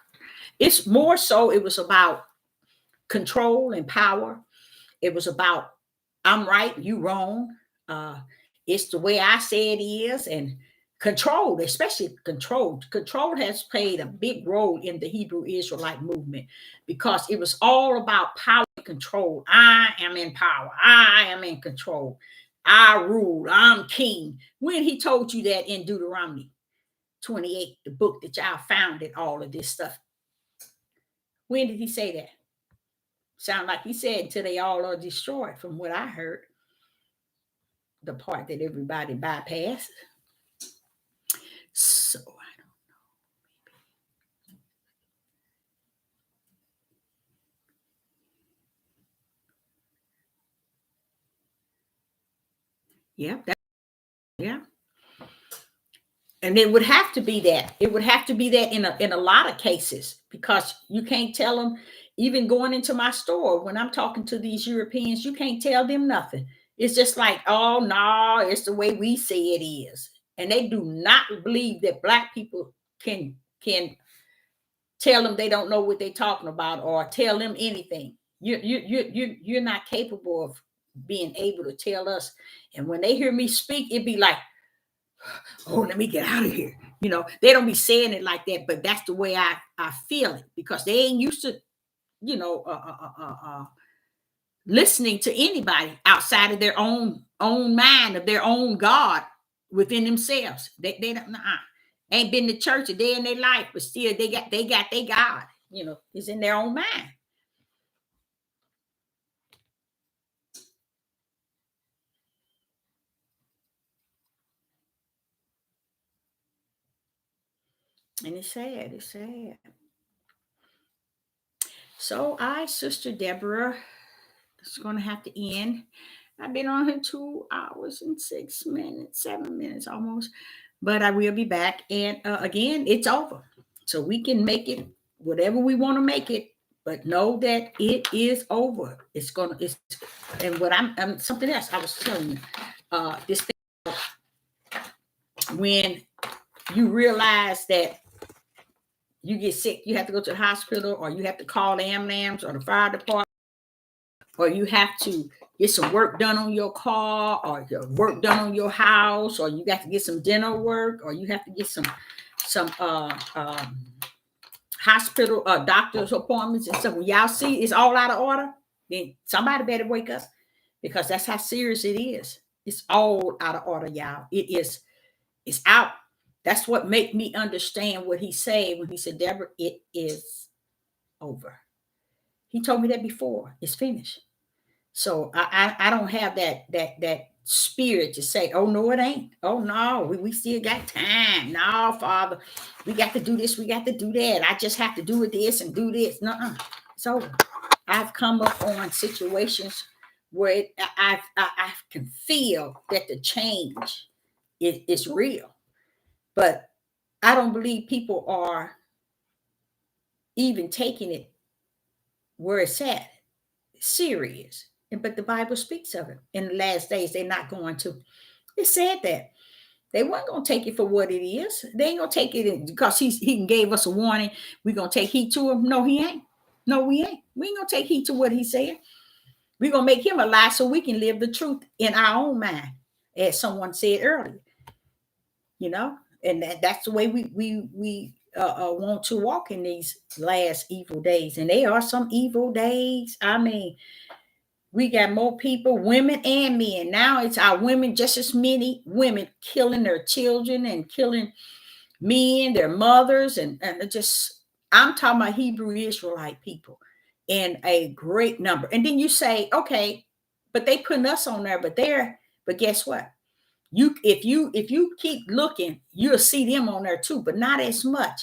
Speaker 1: It's more so it was about control and power. It was about I'm right, you wrong. Uh, it's the way I say it is, and control, especially control. Control has played a big role in the Hebrew Israelite movement because it was all about power and control. I am in power. I am in control. I rule. I'm king. When he told you that in Deuteronomy 28, the book that y'all founded all of this stuff, when did he say that? Sound like he said until they all are destroyed, from what I heard. The part that everybody bypassed. So I don't. Yeah, yeah. And it would have to be that. It would have to be that in a lot of cases because you can't tell them even going into my store, when I'm talking to these Europeans, you can't tell them nothing. It's just like, oh no, it's the way we say it is. And they do not believe that Black people can tell them they don't know what they're talking about or tell them anything. You're not capable of being able to tell us. And when they hear me speak, it'd be like, oh, let me get out of here. You know, they don't be saying it like that, but that's the way I feel it, because they ain't used to, you know, listening to anybody outside of their own mind, of their own God within themselves. They don't ain't been to church a day in their life, but still they got their God, you know, is in their own mind. And it's sad, it's sad. So Sister Deborah, it's going to have to end. I've been on here 2 hours and 6 minutes, 7 minutes almost, but I will be back. And again, it's over. So we can make it whatever we want to make it, but know that it is over. And what I'm something else I was telling you, this thing, when you realize that you get sick, you have to go to the hospital, or you have to call the ambulance or the fire department, or you have to get some work done on your car, or your work done on your house, or you got to get some dental work, or you have to get some hospital doctor's appointments and stuff. When y'all see it's all out of order, then somebody better wake up, because that's how serious it is. It's all out of order, y'all. It's out. That's what made me understand what he said when he said, Deborah, it is over. He told me that before. It's finished. So I don't have that spirit to say, oh no, it ain't. Oh no, we still got time. No, Father, we got to do this, we got to do that. I just have to do this and do this. No, it's over. I've come up on situations where I can feel that the change is real. But I don't believe people are even taking it where it's at, serious. But the Bible speaks of it. In the last days, they're not going to. It said that. They weren't going to take it for what it is. They ain't going to take it because he gave us a warning. We're going to take heed to him. No, he ain't. No, we ain't. We ain't going to take heed to what he said. We're going to make him a lie so we can live the truth in our own mind, as someone said earlier. You know? And that's the way we want to walk in these last evil days. And they are some evil days. I mean, we got more people, women and men. Now it's our women, just as many women killing their children and killing men, their mothers, and just, I'm talking about Hebrew Israelite people in a great number. And then you say, okay, but they putting us on there, but guess what? If you keep looking, you'll see them on there too, but not as much.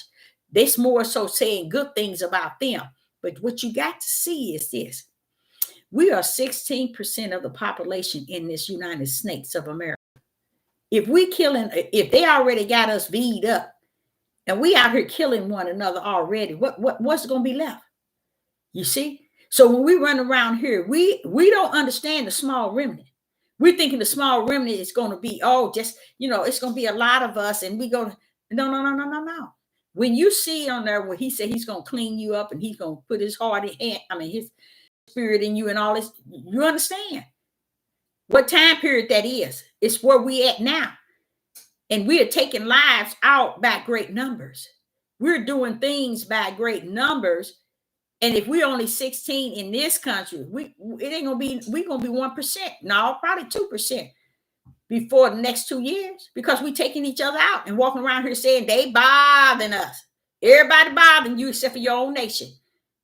Speaker 1: This more so saying good things about them. But what you got to see is this. We are 16% of the population in this United States of America. If they already got us beat up and we out here killing one another already, what's going to be left? You see? So when we run around here, we don't understand the small remnant. We're thinking the small remnant is going to be, just, it's going to be a lot of us. And we go, no. When you see on there where he said he's going to clean you up and he's going to put his heart in, his spirit in you and all this, you understand what time period that is. It's where we at now. And we are taking lives out by great numbers. We're doing things by great numbers. And if we're only 16 in this country, we're going to be 1%. No, probably 2% before the next 2 years, because we're taking each other out and walking around here saying they bothering us. Everybody bothering you except for your own nation.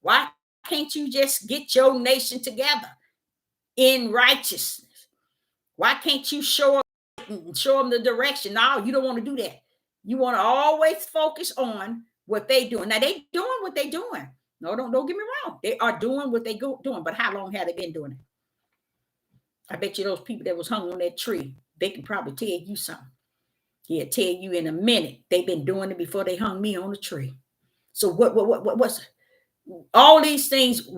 Speaker 1: Why can't you just get your nation together in righteousness? Why can't you show them the direction? No, you don't want to do that. You want to always focus on what they doing. Now they doing what they doing. No, don't get me wrong. They are doing what they doing, but how long have they been doing it? I bet you those people that was hung on that tree, they can probably tell you something. He'll tell you in a minute. They've been doing it before they hung me on the tree. So all these things,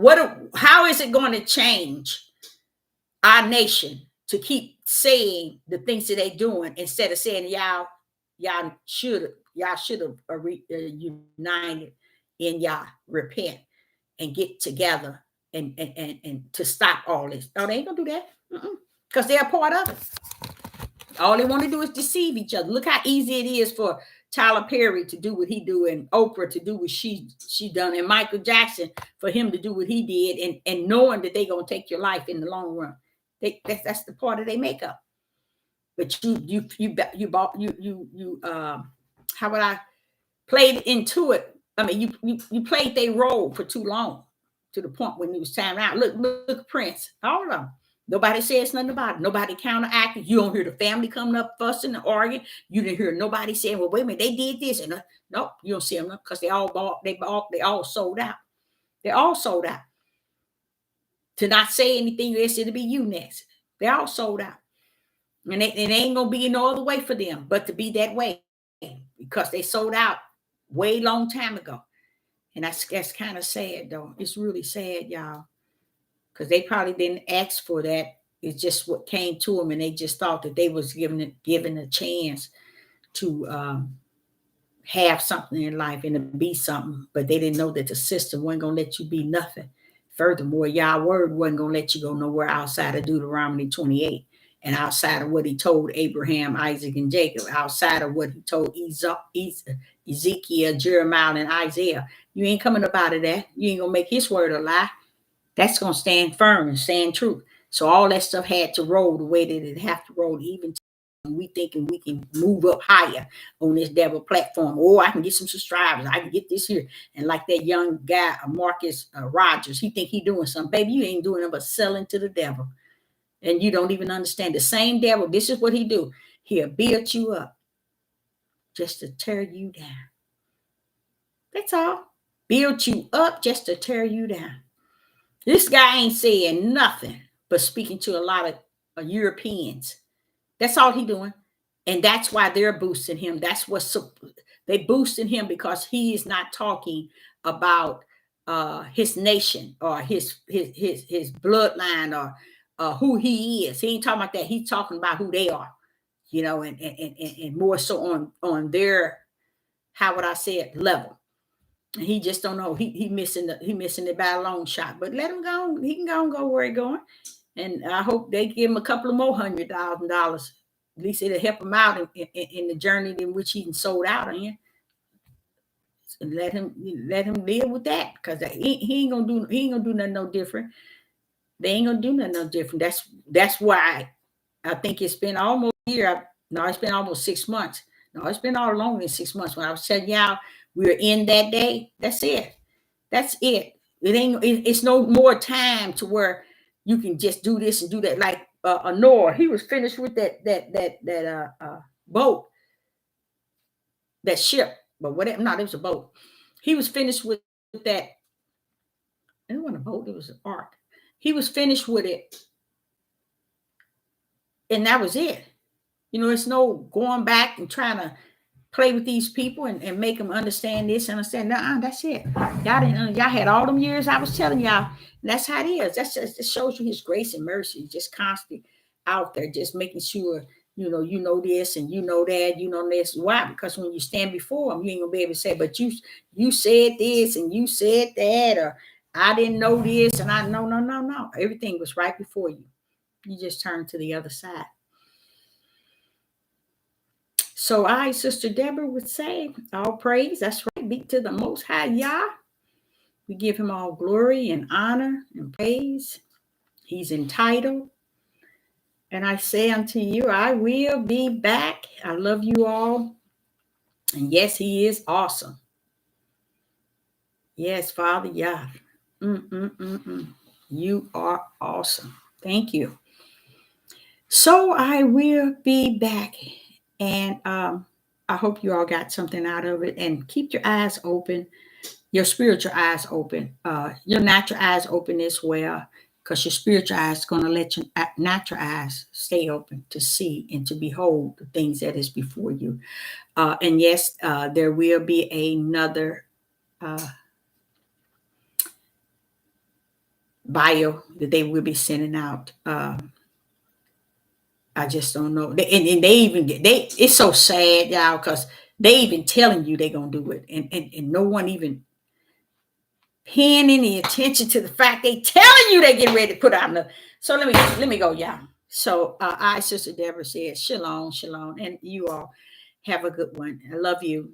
Speaker 1: how is it going to change our nation to keep saying the things that they're doing instead of saying y'all should have united and y'all repent and get together and to stop all this? No, they ain't gonna do that because they're a part of it. All they want to do is deceive each other. Look how easy it is for Tyler Perry to do what he do, and Oprah to do what she done, and Michael Jackson for him to do what he did, and knowing that they're gonna take your life in the long run. That's the part of their makeup. But how would I played into it? I mean, you played their role for too long, to the point when it was time out. Look, Prince, all of them. Nobody says nothing about it. Nobody counteracted. You don't hear the family coming up fussing and arguing. You didn't hear nobody saying, "Well, wait a minute, they did this," and nope, you don't see them because they all bought. They all sold out. They all sold out. To not say anything, they said to be you next. They all sold out, and it ain't gonna be no other way for them but to be that way because they sold out way long time ago. And that's kind of sad, though. It's really sad, y'all. Because they probably didn't ask for that. It's just what came to them, and they just thought that they was given a chance to have something in life and to be something, but they didn't know that the system wasn't going to let you be nothing. Furthermore, Yah's word wasn't going to let you go nowhere outside of Deuteronomy 28 and outside of what he told Abraham, Isaac, and Jacob, outside of what he told Ezekiel, Jeremiah, and Isaiah. You ain't coming up out of that. You ain't going to make his word a lie. That's going to stand firm and stand true. So all that stuff had to roll the way that it have to roll, even we thinking we can move up higher on this devil platform. Oh, I can get some subscribers. I can get this here. And like that young guy, Marcus Rogers, he think he doing something. Baby, you ain't doing nothing but selling to the devil. And you don't even understand. The same devil, this is what he do. He'll build you up just to tear you down. That's all. Build you up just to tear you down. This guy ain't saying nothing but speaking to a lot of Europeans. That's all he doing. And that's why they're boosting him. That's what they boosting him, because he is not talking about his nation or his bloodline or who he is. He ain't talking about that. He's talking about who they are, and more so on their, how would I say it, level. And he just don't know. He missing it by a long shot. But let him go. He can go where he's going. And I hope they give him a couple of more $100,000. At least it'll help him out in the journey in which he sold out in. And let him live with that, because he ain't gonna do nothing no different. They ain't gonna do nothing no different. That's why I think it's been almost a year. No, it's been almost 6 months. No, it's been all longer than 6 months. When I was telling y'all we're in that day, that's it. That's it. It's no more time to where you can just do this and do that. Like Noah, he was finished with that boat, that ship, but whatever. No, it was a boat. He was finished with that. It wasn't a boat, it was an ark. He was finished with it, and that was it. It's no going back and trying to play with these people and make them understand this and understand that. That's it. Y'all had all them years I was telling y'all. That's how it is. It shows you his grace and mercy, just constantly out there, just making sure you know this and you know that, this. Why? Because when you stand before him, you ain't gonna be able to say, but you said this and you said that, or I didn't know this, and I no. Everything was right before you. You just turn to the other side. So I, Sister Deborah, would say, all praise, that's right, be to the Most High Yah. We give him all glory and honor and praise. He's entitled. And I say unto you, I will be back. I love you all. And yes, he is awesome. Yes, Father Yah. You are awesome. Thank you. So I will be back. And I hope you all got something out of it. And keep your eyes open, your spiritual eyes open, your natural eyes open as well, because your spiritual eyes is going to let your natural eyes stay open to see and to behold the things that is before you. And yes, there will be another bio that they will be sending out. I just don't know. And they even it's so sad, y'all, because they even telling you they're gonna do it, and no one even paying any attention to the fact they telling you they getting ready to put out another. So let me go, y'all. So I, Sister Deborah, said shalom, shalom, and you all have a good one. I love you.